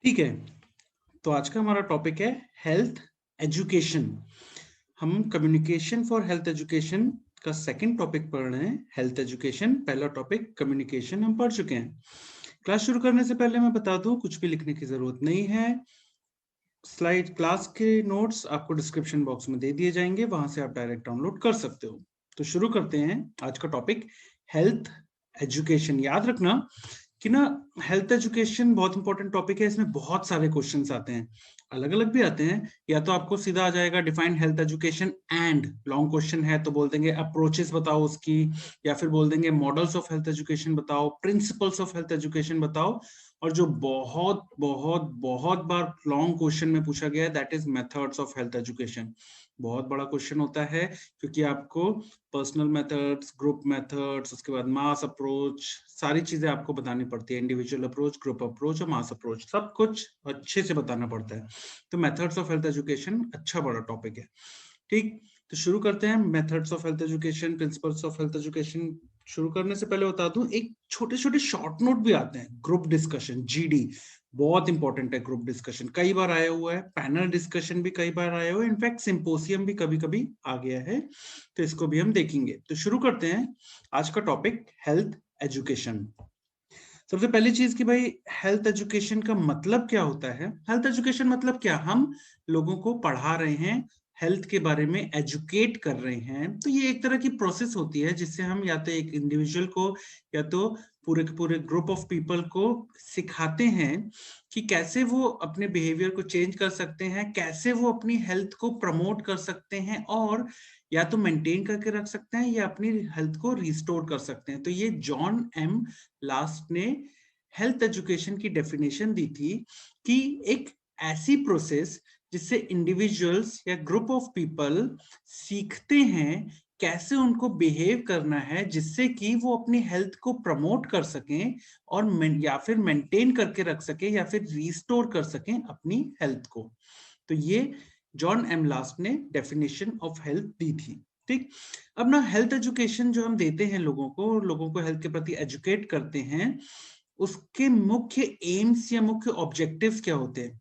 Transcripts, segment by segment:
ठीक है। तो आज का हमारा टॉपिक है हेल्थ एजुकेशन। हम कम्युनिकेशन फॉर हेल्थ एजुकेशन का सेकंड टॉपिक पढ़ रहे हैं। हेल्थ एजुकेशन पहला टॉपिक कम्युनिकेशन हम पढ़ चुके हैं। क्लास शुरू करने से पहले मैं बता दूं, कुछ भी लिखने की जरूरत नहीं है। स्लाइड क्लास के नोट्स आपको डिस्क्रिप्शन बॉक्स में दे दिए जाएंगे, वहां से आप डायरेक्ट डाउनलोड कर सकते हो। तो शुरू करते हैं आज का टॉपिक हेल्थ एजुकेशन। याद रखना कि ना, हेल्थ एजुकेशन बहुत इंपॉर्टेंट टॉपिक है। इसमें बहुत सारे क्वेश्चंस आते हैं, अलग अलग भी आते हैं। या तो आपको सीधा आ जाएगा define health education and long question है तो बोल देंगे अप्रोचेस बताओ उसकी, या फिर बोल देंगे मॉडल्स ऑफ हेल्थ एजुकेशन बताओ, प्रिंसिपल्स ऑफ हेल्थ एजुकेशन बताओ। और जो बहुत बहुत बहुत बार लॉन्ग क्वेश्चन में पूछा गया है, that is methods of health education. बहुत बड़ा क्वेश्चन होता है, क्योंकि आपको पर्सनल मेथड्स, ग्रुप मेथड्स, उसके बाद मास अप्रोच, सारी चीजें आपको बतानी पड़ती है। इंडिविजुअल अप्रोच, ग्रुप अप्रोच और मास अप्रोच, सब कुछ अच्छे से बताना पड़ता है। तो मेथड्स ऑफ हेल्थ एजुकेशन अच्छा बड़ा टॉपिक है। ठीक, तो शुरू करते हैं। Methods of health education, principles of health education. शुरू करने से पहले बता दूं, एक छोटे छोटे शॉर्ट नोट भी आते हैं। ग्रुप डिस्कशन, जीडी, बहुत इंपॉर्टेंट है। ग्रुप डिस्कशन कई बार आया हुआ है, पैनल डिस्कशन भी कई बार आया हुआ है, इनफैक्ट सिंपोसियम भी कभी कभी आ गया है, तो इसको भी हम देखेंगे। तो शुरू करते हैं आज का टॉपिक हेल्थ एजुकेशन। सबसे पहली चीज कि भाई हेल्थ एजुकेशन का मतलब क्या होता है। हेल्थ एजुकेशन मतलब क्या, हम लोगों को पढ़ा रहे हैं, हेल्थ के बारे में एजुकेट कर रहे हैं। तो ये एक तरह की प्रोसेस होती है जिससे हम या तो एक इंडिविजुअल को या तो पूरे के पूरे ग्रुप ऑफ पीपल को सिखाते हैं कि कैसे वो अपने बिहेवियर को चेंज कर सकते हैं, कैसे वो अपनी हेल्थ को प्रमोट कर सकते हैं, और या तो मेंटेन करके रख सकते हैं या अपनी हेल्थ को रिस्टोर कर सकते हैं। तो ये जॉन एम लास्ट ने हेल्थ एजुकेशन की डेफिनेशन दी थी कि एक ऐसी प्रोसेस जिससे इंडिविजुअल्स या ग्रुप ऑफ पीपल सीखते हैं कैसे उनको बिहेव करना है, जिससे कि वो अपनी हेल्थ को प्रमोट कर सकें और या फिर मेंटेन करके रख सके या फिर रिस्टोर कर सकें अपनी हेल्थ को। तो ये जॉन एम लास्ट ने डेफिनेशन ऑफ हेल्थ दी थी। ठीक, अब ना हेल्थ एजुकेशन जो हम देते हैं लोगों को हेल्थ के प्रति एजुकेट करते हैं, उसके मुख्य एम्स या मुख्य ऑब्जेक्टिव्स क्या होते हैं।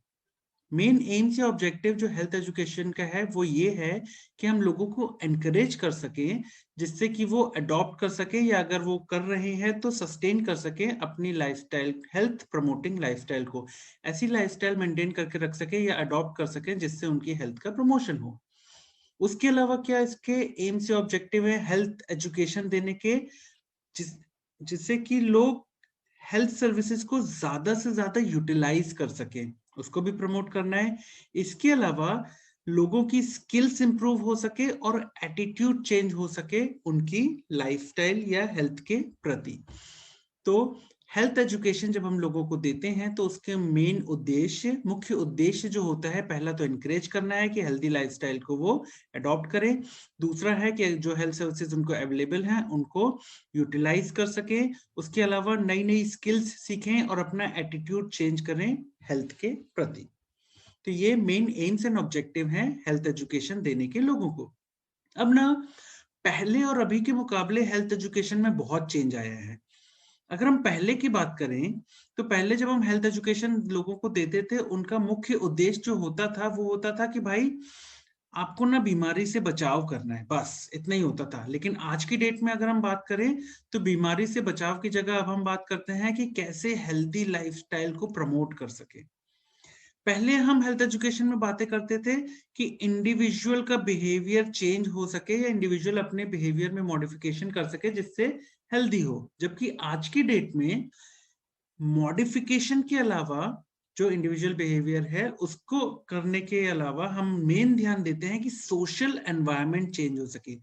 मेन एम्स या ऑब्जेक्टिव जो हेल्थ एजुकेशन का है वो ये है कि हम लोगों को एनकरेज कर सकें, जिससे कि वो अडॉप्ट कर सके, या अगर वो कर रहे हैं तो सस्टेन कर सके अपनी लाइफस्टाइल, हेल्थ प्रमोटिंग लाइफस्टाइल को। ऐसी लाइफस्टाइल मेंटेन करके रख सके या अडॉप्ट कर सके जिससे उनकी हेल्थ का प्रमोशन हो। उसके अलावा क्या इसके एम्स या ऑब्जेक्टिव है हेल्थ एजुकेशन देने के, जिस जिससे कि लोग हेल्थ सर्विसेज को ज्यादा से ज्यादा यूटिलाइज कर सके, उसको भी प्रमोट करना है। इसके अलावा लोगों की स्किल्स इंप्रूव हो सके और एटीट्यूड चेंज हो सके उनकी लाइफस्टाइल या हेल्थ के प्रति। तो हेल्थ एजुकेशन जब हम लोगों को देते हैं तो उसके मेन उद्देश्य, मुख्य उद्देश्य जो होता है, पहला तो इनकरेज करना है कि हेल्दी लाइफस्टाइल को वो अडॉप्ट करें। दूसरा है कि जो हेल्थ सर्विसेज उनको अवेलेबल हैं उनको यूटिलाइज कर सके। उसके अलावा नई नई स्किल्स सीखें और अपना एटीट्यूड चेंज करें हेल्थ के प्रति। तो ये मेन एम्स एंड ऑब्जेक्टिव हैं हेल्थ एजुकेशन देने के लोगों को। अब ना, पहले और अभी के मुकाबले हेल्थ एजुकेशन में बहुत चेंज आया है। अगर हम पहले की बात करें तो पहले जब हम हेल्थ एजुकेशन लोगों को देते थे, उनका मुख्य उद्देश्य जो होता था वो होता था कि भाई आपको ना बीमारी से बचाव करना है, बस इतना ही होता था। लेकिन आज की डेट में अगर हम बात करें तो बीमारी से बचाव की जगह अब हम बात करते हैं कि कैसे हेल्दी लाइफस्टाइल को प्रमोट कर सके। पहले हम हेल्थ एजुकेशन में बातें करते थे कि इंडिविजुअल का बिहेवियर चेंज हो सके या इंडिविजुअल अपने बिहेवियर में मॉडिफिकेशन कर सके जिससे हेल्दी हो, जबकि आज की डेट में मॉडिफिकेशन के अलावा जो इंडिविजुअल बिहेवियर है उसको करने के अलावा हम मेन ध्यान देते हैं कि सोशल एनवायरनमेंट चेंज हो सके।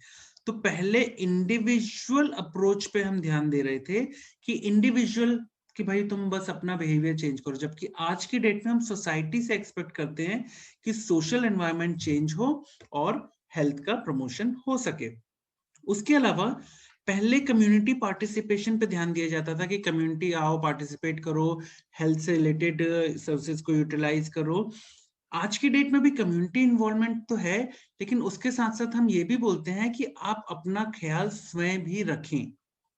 तो पहले इंडिविजुअल अप्रोच पे हम ध्यान दे रहे थे कि इंडिविजुअल, कि भाई तुम बस अपना बिहेवियर चेंज करो, जबकि आज की डेट में हम सोसाइटी से एक्सपेक्ट करते हैं कि सोशल एनवायरनमेंट चेंज हो और हेल्थ का प्रमोशन हो सके। उसके अलावा पहले कम्युनिटी पार्टिसिपेशन पे ध्यान दिया जाता था कि कम्युनिटी आओ, पार्टिसिपेट करो, हेल्थ से रिलेटेड सर्विसेज को यूटिलाइज करो। आज की डेट में भी कम्युनिटी इन्वॉल्वमेंट तो है, लेकिन उसके साथ साथ हम ये भी बोलते हैं कि आप अपना ख्याल स्वयं भी रखें।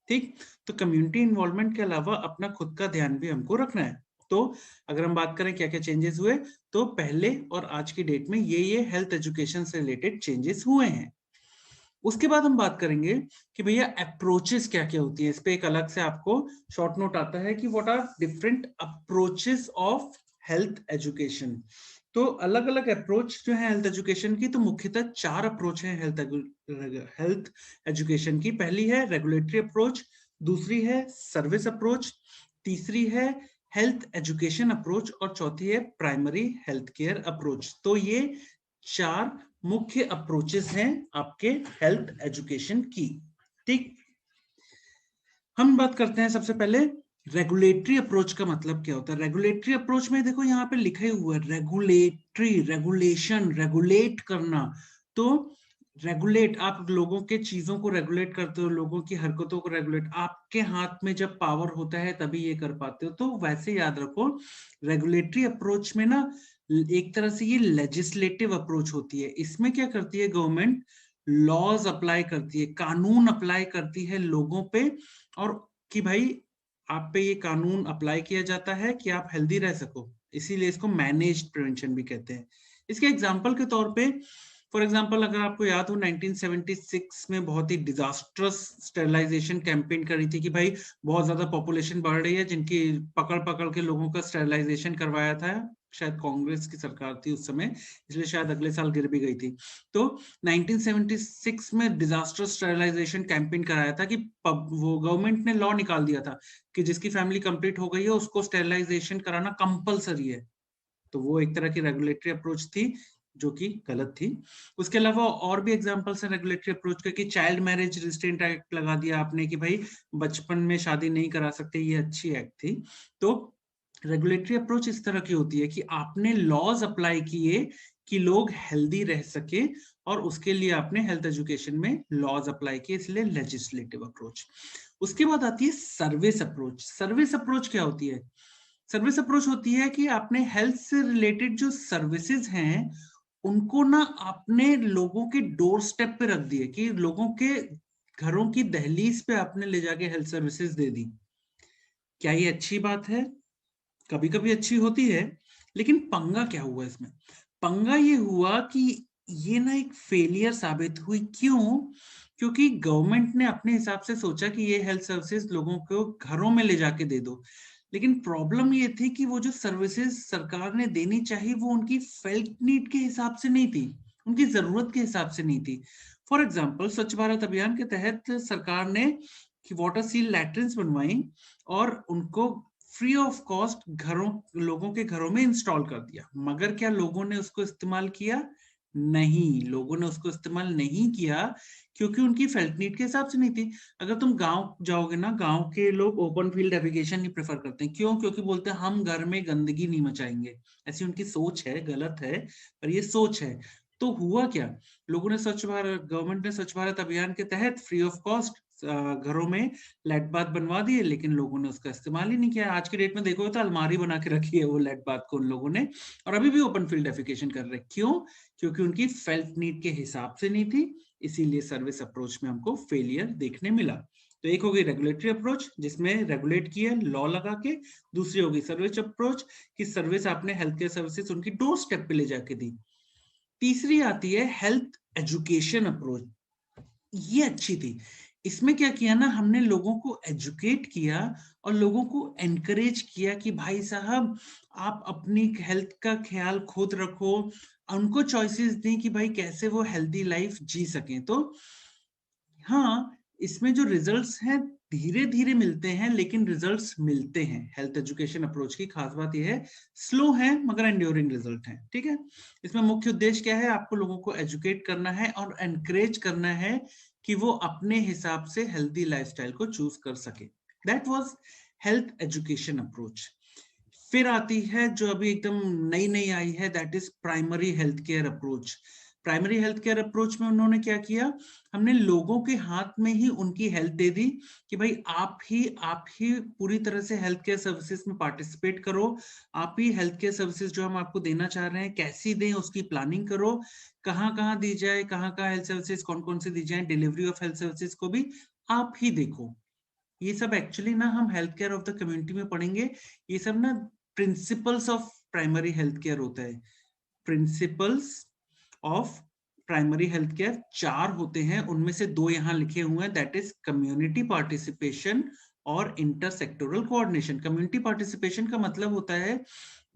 ठीक, तो कम्युनिटी इन्वॉल्वमेंट के अलावा अपना खुद का ध्यान भी हमको रखना है। तो अगर हम बात करें क्या क्या चेंजेस हुए, तो पहले और आज की डेट में ये हेल्थ एजुकेशन से रिलेटेड चेंजेस हुए हैं। उसके बाद हम बात करेंगे कि भैया अप्रोचेस क्या क्या होती है। इस पे एक अलग से आपको शॉर्ट नोट आता है कि what are different approaches of health education. तो अलग अलग अप्रोच जो है हेल्थ एजुकेशन की, तो मुख्यतः 4 अप्रोच है हेल्थ एजुकेशन की। पहली है रेगुलेटरी अप्रोच, दूसरी है सर्विस अप्रोच, तीसरी है हेल्थ एजुकेशन अप्रोच और चौथी है प्राइमरी हेल्थ केयर अप्रोच। तो ये 4 मुख्य अप्रोचेस हैं आपके हेल्थ एजुकेशन की। ठीक, हम बात करते हैं सबसे पहले रेगुलेटरी अप्रोच का मतलब क्या होता है। रेगुलेटरी अप्रोच में देखो यहाँ पे लिखा ही हुआ है रेगुलेटरी, रेगुलेशन, रेगुलेट करना। तो रेगुलेट, आप लोगों के चीजों को रेगुलेट करते हो, लोगों की हरकतों को रेगुलेट, आपके हाथ में जब पावर होता है तभी ये कर पाते हो। तो वैसे याद रखो रेगुलेटरी अप्रोच में ना एक तरह से ये लेजिस्लेटिव अप्रोच होती है। इसमें क्या करती है गवर्नमेंट, लॉज अप्लाई करती है, कानून अप्लाई करती है लोगों पे, और कि भाई आप पे ये कानून अप्लाई किया जाता है कि आप हेल्दी रह सको, इसीलिए इसको मैनेज्ड प्रिवेंशन भी कहते हैं। इसके एग्जांपल के तौर पे, फॉर एग्जांपल अगर आपको याद हो 1976 में बहुत ही डिजास्ट्रस स्टेरिलाइजेशन कैंपेन करी थी कि भाई बहुत ज्यादा पॉपुलेशन बढ़ रही है, जिनकी पकड़ पकड़ के लोगों का स्टेरिलाइजेशन करवाया था। शायद कांग्रेस की सरकार थी उस समय, इसलिए शायद अगले साल गिर भी गई थी। तो 1976 में डिजास्टर स्टेरिलाइजेशन कैंपेन कराया था कि वो गवर्नमेंट ने लॉ निकाल दिया था कि जिसकी फैमिली कंप्लीट हो गई है उसको स्टेरिलाइजेशन कराना कंपलसरी है। तो वो एक तरह की रेगुलेटरी अप्रोच थी जो कि गलत थी। उसके अलावा और भी एग्जांपल्स हैं रेगुलेटरी अप्रोच के, कि चाइल्ड मैरिज रिस्ट्रेंट एक्ट लगा दिया आपने कि भाई बचपन में शादी नहीं करा सकते, ये अच्छी एक्ट थी। तो रेगुलेटरी अप्रोच इस तरह की होती है कि आपने लॉज अप्लाई किए कि लोग हेल्दी रह सके, और उसके लिए आपने हेल्थ एजुकेशन में लॉज अप्लाई किए, इसलिए लेजिस्लेटिव अप्रोच। उसके बाद आती है सर्विस अप्रोच। सर्विस अप्रोच क्या होती है? सर्विस अप्रोच होती है कि आपने हेल्थ से रिलेटेड जो सर्विसेज हैं उनको ना आपने लोगों के डोर स्टेप पे रख दिए, कि लोगों के घरों की दहलीज पे आपने ले जाके हेल्थ सर्विसेज दे दी। क्या ये अच्छी बात है? कभी कभी अच्छी होती है, लेकिन पंगा क्या हुआ इसमें? पंगा ये हुआ कि ये ना एक फेलियर साबित हुई। क्यों? क्योंकि गवर्नमेंट ने अपने हिसाब से सोचा कि ये हेल्थ सर्विसेज लोगों को घरों में ले जाके दे दो, लेकिन प्रॉब्लम ये थी कि वो जो सर्विसेज सरकार ने देनी चाहिए वो उनकी फेल्ट नीड के हिसाब से नहीं थी, उनकी जरूरत के हिसाब से नहीं थी। फॉर एग्जाम्पल स्वच्छ भारत अभियान के तहत सरकार ने वाटर सील लैट्रिन्स बनवाई और उनको फ्री ऑफ कॉस्ट घरों, लोगों के घरों में इंस्टॉल कर दिया। मगर क्या लोगों ने उसको इस्तेमाल किया? नहीं, लोगों ने उसको इस्तेमाल नहीं किया, क्योंकि उनकी फेल्ट नीड के हिसाब से नहीं थी। अगर तुम गांव जाओगे ना, गांव के लोग ओपन फील्ड एप्लीकेशन नहीं प्रेफर करते। क्यों? क्योंकि बोलते हैं हम घर में गंदगी नहीं मचाएंगे। ऐसी उनकी सोच है, गलत है पर ये सोच है। तो हुआ क्या, लोगों ने स्वच्छ भारत, गवर्नमेंट ने स्वच्छ भारत अभियान के तहत फ्री ऑफ कॉस्ट घरों में लेट बाथ बनवा दिए, लेकिन लोगों ने उसका इस्तेमाल ही नहीं किया। आज की डेट में देखो तो अलमारी बना के रखी है वो लेट बाथ को उन लोगों ने, और अभी भी ओपन फील्ड एप्लीकेशन कर रहे। क्यों? क्योंकि उनकी फेल्ट नीड के हिसाब से नहीं थी, इसीलिए सर्विस अप्रोच में हमको फेलियर देखने मिला। तो एक हो गई रेगुलेटरी अप्रोच जिसमें रेगुलेट किया लॉ लगा के, दूसरी होगी सर्विस अप्रोच कि सर्विस आपने हेल्थ केयर सर्विसेज उनकी डोर स्टेप पे ले जाके दी। तीसरी आती है हेल्थ एजुकेशन अप्रोच। ये अच्छी थी। इसमें क्या किया ना, हमने लोगों को एजुकेट किया और लोगों को एनकरेज किया कि भाई साहब आप अपनी हेल्थ का ख्याल खुद रखो, उनको चॉइसेस दें कि भाई कैसे वो हेल्दी लाइफ जी सकें। तो हाँ, इसमें जो रिजल्ट्स हैं धीरे धीरे मिलते हैं, लेकिन रिजल्ट्स मिलते हैं। हेल्थ एजुकेशन अप्रोच की खास बात यह है, स्लो है मगर एंड्योरिंग रिजल्ट है। ठीक है, इसमें मुख्य उद्देश्य क्या है? आपको लोगों को एजुकेट करना है और एनकरेज करना है कि वो अपने हिसाब से हेल्दी लाइफस्टाइल को चूज कर सके। That was health education approach. फिर आती है जो अभी एकदम नई नई आई है, that is primary health care approach. Primary health care approach में उन्होंने क्या किया, हमने लोगों के हाथ में ही उनकी हेल्थ दे दी कि भाई आप ही पूरी तरह से हेल्थ केयर सर्विसेज में पार्टिसिपेट करो। आप ही हेल्थ केयर सर्विसेज जो हम आपको देना चाह रहे हैं कैसी दें उसकी प्लानिंग करो, कहाँ कहाँ दी जाए, कहाँ कहाँ हेल्थ सर्विसेज कौन कौन से दी जाए, डिलीवरी ऑफ हेल्थ सर्विसेज को भी आप ही देखो। ये सब एक्चुअली ना हम health care of the community में पढ़ेंगे। ये सब ना principles of primary health care होता है। Principles of primary health care 4 होते हैं, उनमें से 2 यहाँ लिखे हुए हैं, दैट इज कम्युनिटी पार्टिसिपेशन और इंटरसेक्टोरल कोऑर्डिनेशन। कम्युनिटी पार्टिसिपेशन का मतलब होता है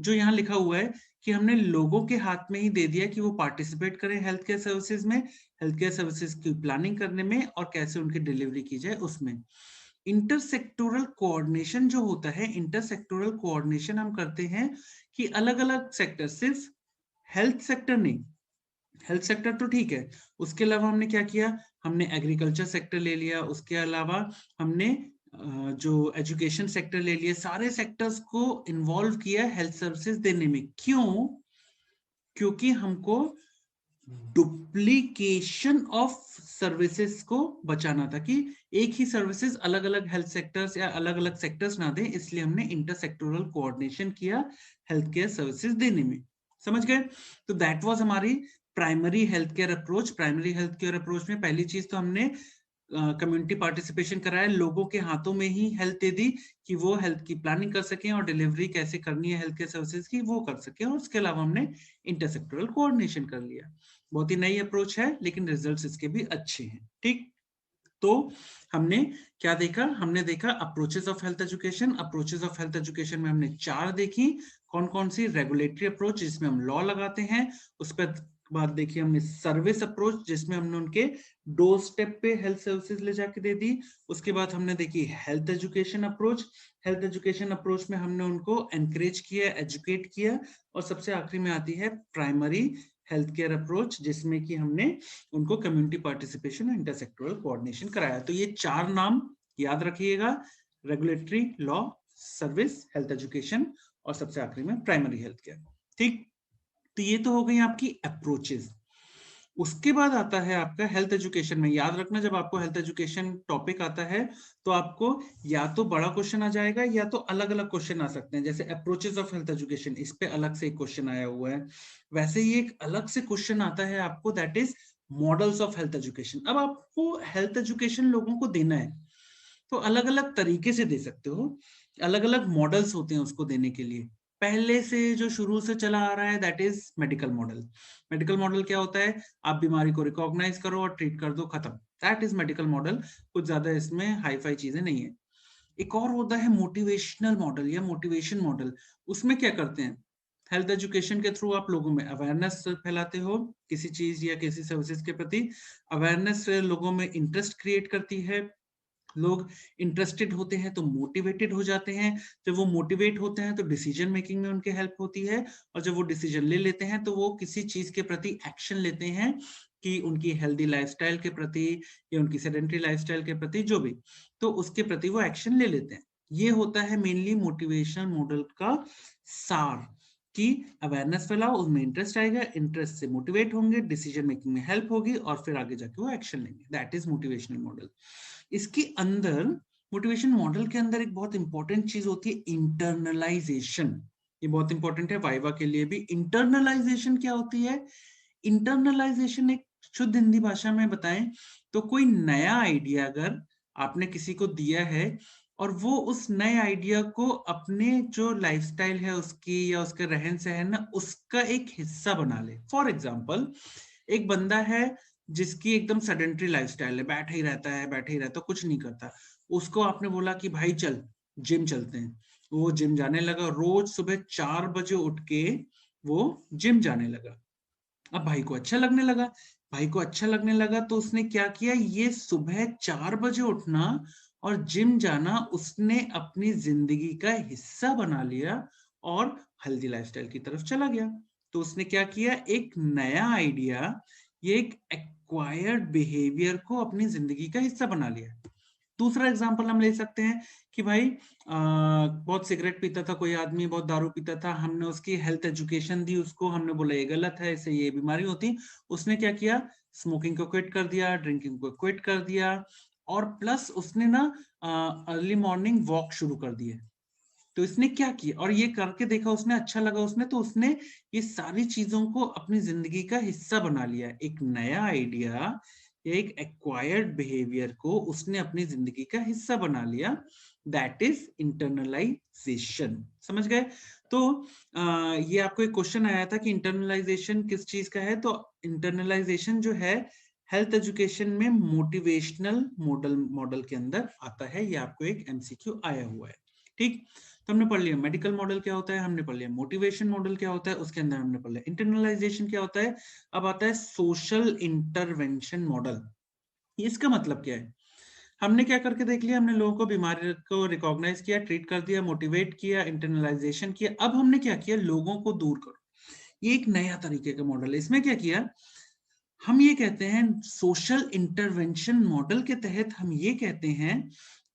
जो यहाँ लिखा हुआ है कि हमने लोगों के हाथ में ही दे दिया कि वो पार्टिसिपेट करें हेल्थ केयर सर्विसेज में, हेल्थ केयर सर्विसेज की प्लानिंग करने में और कैसे उनकी डिलीवरी की जाए उसमें। इंटरसेक्टोरल कोऑर्डिनेशन जो होता है, इंटरसेक्टोरल कोऑर्डिनेशन हम करते हैं कि अलग अलग सेक्टर, सिर्फ हेल्थ सेक्टर नहीं, हेल्थ सेक्टर तो ठीक है, उसके अलावा हमने क्या किया, हमने एग्रीकल्चर सेक्टर ले लिया, उसके अलावा हमने जो एजुकेशन सेक्टर ले लिया, सारे सेक्टर्स को इन्वॉल्व किया हेल्थ सर्विसेज देने में। क्यों? क्योंकि हमको डुप्लीकेशन ऑफ सर्विसेज को बचाना था, कि एक ही सर्विसेज अलग अलग हेल्थ सेक्टर्स या अलग अलग सेक्टर्स ना दे, इसलिए हमने इंटरसेक्टोरल कोऑर्डिनेशन किया हेल्थ केयर सर्विसेज देने में। समझ गए? तो दैट वाज हमारी primary health care approach. Primary health care approach में पहली चीज तो हमने कम्युनिटी पार्टिसिपेशन कराया, लोगों के हाथों में ही हेल्थ दे दी कि वो हेल्थ की प्लानिंग कर सकें और डिलीवरी कैसे करनी है हेल्थ केयर सर्विसेज की वो कर सकें, और उसके अलावा हमने इंटरसेक्टोरल कोऑर्डिनेशन कर लिया। बहुत ही नई अप्रोच है लेकिन रिजल्ट्स इसके भी अच्छे हैं। ठीक, तो हमने क्या देखा, हमने देखा approaches of health education. Approaches of health education में हमने 4 देखी। कौन कौन सी? रेगुलेटरी अप्रोच जिसमें हम लॉ लगाते हैं, उस पर बाद देखी हमने सर्विस अप्रोच जिसमें हमने उनके डोर स्टेप पे हेल्थ सर्विसेज ले जाके दे दी। उसके बाद हमने देखी health education approach. Health education approach में हमने उनको एनकरेज किया, एजुकेट किया, और सबसे आखिरी में आती है प्राइमरी हेल्थ केयर अप्रोच जिसमें कि हमने उनको कम्युनिटी पार्टिसिपेशन और इंटरसेक्टोरल कोऑर्डिनेशन कराया। तो ये 4 नाम याद रखिएगा, regulatory, law, service, health education और सबसे आखिरी में प्राइमरी हेल्थ केयर। ठीक, तो ये तो हो गई आपकी अप्रोचेस। उसके बाद आता है आपका हेल्थ एजुकेशन में। याद रखना, जब आपको हेल्थ एजुकेशन टॉपिक आता है तो आपको या तो बड़ा क्वेश्चन आ जाएगा या तो अलग अलग क्वेश्चन आ सकते हैं। जैसे अप्रोचेस ऑफ हेल्थ एजुकेशन, इस पे अलग से एक क्वेश्चन आया हुआ है, वैसे ही एक अलग से क्वेश्चन आता है आपको, that is models of health education. अब आपको हेल्थ एजुकेशन लोगों को देना है तो अलग अलग तरीके से दे सकते हो, अलग अलग मॉडल्स होते हैं उसको देने के लिए। पहले से जो शुरू से चला आ रहा है that is medical model. Medical model क्या होता है? आप बीमारी को रिकॉग्नाइज करो और ट्रीट कर दो, खत्म। That is medical model. कुछ ज्यादा इसमें हाई फाई चीजें नहीं है। एक और होता है मोटिवेशनल मॉडल या मोटिवेशन मॉडल। उसमें क्या करते हैं? हेल्थ एजुकेशन के थ्रू आप लोगों में अवेयरनेस फैलाते हो किसी चीज या किसी सर्विसेज के प्रति। अवेयरनेस लोगों में इंटरेस्ट क्रिएट करती है, लोग इंटरेस्टेड होते हैं तो मोटिवेटेड हो जाते हैं, जब वो मोटिवेट होते हैं तो डिसीजन मेकिंग में उनके हेल्प होती है, और जब वो डिसीजन ले लेते हैं तो वो किसी चीज के प्रति एक्शन लेते हैं, कि उनकी हेल्दी लाइफस्टाइल के प्रति या उनकी सेडेंटरी लाइफस्टाइल के प्रति जो भी, तो उसके प्रति वो एक्शन ले लेते हैं। ये होता है मेनली मोटिवेशन मॉडल का सार, कि अवेयरनेस फैलाओ, उसमें इंटरेस्ट आएगा, इंटरेस्ट से मोटिवेट होंगे, डिसीजन मेकिंग में हेल्प होगी और फिर आगे जाके वो एक्शन लेंगे। That is motivational model. इसके अंदर, मोटिवेशन मॉडल के अंदर एक बहुत इंपॉर्टेंट चीज होती है इंटरनलाइजेशन। ये बहुत इंपॉर्टेंट है वाइवा के लिए भी। इंटरनलाइजेशन क्या होती है? इंटरनलाइजेशन एक शुद्ध हिंदी भाषा में बताएं तो कोई नया आइडिया अगर आपने किसी को दिया है और वो उस नए आइडिया को अपने जो लाइफस्टाइल है उसकी या उसके रहन सहन ना उसका एक हिस्सा बना ले। फॉर एग्जाम्पल, एक बंदा है जिसकी एकदम सेडेंटरी लाइफस्टाइल है, बैठा ही रहता है, बैठे ही रहता, कुछ नहीं करता। उसको आपने बोला कि भाई चल जिम चलते हैं, वो जिम जाने लगा, रोज सुबह 4 बजे उठ के वो जिम जाने लगा। अब भाई को अच्छा लगने लगा, भाई को अच्छा लगने लगा तो उसने क्या किया, ये सुबह 4 बजे उठना और जिम जाना उसने अपनी जिंदगी का हिस्सा बना लिया और हेल्दी लाइफस्टाइल की तरफ चला गया। तो उसने क्या किया, एक नया आइडिया, ये एक एक्वायर्ड बिहेवियर को अपनी जिंदगी का हिस्सा बना लिया। दूसरा एग्जांपल हम ले सकते हैं कि भाई बहुत सिगरेट पीता था कोई आदमी, बहुत दारू पीता था, हमने उसकी हेल्थ एजुकेशन दी उसको, हमने बोला ये गलत है, इससे ये बीमारी होती। उसने क्या किया, स्मोकिंग को क्विट कर दिया, ड्रिंकिंग को क्विट कर दिया, और प्लस उसने ना अर्ली मॉर्निंग वॉक शुरू कर दिए। तो इसने क्या किया और ये करके देखा उसने, अच्छा लगा उसने, तो उसने ये सारी चीजों को अपनी जिंदगी का हिस्सा बना लिया। एक नया आइडिया, एक एक्वायर्ड बिहेवियर को उसने अपनी जिंदगी का हिस्सा बना लिया। That is internalisation. समझ गए? तो ये आपको एक क्वेश्चन आया था कि इंटरनलाइजेशन किस चीज का है, तो इंटरनलाइजेशन जो है हेल्थ एजुकेशन में मोटिवेशनल मॉडल के अंदर आता है। ये आपको एक एमसीक्यू आया हुआ है। ठीक, तो हमने पढ़ लिया मेडिकल मॉडल क्या होता है, हमने पढ़ लिया मोटिवेशन मॉडल क्या होता है, उसके अंदर हमने पढ़ लिया इंटरनलाइजेशन क्या होता है। अब आता है सोशल इंटरवेंशन मॉडल। इसका मतलब क्या है, हमने क्या करके देख लिया, हमने लोगों को बीमारी को रिकॉग्नाइज किया, ट्रीट कर दिया, मोटिवेट किया, इंटरनलाइजेशन किया। अब हमने क्या किया, लोगों को दूर करो। ये एक नया तरीके का मॉडल है। इसमें क्या किया, हम ये कहते हैं सोशल इंटरवेंशन मॉडल के तहत हम ये कहते हैं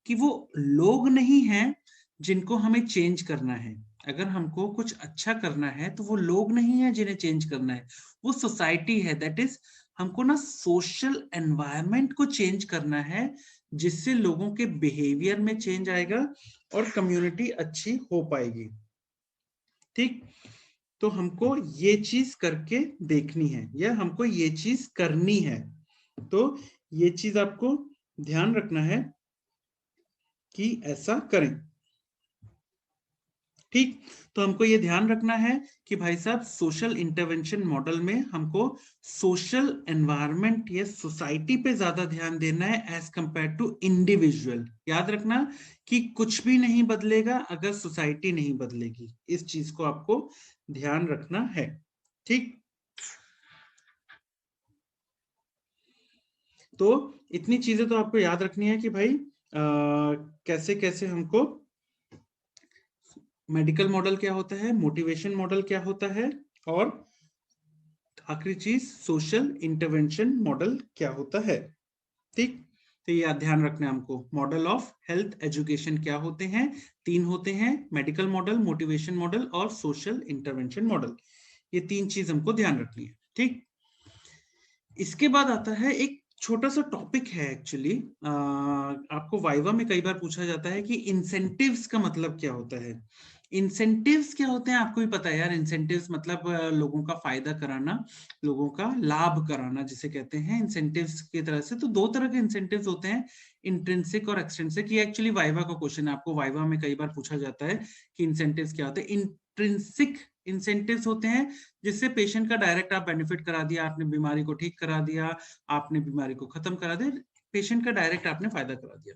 कि वो लोग नहीं हैं जिनको हमें चेंज करना है। अगर हमको कुछ अच्छा करना है तो वो लोग नहीं है जिन्हें चेंज करना है, वो सोसाइटी है। दैट इज, हमको ना सोशल एनवायरनमेंट को चेंज करना है, जिससे लोगों के बिहेवियर में चेंज आएगा और कम्युनिटी अच्छी हो पाएगी। ठीक, तो हमको ये चीज करके देखनी है या हमको ये चीज करनी है। तो ये चीज आपको ध्यान रखना है कि ऐसा करें। ठीक, तो हमको ये ध्यान रखना है कि भाई साहब सोशल इंटरवेंशन मॉडल में हमको सोशल एनवायरनमेंट या सोसाइटी पे ज्यादा ध्यान देना है एज कंपेयर टू इंडिविजुअल। याद रखना कि कुछ भी नहीं बदलेगा अगर सोसाइटी नहीं बदलेगी। इस चीज को आपको ध्यान रखना है। ठीक, तो इतनी चीजें तो आपको याद रखनी है कि भाई कैसे कैसे हमको मेडिकल मॉडल क्या होता है, मोटिवेशन मॉडल क्या होता है, और आखिरी चीज सोशल इंटरवेंशन मॉडल क्या होता है। ठीक, तो ये ध्यान रखना है हमको। मॉडल ऑफ हेल्थ एजुकेशन क्या होते हैं, तीन होते हैं, मेडिकल मॉडल, मोटिवेशन मॉडल और सोशल इंटरवेंशन मॉडल। ये तीन चीज हमको ध्यान रखनी है। ठीक, इसके बाद आता है एक छोटा सा टॉपिक है एक्चुअली, आपको वाइवा में कई बार पूछा जाता है कि इंसेंटिव्स का मतलब क्या होता है। इंसेंटिव्स क्या होते हैं आपको भी पता है यार। इंसेंटिव्स मतलब लोगों का फायदा कराना, लोगों का लाभ कराना जिसे कहते हैं इंसेंटिव्स की तरह से। तो दो तरह के इंसेंटिव्स होते हैं, इंट्रिंसिक और एक्सट्रिंसिक। ये एक्चुअली वाइवा का क्वेश्चन है, आपको वाइवा में कई बार पूछा जाता है कि इंसेंटिव्स क्या होते हैं। इंट्रिंसिक इंसेंटिव्स होते हैं जिससे पेशेंट का डायरेक्ट आप बेनिफिट करा दिया, आपने बीमारी को ठीक करा दिया, आपने बीमारी को खत्म करा दिया, पेशेंट का डायरेक्ट आपने फायदा करा दिया।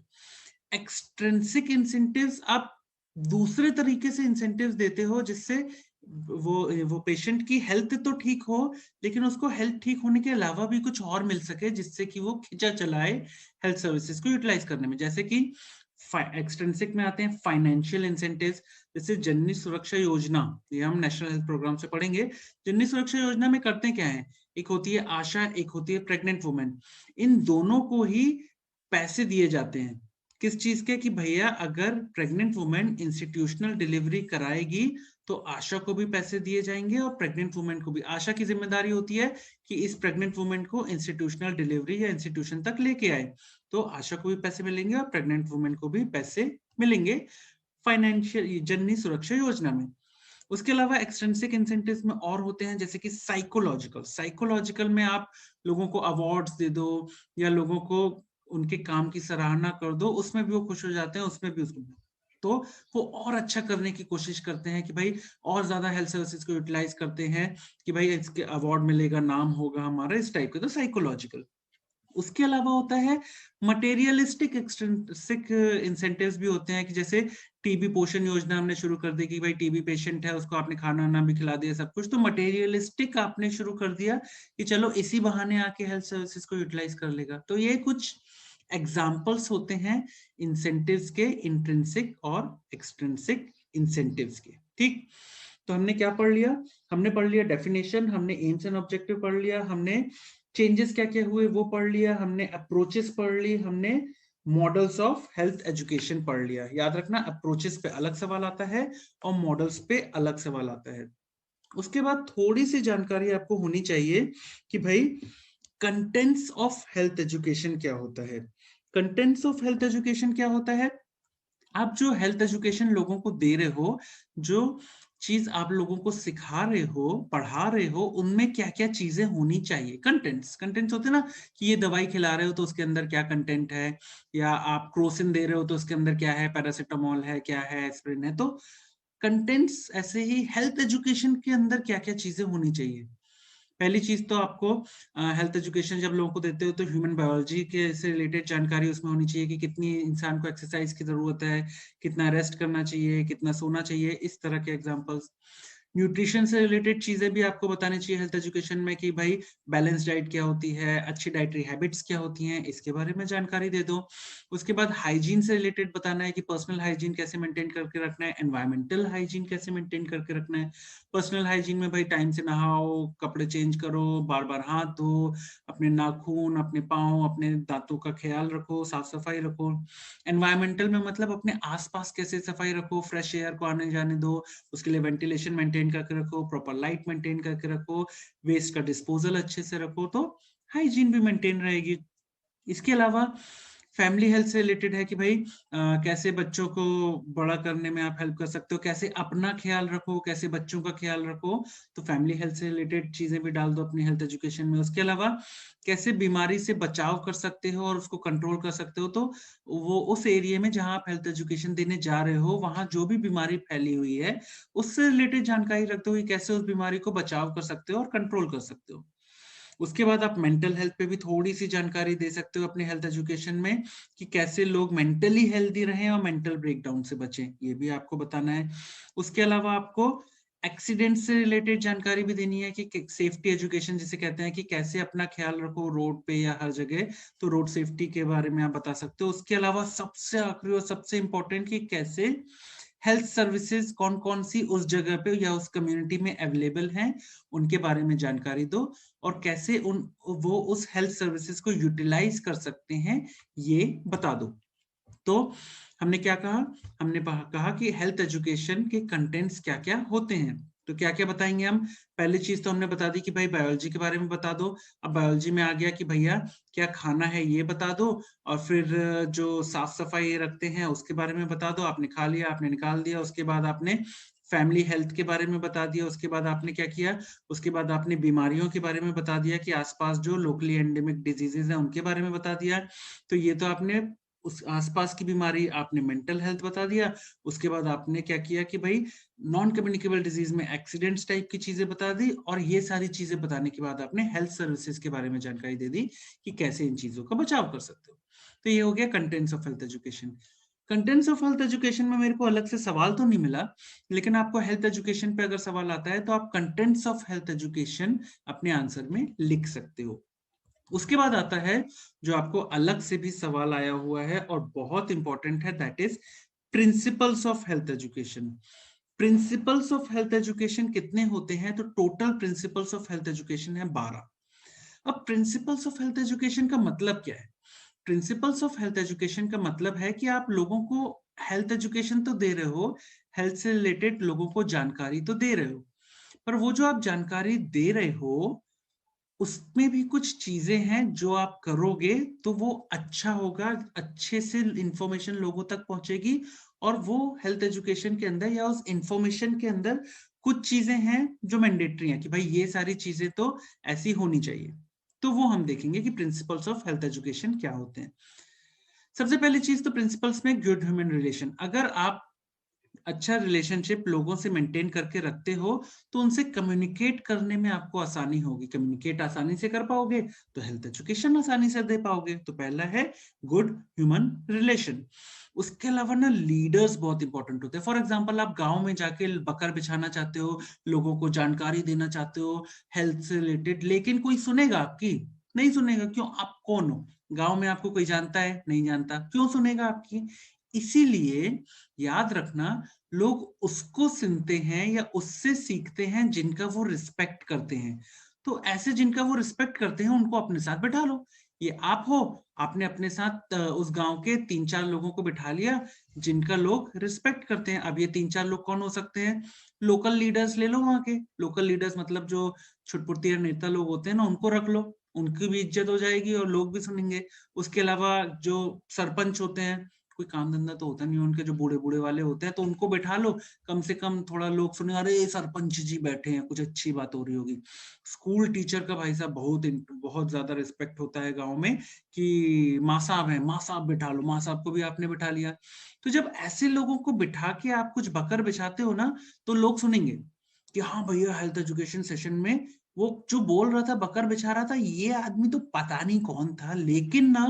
एक्सट्रिंसिक इंसेंटिव्स आप दूसरे तरीके से इंसेंटिव्स देते हो जिससे वो पेशेंट की हेल्थ तो ठीक हो, लेकिन उसको हेल्थ ठीक होने के अलावा भी कुछ और मिल सके जिससे कि वो खिंचा चलाए हेल्थ सर्विसेज को यूटिलाइज करने में। जैसे कि एक्सटेंसिक में आते हैं फाइनेंशियल इंसेंटिव्स, जैसे जननी सुरक्षा योजना, ये हम नेशनल हेल्थ प्रोग्राम से पढ़ेंगे। जननी सुरक्षा योजना में करते क्या है, एक होती है आशा, एक होती है प्रेग्नेंट वुमेन। इन दोनों को ही पैसे दिए जाते हैं। किस चीज के, कि भैया अगर प्रेग्नेंट वुमेन इंस्टीट्यूशनल डिलीवरी कराएगी तो आशा को भी पैसे दिए जाएंगे और प्रेग्नेंट वुमेन को भी। आशा की जिम्मेदारी होती है कि इस प्रेग्नेंट वुमेन को इंस्टीट्यूशनल डिलीवरी या इंस्टीट्यूशन तक लेके आए, तो आशा को भी पैसे मिलेंगे और प्रेग्नेंट वुमेन को भी पैसे मिलेंगे फाइनेंशियल जननी सुरक्षा योजना में। उसके अलावा एक्सट्रिंसिक इंसेंटिव्स में और होते हैं, जैसे कि साइकोलॉजिकल। साइकोलॉजिकल में आप लोगों को अवार्ड्स दे दो या लोगों को उनके काम की सराहना कर दो, उसमें भी वो खुश हो जाते हैं, उसमें भी उसको तो वो और अच्छा करने की कोशिश करते हैं कि भाई और ज्यादा हेल्थ सर्विसेज को यूटिलाइज करते हैं कि भाई इसके अवार्ड मिलेगा, नाम होगा हमारा, इस टाइप के। तो साइकोलॉजिकल। उसके अलावा होता है मटेरियलिस्टिक एक्सट्रिंसिक इंसेंटिव्स भी होते हैं, कि जैसे टीबी पोषण योजना हमने शुरू कर दी कि भाई टीबी पेशेंट है उसको आपने खाना ना भी खिला दिया सब कुछ, तो मटेरियलिस्टिक आपने शुरू कर दिया कि चलो इसी बहाने आके हेल्थ सर्विसेज को यूटिलाइज कर लेगा। तो ये कुछ एग्जाम्पल्स होते हैं इंसेंटिव्स के, इंट्रिंसिक और एक्सट्रिंसिक इंसेंटिव्स के। ठीक, तो हमने क्या पढ़ लिया, हमने पढ़ लिया डेफिनेशन, हमने एम्स एंड ऑब्जेक्टिव पढ़ लिया, हमने चेंजेस क्या क्या हुए वो पढ़ लिया, हमने अप्रोचेस पढ़ ली, हमने मॉडल्स ऑफ हेल्थ एजुकेशन पढ़ लिया। याद रखना अप्रोचेस पे अलग सवाल आता है और मॉडल्स पे अलग सवाल आता है। उसके बाद थोड़ी सी जानकारी आपको होनी चाहिए कि भाई कंटेंट्स ऑफ हेल्थ एजुकेशन क्या होता है। कंटेंट्स ऑफ हेल्थ एजुकेशन क्या होता है, आप जो हेल्थ एजुकेशन लोगों को दे रहे हो, जो चीज आप लोगों को सिखा रहे हो, पढ़ा रहे हो, उनमें क्या क्या चीजें होनी चाहिए। कंटेंट्स, कंटेंट्स होते हैं ना, कि ये दवाई खिला रहे हो तो उसके अंदर क्या कंटेंट है, या आप क्रोसिन दे रहे हो तो उसके अंदर क्या है, पैरासिटामोल है, क्या है, एस्पिरिन है। तो कंटेंट्स ऐसे ही हेल्थ एजुकेशन के अंदर क्या क्या चीजें होनी चाहिए। पहली चीज तो आपको हेल्थ एजुकेशन जब लोगों को देते हो तो ह्यूमन बायोलॉजी के से रिलेटेड जानकारी उसमें होनी चाहिए कि कितनी इंसान को एक्सरसाइज की जरूरत है, कितना रेस्ट करना चाहिए, कितना सोना चाहिए, इस तरह के एग्जांपल्स। न्यूट्रिशन से रिलेटेड चीजें भी आपको बतानी चाहिए हेल्थ एजुकेशन में कि भाई बैलेंस डाइट क्या होती है, अच्छी डाइटरी हैबिट्स क्या होती हैं, इसके बारे में जानकारी दे दो। उसके बाद हाइजीन से रिलेटेड बताना है कि पर्सनल हाइजीन कैसे मेंटेन करके रखना है, एनवायरमेंटल हाइजीन कैसे मेंटेन करके रखना है। पर्सनल हाइजीन में भाई टाइम से नहाओ, कपड़े चेंज करो, बार बार हाथ धो, अपने नाखून, अपने पाँव, अपने दांतों का ख्याल रखो, साफ सफाई रखो। एनवायरमेंटल में मतलब अपने आसपास कैसे सफाई रखो, फ्रेश एयर को आने जाने दो, उसके लिए वेंटिलेशन मेंटेन करके रखो, प्रॉपर लाइट मेंटेन करके रखो, वेस्ट का डिस्पोजल अच्छे से रखो, तो हाइजीन भी मेंटेन रहेगी। इसके अलावा फैमिली हेल्थ से रिलेटेड है कि भाई कैसे बच्चों को बड़ा करने में आप हेल्प कर सकते हो, कैसे अपना ख्याल रखो, कैसे बच्चों का ख्याल रखो, तो फैमिली हेल्थ से रिलेटेड चीजें भी डाल दो अपनी हेल्थ एजुकेशन में। उसके अलावा कैसे बीमारी से बचाव कर सकते हो और उसको कंट्रोल कर सकते हो, तो वो उस एरिया में जहां आप हेल्थ एजुकेशन देने जा रहे हो वहां जो भी बीमारी फैली हुई है उससे रिलेटेड जानकारी रखते हो कि कैसे उस बीमारी को बचाव कर सकते हो और कंट्रोल कर सकते हो। उसके बाद आप मेंटल हेल्थ पे भी थोड़ी सी जानकारी दे सकते हो अपने हेल्थ एजुकेशन में कि कैसे लोग मेंटली हेल्दी रहें और मेंटल ब्रेकडाउन से बचें, ये भी आपको बताना है। उसके अलावा आपको एक्सीडेंट से रिलेटेड जानकारी भी देनी है कि सेफ्टी एजुकेशन जिसे कहते हैं कि कैसे अपना ख्याल रखो रोड पे या हर जगह, तो रोड सेफ्टी के बारे में आप बता सकते हो। उसके अलावा सबसे आखिरी और सबसे इंपॉर्टेंट कि कैसे हेल्थ सर्विसेज कौन कौन सी उस जगह पे या उस कम्युनिटी में अवेलेबल हैं, उनके बारे में जानकारी दो, और कैसे वो उस हेल्थ सर्विसेज को यूटिलाइज कर सकते हैं ये बता दो। तो हमने क्या कहा, हमने कहा कि हेल्थ एजुकेशन के कंटेंट्स क्या क्या होते हैं। तो क्या क्या बताएंगे हम। पहली चीज तो हमने बता दी कि भाई बायोलॉजी के बारे में बता दो। अब बायोलॉजी में आ गया कि भैया क्या खाना है ये बता दो, और फिर जो साफ सफाई रखते हैं उसके बारे में बता दो। आपने खा लिया, आपने निकाल दिया, उसके बाद आपने फैमिली हेल्थ के बारे में बता दिया। उसके बाद आपने क्या किया, उसके बाद आपने बीमारियों के बारे में बता दिया कि आसपास जो लोकली एंडेमिक डिजीजेज हैं उनके बारे में बता दिया। तो ये तो आपने उस आसपास की बीमारी, आपने मेंटल हेल्थ बता दिया। उसके बाद आपने क्या किया कि भाई नॉन कम्युनिकेबल डिजीज में एक्सीडेंट्स टाइप की चीजें बता दी, और ये सारी चीजें बताने के बाद आपने हेल्थ सर्विसेज के बारे में जानकारी दे दी कि कैसे इन चीजों का बचाव कर सकते हो। तो ये हो गया contents of health education. Contents of health education में मेरे को अलग से सवाल तो नहीं मिला, लेकिन आपको हेल्थ एजुकेशन पे अगर सवाल आता है तो आप कंटेंट्स ऑफ हेल्थ एजुकेशन अपने आंसर में लिख सकते हो। उसके बाद आता है जो आपको अलग से भी सवाल आया हुआ है और बहुत इंपॉर्टेंट है, that is principles of health education. Principles of health education कितने होते हैं, तो total principles of health education है 12। अब प्रिंसिपल्स ऑफ हेल्थ एजुकेशन का मतलब क्या है। प्रिंसिपल्स ऑफ हेल्थ एजुकेशन का मतलब है कि आप लोगों को हेल्थ एजुकेशन तो दे रहे हो, हेल्थ से रिलेटेड लोगों को जानकारी तो दे रहे हो, पर वो जो आप जानकारी दे रहे हो उसमें भी कुछ चीजें हैं जो आप करोगे तो वो अच्छा होगा, अच्छे से इंफॉर्मेशन लोगों तक पहुंचेगी, और वो हेल्थ एजुकेशन के अंदर या उस इंफॉर्मेशन के अंदर कुछ चीजें हैं जो मैंडेटरी हैं कि भाई ये सारी चीजें तो ऐसी होनी चाहिए। तो वो हम देखेंगे कि प्रिंसिपल्स ऑफ हेल्थ एजुकेशन क्या होते हैं। सबसे पहली चीज तो प्रिंसिपल्स में गुड ह्यूमन रिलेशन। अगर आप अच्छा रिलेशनशिप लोगों से मेंटेन करके रखते हो तो उनसे कम्युनिकेट करने में आपको आसानी होगी। कम्युनिकेट आसानी से कर पाओगे तो हेल्थ एजुकेशन आसानी से दे पाओगे। तो पहला है गुड ह्यूमन रिलेशन। उसके अलावा ना लीडर्स बहुत इंपॉर्टेंट होते हैं। फॉर एग्जांपल आप गांव में जाके बकर बिछाना चाहते हो, लोगों को जानकारी देना चाहते हो हेल्थ से रिलेटेड, लेकिन कोई सुनेगा आपकी? नहीं सुनेगा। क्यों? आप कौन हो? गांव में आपको कोई जानता है? नहीं जानता। क्यों सुनेगा आपकी? इसीलिए याद रखना, लोग उसको सुनते हैं या उससे सीखते हैं जिनका वो रिस्पेक्ट करते हैं। तो ऐसे जिनका वो रिस्पेक्ट करते हैं उनको अपने साथ बैठा लो। ये आप हो, आपने अपने साथ उस गांव के 3-4 लोगों को बिठा लिया जिनका लोग रिस्पेक्ट करते हैं। अब ये 3-4 लोग कौन हो सकते हैं? लोकल लीडर्स ले लो, वहां के लोकल लीडर्स मतलब जो छुटपुटिया नेता लोग होते हैं ना, उनको रख लो, उनकी भी इज्जत हो जाएगी और लोग भी सुनेंगे। उसके अलावा जो सरपंच होते हैं कोई काम धंधा तो होता नहीं उनके, जो बूढ़े बूढ़े वाले होते हैं, तो उनको बैठा लो, कम से कम थोड़ा लोग सुने, अरे सरपंच जी बैठे हैं, कुछ अच्छी बात हो रही होगी। स्कूल टीचर का भाई साहब बहुत ज्यादा रिस्पेक्ट होता है गाँव में, कि माँ साहब है, माँ साहब बैठा लो, माँ साहब को भी आपने बैठा लिया। तो जब ऐसे लोगों को बिठा के आप कुछ बकर बिछाते हो ना, तो लोग सुनेंगे कि हाँ भैया हेल्थ एजुकेशन सेशन में वो जो बोल रहा था, बकर बिछा रहा था, ये आदमी तो पता नहीं कौन था, लेकिन ना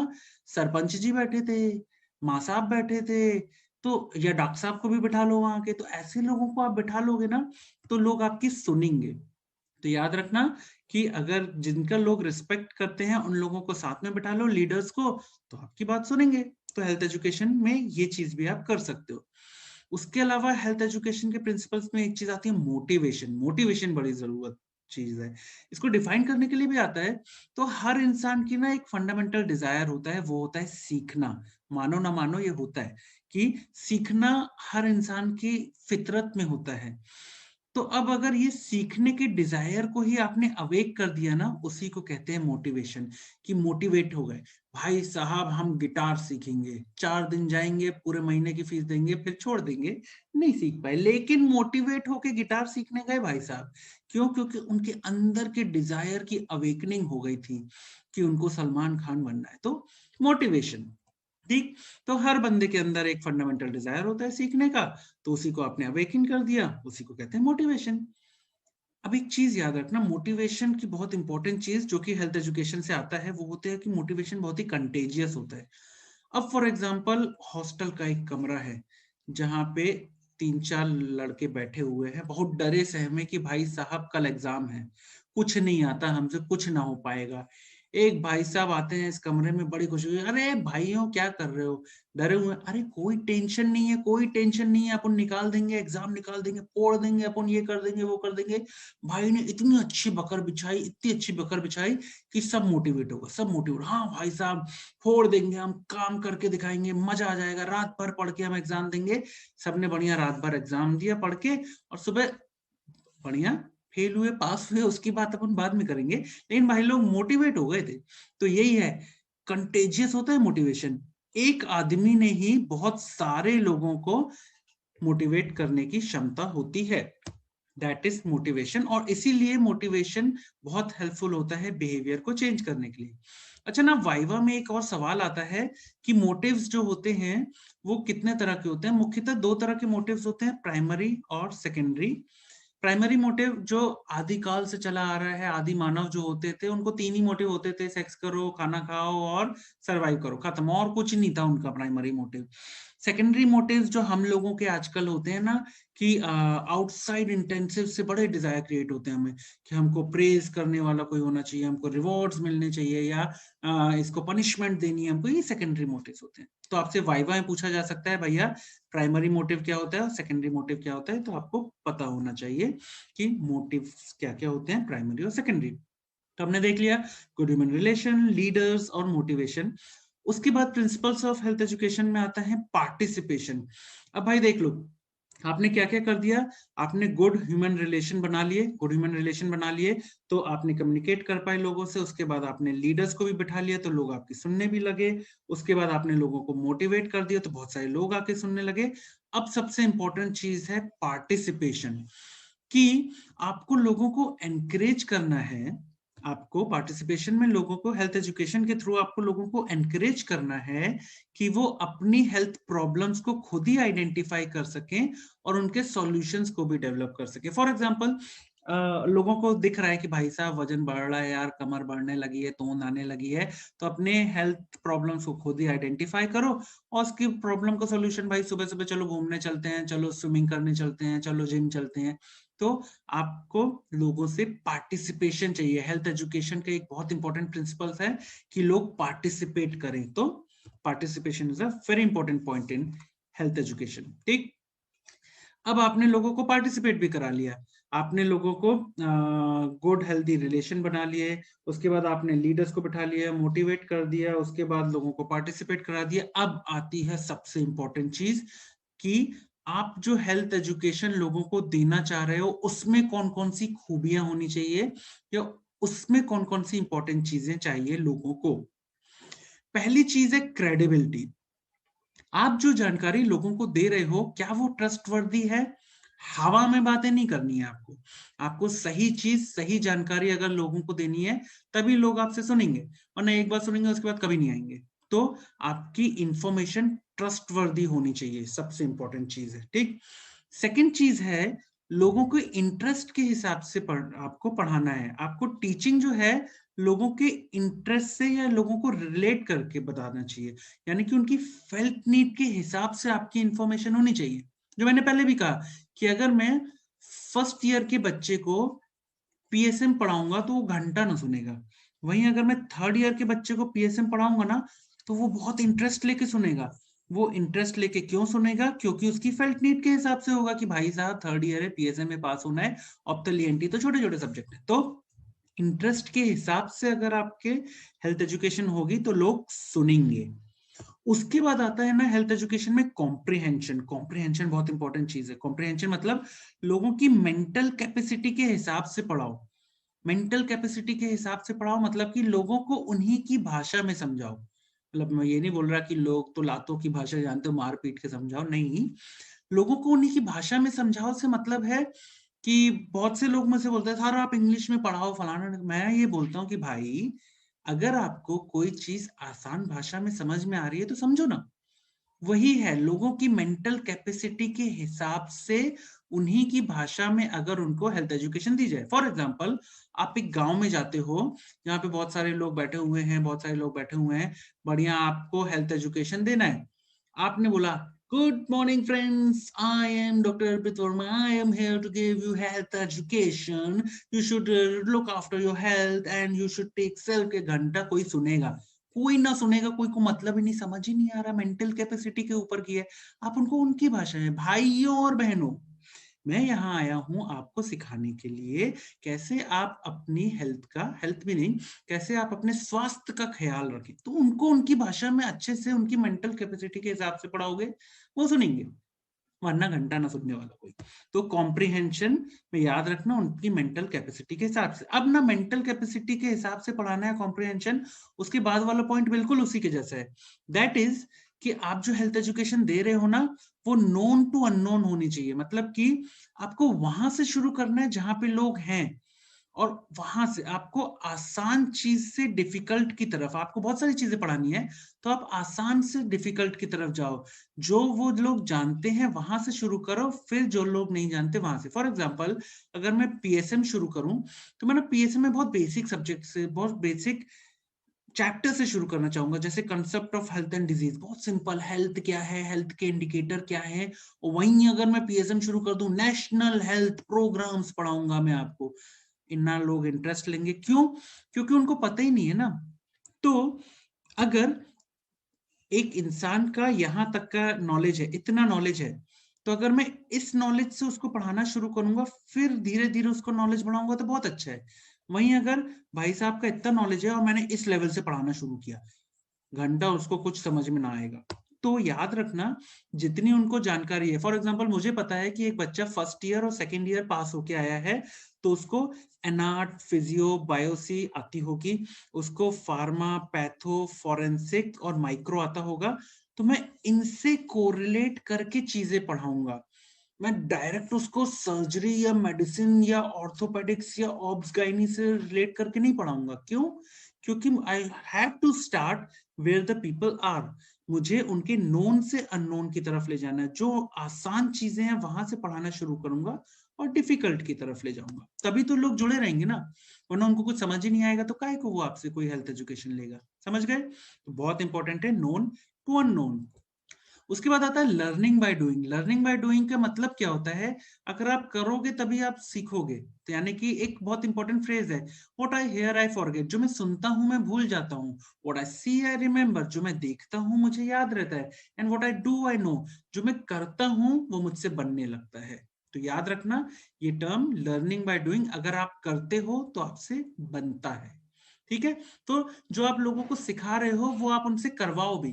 सरपंच जी बैठे थे, माँ साहब बैठे थे, तो या डॉक्टर साहब को भी बिठा लो वहां के। तो ऐसे लोगों को आप बिठा लोगे ना, तो लोग आपकी सुनेंगे। तो याद रखना कि अगर जिनका लोग रिस्पेक्ट करते हैं, उन लोगों को साथ में बिठा लो, लीडर्स को, तो आपकी बात सुनेंगे। तो हेल्थ एजुकेशन में ये चीज भी आप कर सकते हो। उसके अलावा हेल्थ एजुकेशन के प्रिंसिपल्स में एक चीज आती है, मोटिवेशन। मोटिवेशन बड़ी जरूरत चीज है, इसको डिफाइन करने के लिए भी आता है। तो हर इंसान की ना एक फंडामेंटल डिजायर होता है, वो होता है सीखना। मानो ना मानो ये होता है कि सीखना हर इंसान की फितरत में होता है। तो अब अगर ये सीखने की डिजायर को ही आपने अवेक कर दिया ना, उसी को कहते हैं मोटिवेशन। कि मोटिवेट हो गए, भाई साहब हम गिटार सीखेंगे, 4 दिन जाएंगे, पूरे महीने की फीस देंगे, फिर छोड़ देंगे, नहीं सीख पाए, लेकिन मोटिवेट होके गिटार सीखने गए भाई साहब। क्यों? क्योंकि उनके अंदर के डिजायर की अवेकनिंग हो गई थी कि उनको सलमान खान बनना है। तो मोटिवेशन, ठीक। तो हर बंदे के अंदर एक फंडामेंटल डिजायर होता है सीखने का, तो उसी को आपने अवेकन कर दिया, उसी को कहते हैं मोटिवेशन। अब एक चीज याद रखना, मोटिवेशन की बहुत इंपॉर्टेंट चीज जो कि हेल्थ एजुकेशन से आता है, वो होता है कि मोटिवेशन बहुत ही कंटेजियस होता है। अब फॉर एग्जांपल हॉस्टल का एक कमरा है, जहां पे 3-4 लड़के बैठे हुए हैं, बहुत डरे सहमे कि भाई साहब कल एग्जाम है, कुछ नहीं आता, हमसे कुछ ना हो पाएगा। एक भाई साहब आते हैं इस कमरे में, बड़ी खुशी हुई, अरे भाइयों क्या कर रहे हो, डरे हुए हैं? अरे कोई टेंशन नहीं है, कोई टेंशन नहीं है, अपन निकाल देंगे, एग्जाम निकाल देंगे, फोड़ देंगे, अपन ये कर देंगे, वो कर देंगे। भाई ने इतनी अच्छी बकर बिछाई, इतनी अच्छी बकर बिछाई कि सब मोटिवेट होगा, सब मोटिवेट, हाँ भाई साहब फोड़ देंगे, हम काम करके दिखाएंगे, मजा आ जाएगा, रात भर पढ़ के हम एग्जाम देंगे। सबने बढ़िया रात भर एग्जाम दिया पढ़ के, और सुबह बढ़िया फेल हुए, पास हुए, उसकी बात अपन बाद में करेंगे, लेकिन भाई लोग मोटिवेट हो गए थे। तो यही है, कंटेजियस होता है मोटिवेशन। एक आदमी ने ही बहुत सारे लोगों को मोटिवेट करने की क्षमता होती है, दैट इज मोटिवेशन। और इसीलिए मोटिवेशन बहुत हेल्पफुल होता है बिहेवियर को चेंज करने के लिए। अच्छा ना, वाइवा में एक और सवाल आता है कि मोटिव्स जो होते हैं वो कितने तरह के होते हैं। मुख्यतः 2 तरह के मोटिव्स होते हैं, प्राइमरी और सेकेंडरी। प्राइमरी मोटिव जो आदिकाल से चला आ रहा है, आदि मानव जो होते थे उनको 3 ही मोटिव होते थे, सेक्स करो, खाना खाओ और सरवाइव करो, खत्म, और कुछ नहीं था उनका प्राइमरी मोटिव। सेकेंडरी मोटिव जो हम लोगों के आजकल होते हैं ना, कि आउटसाइड इंटेंसिव से बड़े डिजायर क्रिएट होते हैं हमें, कि हमको प्रेज करने वाला कोई होना चाहिए, हमको रिवॉर्ड्स मिलने चाहिए, या इसको पनिशमेंट देनी है हमको, ये सेकेंडरी मोटिव्स होते हैं। तो आपसे वाइवा में पूछा जा सकता है, भैया प्राइमरी मोटिव क्या होता है और सेकेंडरी मोटिव क्या होता है, तो आपको पता होना चाहिए कि मोटिव क्या क्या होते हैं, प्राइमरी और सेकेंडरी। तो हमने देख लिया गुड ह्यूमन रिलेशन, लीडर्स और मोटिवेशन। उसके बाद प्रिंसिपल्स ऑफ हेल्थ एजुकेशन में आता है पार्टिसिपेशन। अब भाई देख लो, आपने क्या क्या कर दिया, आपने गुड ह्यूमन रिलेशन बना लिए, गुड ह्यूमन रिलेशन बना लिए, तो आपने कम्युनिकेट कर पाए लोगों से। उसके बाद आपने लीडर्स को भी बिठा लिया, तो लोग आपकी सुनने भी लगे। उसके बाद आपने लोगों को मोटिवेट कर दिया, तो बहुत सारे लोग आके सुनने लगे। अब सबसे इंपॉर्टेंट चीज है पार्टिसिपेशन, कि आपको लोगों को एनकरेज करना है। आपको पार्टिसिपेशन में लोगों को, हेल्थ एजुकेशन के थ्रू आपको लोगों को एनकरेज करना है कि वो अपनी हेल्थ प्रॉब्लम्स को खुद ही आइडेंटिफाई कर सकें और उनके सॉल्यूशंस को भी डेवलप कर सके। फॉर एग्जांपल, लोगों को दिख रहा है कि भाई साहब वजन बढ़ रहा है यार, कमर बढ़ने लगी है, तोंद आने लगी है, तो अपने हेल्थ प्रॉब्लम्स को खुद ही आइडेंटिफाई करो और उसकी प्रॉब्लम का सॉल्यूशन, भाई सुबह सुबह चलो घूमने चलते हैं, चलो स्विमिंग करने चलते हैं, चलो जिम चलते हैं। तो आपको लोगों से पार्टिसिपेशन चाहिए। हेल्थ एजुकेशन का एक बहुत इंपॉर्टेंट प्रिंसिपल है कि लोग पार्टिसिपेट करें। तो participation is a very important point in health education, ठीक। अब आपने लोगों को पार्टिसिपेट भी करा लिया, आपने लोगों को गुड हेल्दी रिलेशन बना लिए, उसके बाद आपने लीडर्स को बिठा लिया, मोटिवेट कर दिया, उसके बाद लोगों को पार्टिसिपेट करा दिया। अब आती है सबसे इंपॉर्टेंट चीज, कि आप जो हेल्थ एजुकेशन लोगों को देना चाह रहे हो उसमें कौन कौन सी खूबियां होनी चाहिए, या उसमें कौन कौन सी इंपॉर्टेंट चीजें चाहिए लोगों को। पहली चीज है क्रेडिबिलिटी। आप जो जानकारी लोगों को दे रहे हो क्या वो ट्रस्टवर्दी है? हवा में बातें नहीं करनी है आपको। आपको सही चीज, सही जानकारी अगर लोगों को देनी है, तभी लोग आपसे सुनेंगे, वरना एक बार सुनेंगे उसके बाद कभी नहीं आएंगे। तो आपकी इंफॉर्मेशन ट्रस्टवर्दी होनी चाहिए, सबसे इंपॉर्टेंट चीज है, ठीक। सेकंड चीज है, लोगों के इंटरेस्ट के हिसाब से आपको पढ़ाना है। आपको टीचिंग जो है लोगों के इंटरेस्ट से या लोगों को रिलेट करके बताना चाहिए, यानी कि उनकी फेल्ट नीड के हिसाब से आपकी इंफॉर्मेशन होनी चाहिए। जो मैंने पहले भी कहा कि अगर मैं फर्स्ट ईयर के बच्चे को पीएसएम पढ़ाऊंगा तो वो घंटा ना सुनेगा, वहीं अगर मैं थर्ड ईयर के बच्चे को पीएसएम पढ़ाऊंगा ना तो वो बहुत इंटरेस्ट लेके सुनेगा। वो इंटरेस्ट लेके क्यों सुनेगा? क्योंकि उसकी फेल्ट नीड के हिसाब से होगा कि भाई साहब थर्ड ईयर है, पीएसएम में पास होना है, ऑप्टल ईएनटी तो छोटे छोटे सब्जेक्ट है। तो इंटरेस्ट के हिसाब से अगर आपके हेल्थ एजुकेशन होगी तो लोग सुनेंगे। उसके बाद आता है ना हेल्थ एजुकेशन में कॉम्प्रिहेंशन। कॉम्प्रिहेंशन बहुत इंपॉर्टेंट चीज है। कॉम्प्रिहेंशन मतलब लोगों की मेंटल कैपेसिटी के हिसाब से पढ़ाओ। मेंटल कैपेसिटी के हिसाब से पढ़ाओ मतलब कि लोगों को उन्हीं की भाषा में समझाओ। मतलब मैं ये नहीं बोल रहा कि लोग तो लातों की भाषा जानते हो, मार पीट के समझाओ, नहीं। लोगों को उन्हीं की भाषा में समझाओ से मतलब है कि बहुत से लोग मुझसे बोलते हैं सर आप इंग्लिश में पढ़ाओ फलाना। मैं ये बोलता हूँ कि भाई अगर आपको कोई चीज आसान भाषा में समझ में आ रही है तो समझो ना। वही है, लोगों की मेंटल कैपेसिटी के हिसाब से उन्हीं की भाषा में अगर उनको हेल्थ एजुकेशन दी जाए। फॉर एग्जांपल, आप एक गांव में जाते हो जहाँ पे बहुत सारे लोग बैठे हुए हैं, बहुत सारे लोग बैठे हुए हैं, बढ़िया आपको हेल्थ एजुकेशन देना है। आपने बोला good morning friends, I am doctor Arpit Verma, I am here to give you health education, you should look after your health and you should take self. के घंटा कोई सुनेगा? कोई ना सुनेगा। कोई को मतलब ही नहीं, समझ ही नहीं आ रहा, मेंटल कैपेसिटी के ऊपर की है। आप उनको उनकी भाषा में, भाइयों और बहनों, मैं यहाँ आया हूं आपको सिखाने के लिए कैसे आप अपनी हेल्थ का, हेल्थ भी नहीं, कैसे आप अपने स्वास्थ्य का ख्याल रखें। तो उनको उनकी भाषा में अच्छे से उनकी मेंटल कैपेसिटी के हिसाब से पढ़ाओगे, वो सुनेंगे, वरना घंटा ना सुनने वाला कोई। तो कॉम्प्रिहेंशन में याद रखना उनकी मेंटल कैपेसिटी के हिसाब से। अब ना मेंटल कैपेसिटी के हिसाब से पढ़ाना है कॉम्प्रिहेंशन, उसके बाद वाला पॉइंट बिल्कुल उसी के जैसा है। दैट इज कि आप जो हेल्थ एजुकेशन दे रहे हो ना वो नोन टू अननोन होनी चाहिए। मतलब कि आपको वहां से शुरू करना है जहां पे लोग हैं, और वहां से आपको आसान चीज से डिफिकल्ट की तरफ, आपको बहुत सारी चीजें पढ़ानी है तो आप आसान से डिफिकल्ट की तरफ जाओ। जो वो लोग जानते हैं वहां से शुरू करो, फिर जो लोग नहीं जानते वहां से। फॉर एग्जाम्पल, अगर मैं पीएसएम शुरू करूं तो मैं ना पीएसएम में बहुत बेसिक सब्जेक्ट से, बहुत बेसिक चैप्टर से शुरू करना चाहूंगा, जैसे concept of health and disease. बहुत सिंपल, हेल्थ क्या है, हेल्थ के इंडिकेटर क्या है। और वहीं अगर मैं पीएसएम शुरू कर दूं, नेशनल हेल्थ प्रोग्राम्स पढ़ाऊंगा मैं आपको, इतना लोग इंटरेस्ट लेंगे। क्यों? क्योंकि उनको पता ही नहीं है ना। तो अगर एक इंसान का यहां तक का नॉलेज है, इतना नॉलेज है, तो अगर मैं इस नॉलेज से उसको पढ़ाना शुरू करूंगा, फिर धीरे धीरे उसको नॉलेज बढ़ाऊंगा तो बहुत अच्छा है। वहीं अगर भाई साहब का इतना नॉलेज है और मैंने इस लेवल से पढ़ाना शुरू किया, घंटा उसको कुछ समझ में ना आएगा। तो याद रखना, जितनी उनको जानकारी है, फॉर एग्जांपल मुझे पता है कि एक बच्चा फर्स्ट ईयर और सेकंड ईयर पास होके आया है, तो उसको एनाट, फिजियो, बायोसी आती होगी, उसको फार्मा, पैथो, फॉरेंसिक और माइक्रो आता होगा। तो मैं इनसे कोरिलेट करके चीजें पढ़ाऊंगा। मैं डायरेक्ट उसको सर्जरी या मेडिसिन या ऑर्थोपेडिक्स या ऑब्स गाइनी से रिलेट करके नहीं पढ़ाऊंगा। क्यों? क्योंकि I have to start where the people are. मुझे उनके नोन से अननोन की तरफ ले जाना है। जो आसान चीजें हैं वहां से पढ़ाना शुरू करूंगा और डिफिकल्ट की तरफ ले जाऊंगा, तभी तो लोग जुड़े रहेंगे ना। वरना उनको कुछ समझ ही नहीं आएगा तो काहे को वो आपसे कोई हेल्थ एजुकेशन लेगा। समझ गए? तो बहुत इंपॉर्टेंट है नोन टू अननोन। उसके बाद आता है learning by doing. Learning by doing का मतलब क्या होता है? अगर आप करोगे तभी आप सीखोगे। तो यानी कि एक बहुत इंपॉर्टेंट फ्रेज है, what I hear I forget. जो मैं सुनता हूं मैं भूल जाता हूँ। What I see I remember. जो मैं देखता हूं मुझे याद रहता है। And what I do I know. जो मैं करता हूं वो मुझसे बनने लगता है। तो याद रखना ये टर्म लर्निंग बाय डूइंग, अगर आप करते हो तो आपसे बनता है। ठीक है? तो जो आप लोगों को सिखा रहे हो वो आप उनसे करवाओ भी।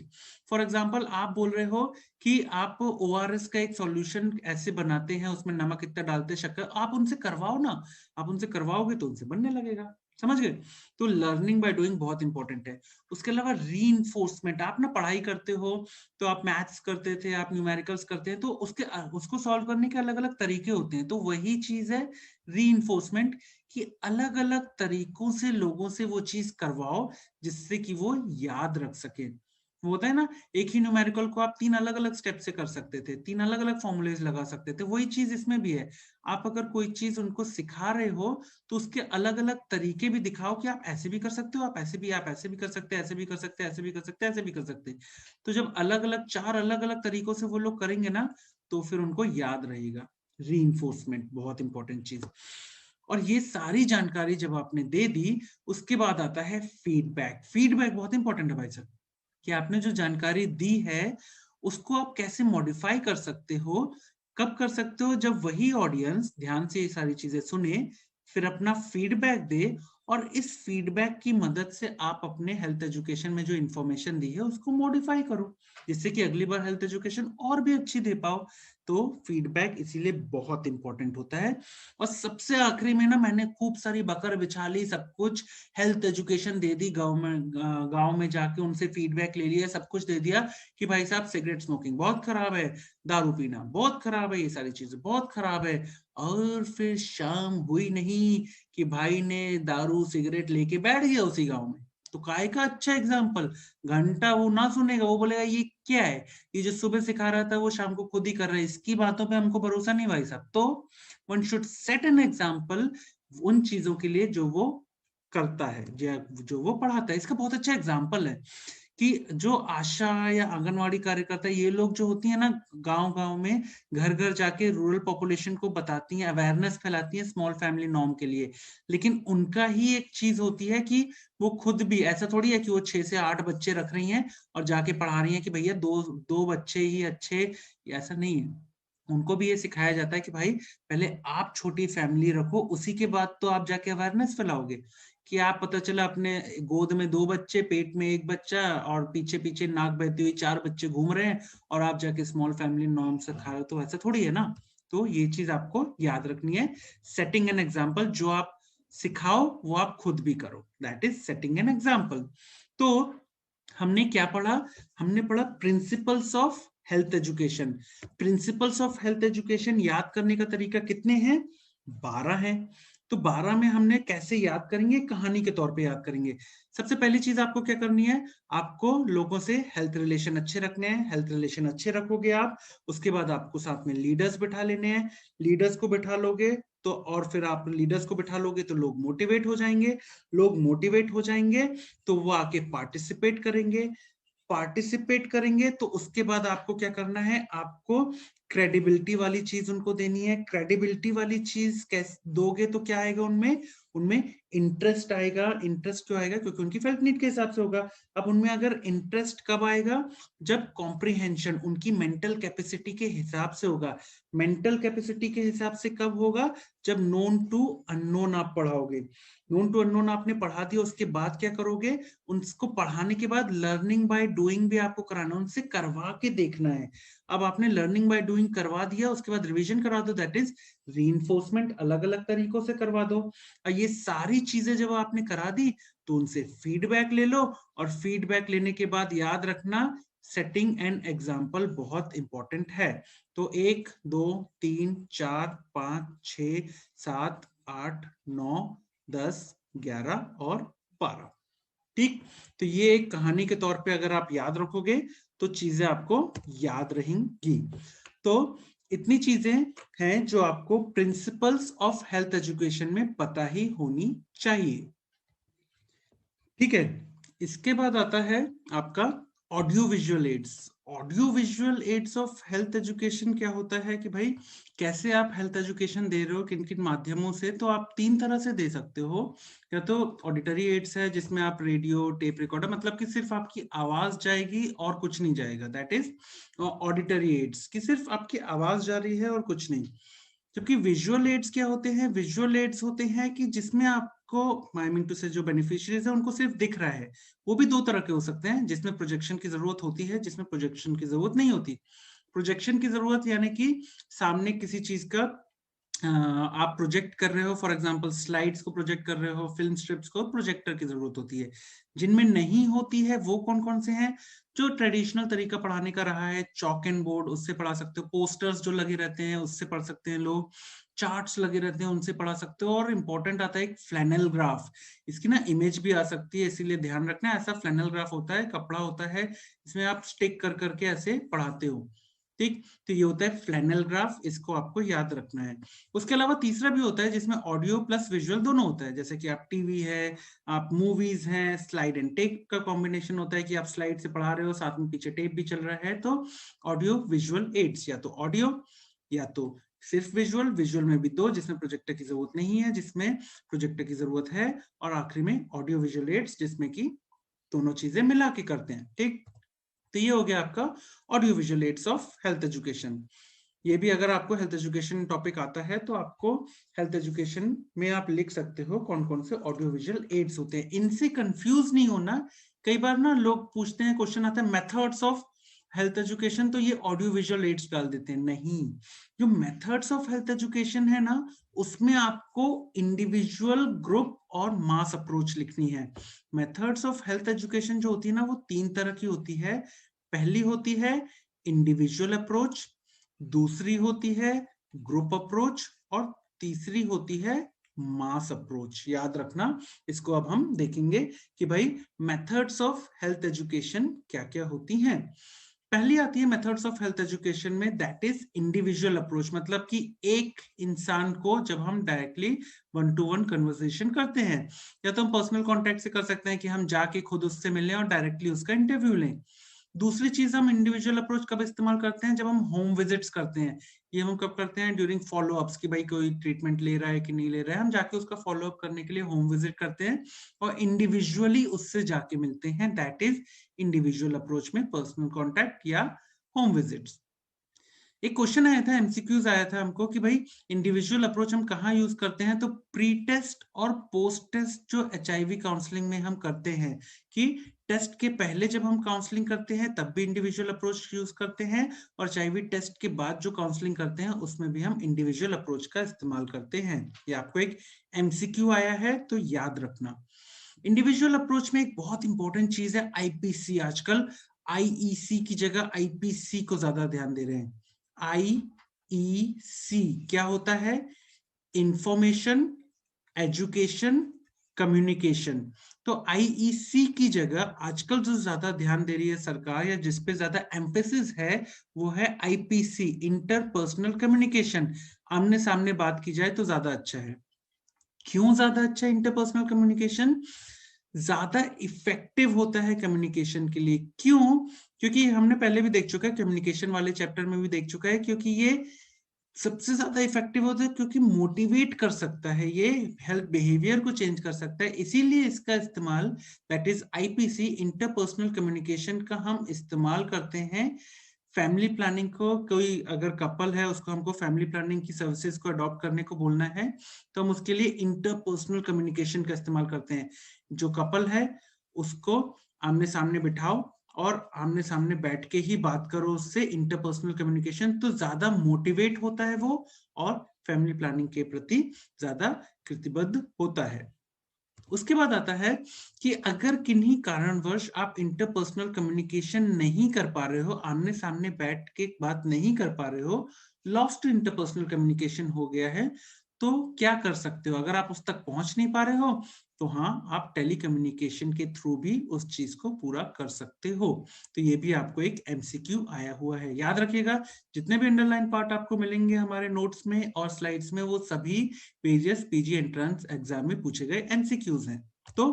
फॉर एग्जाम्पल, आप बोल रहे हो कि आप ओआरएस का एक सॉल्यूशन ऐसे बनाते हैं, उसमें नमक इतना डालते, शक्कर, आप उनसे करवाओ ना। आप उनसे करवाओगे तो उनसे बनने लगेगा। समझ गए? तो लर्निंग बाय डूइंग बहुत इंपॉर्टेंट है। उसके अलावा रीइंफोर्समेंट, आप ना पढ़ाई करते हो तो आप मैथ्स करते थे, आप न्यूमेरिकल्स करते हैं, तो उसको सॉल्व करने के अलग अलग तरीके होते हैं। तो वही चीज है रीइंफोर्समेंट, कि अलग अलग तरीकों से लोगों से वो चीज करवाओ जिससे कि वो याद रख सके। वो होता है ना, एक ही न्यूमेरिकल को आप 3 अलग-अलग स्टेप से कर सकते थे, 3 अलग-अलग फॉर्मूलेस लगा सकते थे। वही चीज़ इसमें भी है। आप अगर कोई चीज़ उनको सिखा रहे हो, तो उसके अलग-अलग तरीके भी दिखाओ कि आप ऐसे भी कर सकते हो, आप ऐसे भी कर सकते हैं, ऐसे भी कर सकते हैं, ऐसे भी कर सकते हैं, ऐसे भी कर सकते हैं। तो जब अलग-अलग 4 अलग-अलग तरीकों से वो लोग करेंगे ना, तो फिर उनको याद रहेगा। रीइंफोर्समेंट बहुत इंपॉर्टेंट चीज़। और ये सारी जानकारी जब आपने दे दी, उसके बाद आता है फीडबैक। फीडबैक बहुत इंपॉर्टेंट है भाई साहब। कि आपने जो जानकारी दी है उसको आप कैसे मॉडिफाई कर सकते हो, कब कर सकते हो, जब वही ऑडियंस ध्यान से ये सारी चीजें सुने, फिर अपना फीडबैक दे, और इस फीडबैक की मदद से आप अपने हेल्थ एजुकेशन में जो इंफॉर्मेशन दी है उसको मॉडिफाई करो, जिससे कि अगली बार हेल्थ एजुकेशन और भी अच्छी दे पाओ। तो फीडबैक इसीलिए बहुत इंपॉर्टेंट होता है। और सबसे आखिरी में ना, मैंने खूब सारी बकर बिछा ली, सब कुछ हेल्थ एजुकेशन दे दी, गांव में जाके उनसे फीडबैक ले लिया, सब कुछ दे दिया कि भाई साहब सिगरेट स्मोकिंग बहुत खराब है, दारू पीना बहुत खराब है, ये सारी चीजें बहुत खराब है। और फिर शाम हुई नहीं कि भाई ने दारू सिगरेट लेके बैठ गया उसी गांव में, तो काय का अच्छा एग्जाम्पल। घंटा वो ना सुनेगा, वो बोलेगा ये क्या है, ये जो सुबह सिखा रहा था वो शाम को खुद ही कर रहा है, इसकी बातों पे हमको भरोसा नहीं भाई साहब। तो one should set an example उन चीजों के लिए जो वो करता है, जो वो पढ़ाता है। इसका बहुत अच्छा एग्जाम्पल है कि जो आशा या आंगनवाड़ी कार्यकर्ता, ये लोग जो होती है ना, गांव गांव में घर घर जाके रूरल पॉपुलेशन को बताती हैं, अवेयरनेस फैलाती हैं स्मॉल फैमिली नॉर्म के लिए। लेकिन उनका ही एक चीज होती है कि वो खुद भी, ऐसा थोड़ी है कि वो 6 से 8 बच्चे रख रही हैं और जाके पढ़ा रही हैं कि भैया दो दो बच्चे ही अच्छे, ऐसा नहीं है। उनको भी ये सिखाया जाता है कि भाई पहले आप छोटी फैमिली रखो, उसी के बाद तो आप जाके अवेयरनेस फैलाओगे। कि आप पता चला अपने गोद में 2 बच्चे, पेट में 1 बच्चा, और पीछे पीछे नाक बहती हुई 4 बच्चे घूम रहे हैं, और आप जाके स्मॉल फैमिली नॉर्म से खा रहे हो, तो ऐसा थोड़ी है ना। तो ये चीज आपको याद रखनी है। सेटिंग एन एग्जाम्पल, जो आप सिखाओ वो आप खुद भी करो, that is setting an example. तो हमने क्या पढ़ा? हमने पढ़ा principles of health education. Principles of health education याद करने का तरीका कितने हैं? 12 हैं। तो 12 में हमने कैसे याद करेंगे? कहानी के तौर पे याद करेंगे। सबसे पहली चीज आपको क्या करनी है? आपको लोगों से हेल्थ रिलेशन अच्छे रखने हैं। हेल्थ रिलेशन अच्छे रखोगे आप, उसके बाद आपको साथ में लीडर्स बिठा लेने हैं। लीडर्स को बिठा लोगे तो, और फिर आप लीडर्स को बिठा लोगे तो लोग मोटिवेट हो जाएंगे। लोग मोटिवेट हो जाएंगे तो वो आके पार्टिसिपेट करेंगे। पार्टिसिपेट करेंगे तो उसके बाद आपको क्या करना है? आपको क्रेडिबिलिटी वाली चीज उनको देनी है। क्रेडिबिलिटी वाली चीज कैसे दोगे तो क्या आएगा उनमें? उनमें इंटरेस्ट आएगा। इंटरेस्ट क्यों आएगा? क्योंकि उनकी फेल्ट नीड के हिसाब से होगा। अब उनमें अगर इंटरेस्ट कब आएगा? जब कॉम्प्रिहेंशन उनकी मेंटल कैपेसिटी के हिसाब से होगा। मेंटल कैपेसिटी के हिसाब से कब होगा? जब नोन टू अननोन आप पढ़ाओगे। नोन टू अननोन आपने पढ़ा दिया, उसके बाद क्या करोगे? उनको पढ़ाने के बाद लर्निंग बाय डूइंग भी आपको कराना, उनसे करवा के देखना है। अब आपने लर्निंग बाय डूइंग करवा दिया, उसके बाद रिवीजन करा दो, दैट इज रीइंफोर्समेंट। अलग अलग तरीकों से करवा दो। और ये सारी चीजें जब आपने करा दी तो उनसे फीडबैक ले लो, और फीडबैक लेने के बाद याद रखना, सेटिंग एंड एग्जाम्पल बहुत इंपॉर्टेंट है। तो 1 2 3 4 5 6 7 8 9 10 11 और 12। ठीक। तो ये एक कहानी के तौर पे अगर आप याद रखोगे तो चीजें आपको याद रहेंगी। तो इतनी चीजें हैं जो आपको प्रिंसिपल्स ऑफ हेल्थ एजुकेशन में पता ही होनी चाहिए। ठीक है। इसके बाद आता है आपका audio visual aids. Audio visual aids of health education क्या होता है कि भाई कैसे आप हेल्थ एजुकेशन दे रहे हो, किन किन माध्यमों से? तो आप 3 तरह से दे सकते हो। या तो ऑडिटरी एड्स है, जिसमें आप रेडियो, टेप रिकॉर्डर, मतलब कि सिर्फ आपकी आवाज जाएगी और कुछ नहीं जाएगा, दैट इज ऑडिटरी एड्स, कि सिर्फ आपकी आवाज जा रही है और कुछ नहीं। जबकि विजुअल एड्स क्या होते हैं? विजुअल एड्स होते हैं कि जिसमें आपको, आई मीन टू से, जो बेनिफिशियरीज है उनको सिर्फ दिख रहा है। वो भी 2 तरह के हो सकते हैं, जिसमें प्रोजेक्शन की जरूरत होती है, जिसमें प्रोजेक्शन की जरूरत नहीं होती। प्रोजेक्शन की जरूरत यानी कि सामने किसी चीज का आप प्रोजेक्ट कर रहे हो, फॉर एग्जांपल स्लाइड्स को प्रोजेक्ट कर रहे हो, फिल्म स्ट्रिप्स को, प्रोजेक्टर की जरूरत होती है। जिनमें नहीं होती है वो कौन कौन से हैं? जो ट्रेडिशनल तरीका पढ़ाने का रहा है, चॉक एंड बोर्ड, उससे पढ़ा सकते हो। पोस्टर्स जो लगे रहते हैं उससे पढ़ सकते हैं लोग। चार्ट्स लगे रहते हैं उनसे पढ़ा सकते हो। और इंपॉर्टेंट आता है एक फ्लैनल ग्राफ। इसकी ना इमेज भी आ सकती है, इसीलिए ध्यान रखना। ऐसा फ्लैनल ग्राफ होता है, कपड़ा होता है, इसमें आप स्टिक कर करके ऐसे पढ़ाते हो, ठीक। तो ये होता है फ्लैनल ग्राफ, इसको आपको याद रखना है। उसके अलावा तीसरा भी होता है जिसमें ऑडियो प्लस विजुअल दोनों होता है, जैसे कि आप टीवी है, आप मूवीज हैं, स्लाइड एंड टेप का कॉम्बिनेशन होता है कि आप स्लाइड से पढ़ा रहे हो, साथ में पीछे टेप भी चल रहा है, तो ऑडियो विजुअल एड्स, या तो ऑडियो या तो सिर्फ विजुअल। विजुअल में भी दो, जिसमें प्रोजेक्टर की जरूरत नहीं है, जिसमें प्रोजेक्टर की जरूरत है, और आखिरी में ऑडियो विजुअल एड्स, जिसमें कि दोनों चीजें मिला के करते हैं, ठीक। तो ये हो गया आपका audio visual aids of health education. ये भी अगर आपको हेल्थ एजुकेशन टॉपिक आता है तो आपको हेल्थ एजुकेशन में आप लिख सकते हो कौन कौन से ऑडियो विजुअल एड्स होते हैं। इनसे कंफ्यूज नहीं होना। कई बार ना लोग पूछते हैं, क्वेश्चन आता है मेथड्स ऑफ हेल्थ एजुकेशन, तो ये ऑडियो विजुअल एड्स डाल देते हैं। नहीं, जो मेथड्स ऑफ हेल्थ एजुकेशन है ना, उसमें आपको इंडिविजुअल, ग्रुप और मास अप्रोच लिखनी है। मेथड्स ऑफ हेल्थ एजुकेशन जो होती है ना, वो 3 तरह की होती है। पहली होती है इंडिविजुअल अप्रोच, दूसरी होती है ग्रुप अप्रोच, और तीसरी होती है मास अप्रोच। याद रखना, इसको अब हम देखेंगे कि भाई मेथड्स ऑफ हेल्थ एजुकेशन क्या क्या होती हैं। पहली आती है मेथड्स ऑफ हेल्थ एजुकेशन में, दैट इज इंडिविजुअल अप्रोच। मतलब कि एक इंसान को जब हम डायरेक्टली 1-to-1 कन्वर्सेशन करते हैं, या तो हम पर्सनल कॉन्टेक्ट से कर सकते हैं कि हम जाके खुद उससे मिलें और डायरेक्टली उसका इंटरव्यू लें। दूसरी चीज, हम इंडिविजुअल अप्रोच कब इस्तेमाल करते हैं? जब हम होम विजिट्स करते हैं। ये हम कब करते हैं? ड्यूरिंग फॉलो अप्स, कि भाई कोई ट्रीटमेंट ले रहा है कि नहीं ले रहा है, हम जाके उसका फॉलो अप करने के लिए होम विजिट करते हैं और इंडिविजुअली उससे जाके मिलते हैं। दैट इज इंडिविजुअल अप्रोच में पर्सनल कॉन्टैक्ट या होम विजिट्स। एक क्वेश्चन आया था, एमसीक्यूज आया था हमको कि भाई इंडिविजुअल अप्रोच हम कहाँ यूज करते हैं? तो प्री टेस्ट और पोस्ट टेस्ट जो एचआईवी काउंसलिंग में हम करते हैं, कि टेस्ट के पहले जब हम काउंसलिंग करते हैं तब भी इंडिविजुअल अप्रोच यूज करते हैं, और एचआईवी टेस्ट के बाद जो काउंसलिंग करते हैं उसमें भी हम इंडिविजुअल अप्रोच का इस्तेमाल करते हैं। ये आपको एक एमसीक्यू आया है तो याद रखना। इंडिविजुअल अप्रोच में एक बहुत इंपॉर्टेंट चीज है आईपीसी। आजकल आईईसी की जगह आईपीसी को ज्यादा ध्यान दे रहे हैं। आईईसी क्या होता है? Information, education, communication. तो आईईसी की जगह आजकल जो ज्यादा ध्यान दे रही है सरकार, या जिसपे ज्यादा एम्फेसिस है, वो है आईपीसी, इंटरपर्सनल कम्युनिकेशन। आमने सामने बात की जाए तो ज्यादा अच्छा है। क्यों ज्यादा अच्छा है इंटरपर्सनल कम्युनिकेशन? ज्यादा इफेक्टिव होता है कम्युनिकेशन के लिए। क्यों? क्योंकि हमने पहले भी देख चुका है, कम्युनिकेशन वाले चैप्टर में भी देख चुका है, क्योंकि ये सबसे ज्यादा इफेक्टिव होता है, क्योंकि मोटिवेट कर सकता है, ये हेल्थ बिहेवियर को चेंज कर सकता है। इसीलिए इसका इस्तेमाल, that is IPC, interpersonal communication का हम इस्तेमाल करते हैं फैमिली प्लानिंग को। कोई अगर कपल है, उसको हमको फैमिली प्लानिंग की सर्विसेज को अडॉप्ट करने को बोलना है, तो हम उसके लिए इंटरपर्सनल कम्युनिकेशन का इस्तेमाल करते हैं। जो कपल है उसको आमने सामने बिठाओ और आमने सामने बैठ के ही बात करो उससे, इंटरपर्सनल कम्युनिकेशन, तो ज्यादा मोटिवेट होता है वो, और फैमिली प्लानिंग के प्रति ज्यादा कृतिबद्ध होता है। उसके बाद आता है कि अगर किन्हीं कारणवश आप इंटरपर्सनल कम्युनिकेशन नहीं कर पा रहे हो, आमने सामने बैठ के बात नहीं कर पा रहे हो, लॉस्ट इंटरपर्सनल कम्युनिकेशन हो गया है, तो क्या कर सकते हो? अगर आप उस तक पहुंच नहीं पा रहे हो, तो हाँ, आप टेली कम्युनिकेशन के थ्रू भी उस चीज को पूरा कर सकते हो। तो ये भी आपको एक एमसीक्यू आया हुआ है, याद रखिएगा। जितने भी अंडरलाइन पार्ट आपको मिलेंगे हमारे नोट्स में और स्लाइड्स में, वो सभी पेजेस पीजी एंट्रेंस एग्जाम में पूछे गए एमसीक्यूज हैं। तो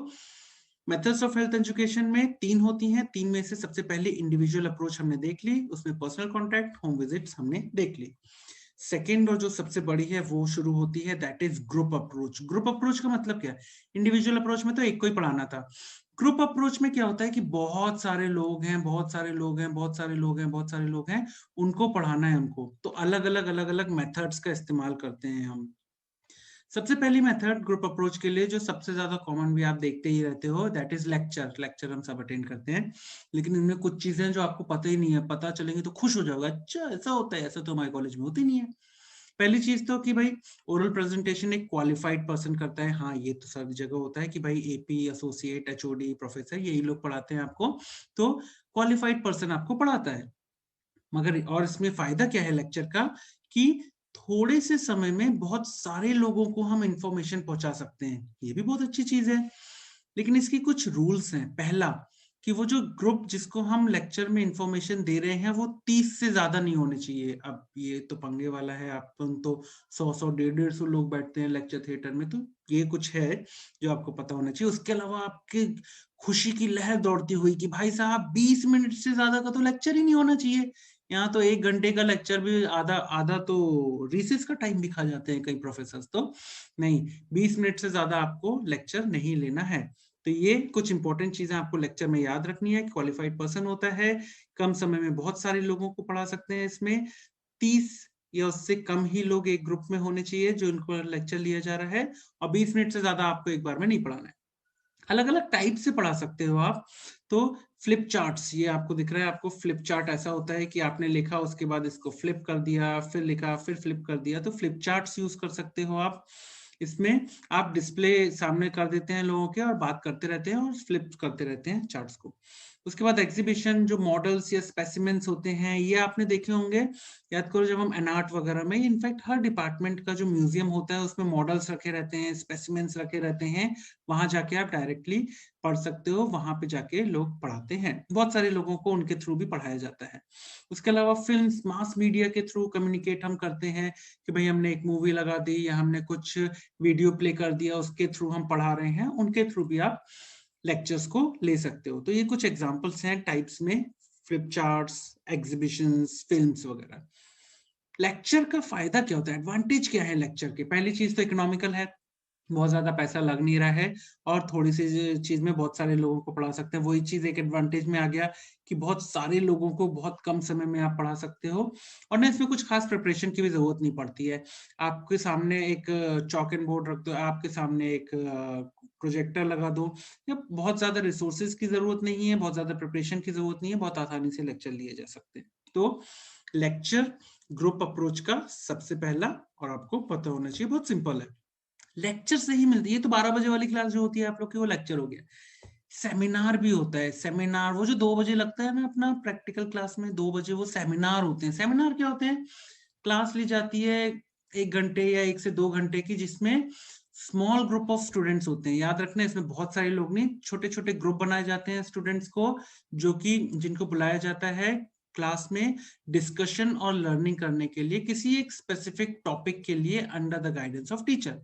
मेथड्स ऑफ हेल्थ एजुकेशन में 3 होती हैं। 3 में से सबसे पहले इंडिविजुअल अप्रोच हमने देख ली, उसमें पर्सनल कॉन्टैक्ट, होम विजिट्स हमने देख ली। सेकेंड और जो सबसे बड़ी है वो शुरू होती है, that is group approach. Group approach का मतलब क्या है? इंडिविजुअल अप्रोच में तो एक को ही पढ़ाना था। ग्रुप अप्रोच में क्या होता है कि बहुत सारे लोग हैं, बहुत सारे लोग हैं, बहुत सारे लोग हैं, बहुत सारे लोग हैं, उनको पढ़ाना है हमको, तो अलग अलग मेथड्स का इस्तेमाल करते हैं हम। सबसे पहली मेथड ग्रुप अप्रोच के लिए, जो सबसे ज्यादा कॉमन भी आप देखते ही रहते हो, दैट इज लेक्चर। लेक्चर हम सब अटेंड करते हैं, लेकिन इनमें कुछ चीजें जो आपको पता ही नहीं है, पता चलेंगी तो खुश हो जाओगे, अच्छा ऐसा होता है, ऐसा तो हमारे कॉलेज में होती नहीं है। पहली चीज तो कि भाई ओरल प्रेजेंटेशन एक क्वालिफाइड पर्सन करता है। हाँ, ये तो सारी जगह होता है कि भाई एपी, एसोसिएट, एचओडी, प्रोफेसर, यही लोग पढ़ाते हैं आपको, तो क्वालिफाइड पर्सन आपको पढ़ाता है। मगर और इसमें फायदा क्या है लेक्चर का, कि थोड़े से समय में बहुत सारे लोगों को हम इंफॉर्मेशन पहुंचा सकते हैं, ये भी बहुत अच्छी चीज है। लेकिन इसकी कुछ रूल्स हैं। पहला, कि वो जो ग्रुप जिसको हम लेक्चर में इंफॉर्मेशन दे रहे हैं वो 30 से ज्यादा नहीं होने चाहिए। अब ये तो पंगे वाला है, आप तो 100 150 लोग बैठते हैं लेक्चर थिएटर में, तो ये कुछ है जो आपको पता होना चाहिए। उसके अलावा आपके खुशी की लहर दौड़ती हुई कि भाई साहब 20 मिनट से ज्यादा का तो लेक्चर ही नहीं होना चाहिए। यहाँ तो 1 घंटे का लेक्चर भी आधा आधा तो रिसेस का टाइम भी खा जाते हैं कई प्रोफेसर। तो नहीं, 20 मिनट से ज्यादा आपको लेक्चर नहीं लेना है। तो ये कुछ इंपॉर्टेंट चीजें आपको लेक्चर में याद रखनी है। क्वालिफाइड पर्सन होता है, कम समय में बहुत सारे लोगों को पढ़ा सकते हैं। इसमें 30 या उससे कम ही लोग एक ग्रुप में होने चाहिए जो इनको लेक्चर लिया जा रहा है, और 20 मिनट से ज्यादा आपको एक बार में नहीं पढ़ाना है। अलग अलग टाइप से पढ़ा सकते हो आप। तो फ्लिप चार्ट्स, ये आपको दिख रहा है, आपको फ्लिप चार्ट ऐसा होता है कि आपने लिखा, उसके बाद इसको फ्लिप कर दिया, फिर लिखा, फिर फ्लिप कर दिया, तो फ्लिप चार्ट्स यूज कर सकते हो आप। इसमें आप डिस्प्ले सामने कर देते हैं लोगों के और बात करते रहते हैं और फ्लिप करते रहते हैं चार्ट्स को। उसके बाद एग्जीबिशन, जो मॉडल्स या स्पेसिमेंट्स होते हैं, ये आपने देखे होंगे। याद करो, जब हम एनार्ट वगैरह में, इनफैक्ट हर डिपार्टमेंट का जो म्यूजियम होता है उसमें मॉडल्स रखे रहते हैं, स्पेसिमेंट्स रखे रहते हैं। वहां जाके आप डायरेक्टली पढ़ सकते हो, वहां पे जाके लोग पढ़ाते हैं, बहुत सारे लोगों को उनके थ्रू भी पढ़ाया जाता है। उसके अलावा फिल्म्स, मास मीडिया के थ्रू कम्युनिकेट हम करते हैं कि भाई हमने एक मूवी लगा दी या हमने कुछ वीडियो प्ले कर दिया, उसके थ्रू हम पढ़ा रहे हैं, उनके थ्रू भी आप लेक्चर्स को ले सकते हो। तो ये कुछ एग्जांपल्स हैं टाइप्स में, फ्लिप चार्ट्स, एग्जीबिशंस, फिल्म्स वगैरह। लेक्चर का फायदा क्या होता है, एडवांटेज क्या है लेक्चर के? पहली चीज तो इकोनॉमिकल है, बहुत ज्यादा पैसा लग नहीं रहा है, और थोड़ी सी चीज में बहुत सारे लोगों को पढ़ा सकते हैं। वही चीज एक एडवांटेज में आ गया कि बहुत सारे लोगों को बहुत कम समय में आप पढ़ा सकते हो, और ना इसमें कुछ खास प्रिपरेशन की भी जरूरत नहीं पड़ती है। आपके सामने एक चॉक एंड बोर्ड रख दो, आपके सामने एक प्रोजेक्टर लगा दो, या बहुत ज्यादा रिसोर्सेज की जरूरत नहीं है, बहुत ज्यादा प्रिपरेशन की जरूरत नहीं है, बहुत आसानी से लेक्चर लिए जा सकते हैं। तो लेक्चर ग्रुप अप्रोच का सबसे पहला, और आपको पता होना चाहिए, बहुत सिंपल है, लेक्चर से ही मिलती है। ये तो 12 बजे वाली क्लास जो होती है आप लोग की, वो लेक्चर हो गया। सेमिनार भी होता है, सेमिनार वो जो 2 बजे लगता है ना अपना प्रैक्टिकल क्लास में, 2 बजे वो सेमिनार होते हैं। सेमिनार क्या होते हैं? क्लास ली जाती है 1 घंटे या 1 से 2 घंटे की, जिसमें स्मॉल ग्रुप ऑफ स्टूडेंट्स होते हैं। याद रखना, इसमें बहुत सारे लोग नहीं, छोटे छोटे ग्रुप बनाए जाते हैं स्टूडेंट्स को, जो कि जिनको बुलाया जाता है क्लास में डिस्कशन और लर्निंग करने के लिए, किसी एक स्पेसिफिक टॉपिक के लिए, under the guidance of teacher.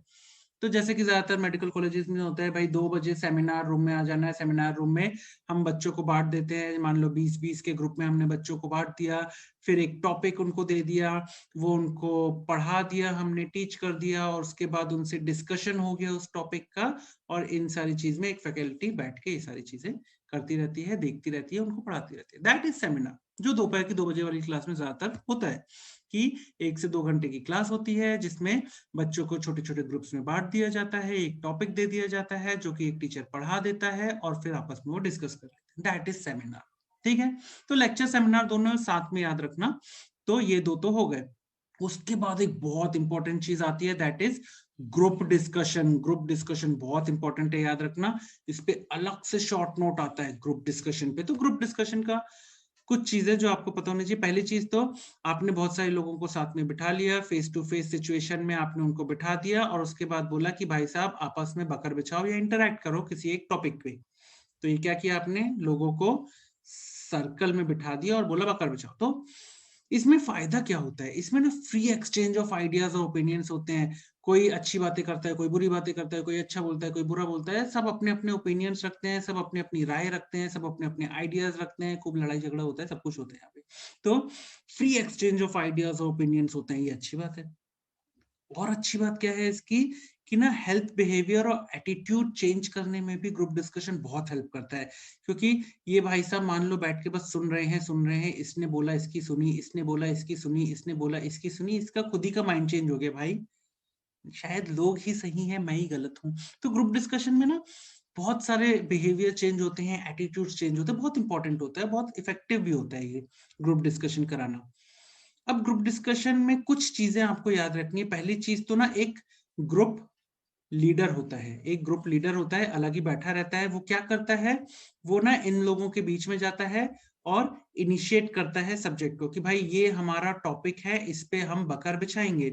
तो जैसे कि ज्यादातर मेडिकल कॉलेजेस में होता है, भाई 2 बजे सेमिनार रूम में आ जाना है। सेमिनार रूम में हम बच्चों को बांट देते हैं, मान लो 20-20 के ग्रुप में हमने बच्चों को बांट दिया, फिर एक टॉपिक उनको दे दिया, वो उनको पढ़ा दिया, हमने टीच कर दिया, और उसके बाद उनसे डिस्कशन हो गया उस टॉपिक का। और इन सारी चीज में एक फैकल्टी बैठ के ये सारी चीजें करती रहती है, देखती रहती है, उनको पढ़ाती रहती है। दैट इज सेमिनार, जो दोपहर की 2 बजे वाली क्लास में ज्यादातर होता है, कि 1 से 2 घंटे की क्लास होती है, जिसमें बच्चों को छोटे छोटे ग्रुप्स में बांट दिया जाता है, एक टॉपिक दे दिया जाता है जो कि एक टीचर पढ़ा देता है, और फिर आपस में वो डिस्कस कर लेते हैं। That is seminar. ठीक है, तो लेक्चर सेमिनार दोनों साथ में याद रखना। तो ये दो तो हो गए। उसके बाद एक बहुत इंपॉर्टेंट चीज आती है, that is group discussion. Group discussion बहुत इंपॉर्टेंट है, याद रखना। इस पे अलग से शॉर्ट नोट आता है ग्रुप डिस्कशन पे। तो ग्रुप डिस्कशन का कुछ चीजें जो आपको पता होनी चाहिए। पहली चीज तो, आपने बहुत सारे लोगों को साथ में बिठा लिया, फेस टू फेस सिचुएशन में आपने उनको बिठा दिया, और उसके बाद बोला कि भाई साहब आपस में बकर बिछाओ या इंटरैक्ट करो किसी एक टॉपिक पे। तो ये क्या किया आपने, लोगों को सर्कल में बिठा दिया और बोला बकर बिछाओ। तो इसमें फायदा क्या होता है, इसमें ना फ्री एक्सचेंज ऑफ आइडियाज और ओपिनियंस होते हैं। कोई अच्छी बातें करता है, कोई बुरी बातें करता है, कोई अच्छा बोलता है, कोई बुरा बोलता है, सब अपने अपने ओपिनियंस रखते हैं, सब अपनी अपनी राय रखते हैं, सब अपने अपने आइडियाज रखते हैं, खूब लड़ाई झगड़ा होता है, सब कुछ होता है यहाँ पे। तो फ्री एक्सचेंज ऑफ आइडियाज और ओपिनियंस होते हैं, ये अच्छी बात है। और अच्छी बात क्या है इसकी, कि ना हेल्थ बिहेवियर और एटीट्यूड चेंज करने में भी ग्रुप डिस्कशन बहुत हेल्प करता है। क्योंकि ये भाई साहब मान लो बैठ के बस सुन रहे हैं, इसने बोला इसकी सुनी, इसने बोला इसकी सुनी, इसने बोला इसकी सुनी, इसका खुद ही का माइंड चेंज हो गया, भाई शायद लोग ही सही हैं, मैं ही गलत हूँ। तो ग्रुप डिस्कशन में ना बहुत सारे बिहेवियर चेंज होते हैं, एटीट्यूड चेंज होते हैं, बहुत इंपॉर्टेंट होता है, बहुत इफेक्टिव भी होता है ये ग्रुप डिस्कशन कराना। अब ग्रुप डिस्कशन में कुछ चीजें आपको याद रखनी है। पहली चीज तो ना, एक ग्रुप लीडर होता है, एक ग्रुप लीडर होता है, अलग ही बैठा रहता है। वो क्या करता है, वो ना इन लोगों के बीच में जाता है और इनिशिएट करता है सब्जेक्ट को कि भाई ये हमारा टॉपिक है, इस पे हम बकर बिछाएंगे।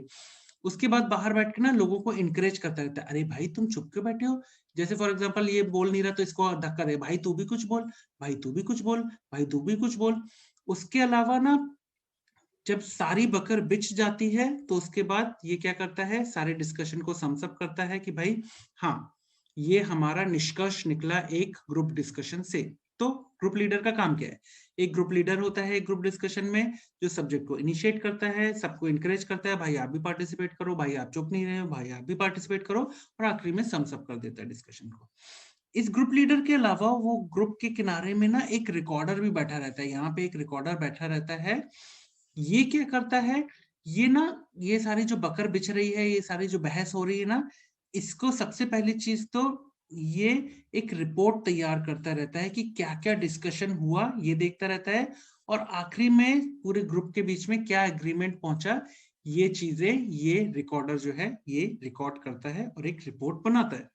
उसके बाद बाहर बैठ के ना लोगों को इनकरेज करता रहता है, अरे भाई तुम चुप क्यों बैठे हो। जैसे फॉर एग्जांपल ये बोल नहीं रहा तो इसको धक्का दे, भाई तू भी कुछ बोल, भाई तू भी कुछ बोल, भाई तू भी कुछ बोल। उसके अलावा ना, जब सारी बकर बिछ जाती है तो उसके बाद ये क्या करता है, सारे डिस्कशन को समसअप करता है कि भाई हाँ, ये हमारा निष्कर्ष निकला एक ग्रुप डिस्कशन से। तो ग्रुप लीडर का काम क्या है, एक ग्रुप लीडर होता है एक ग्रुप डिस्कशन में, जो सब्जेक्ट को इनिशिएट करता है, सबको इंकरेज करता है, भाई आप भी पार्टिसिपेट करो, भाई आप चुप नहीं रहे हो, भाई आप भी पार्टिसिपेट करो, और आखिरी में समसअप कर देता है डिस्कशन को। इस ग्रुप लीडर के अलावा वो ग्रुप के किनारे में ना एक रिकॉर्डर भी बैठा रहता है, यहाँ पे एक रिकॉर्डर बैठा रहता है। ये क्या करता है, ये ना, ये सारी जो बकर बिछ रही है, ये सारी जो बहस हो रही है ना, इसको सबसे पहली चीज तो ये एक रिपोर्ट तैयार करता रहता है कि क्या क्या डिस्कशन हुआ, ये देखता रहता है, और आखिरी में पूरे ग्रुप के बीच में क्या एग्रीमेंट पहुंचा, ये चीजें ये रिकॉर्डर जो है ये रिकॉर्ड करता है और एक रिपोर्ट बनाता है।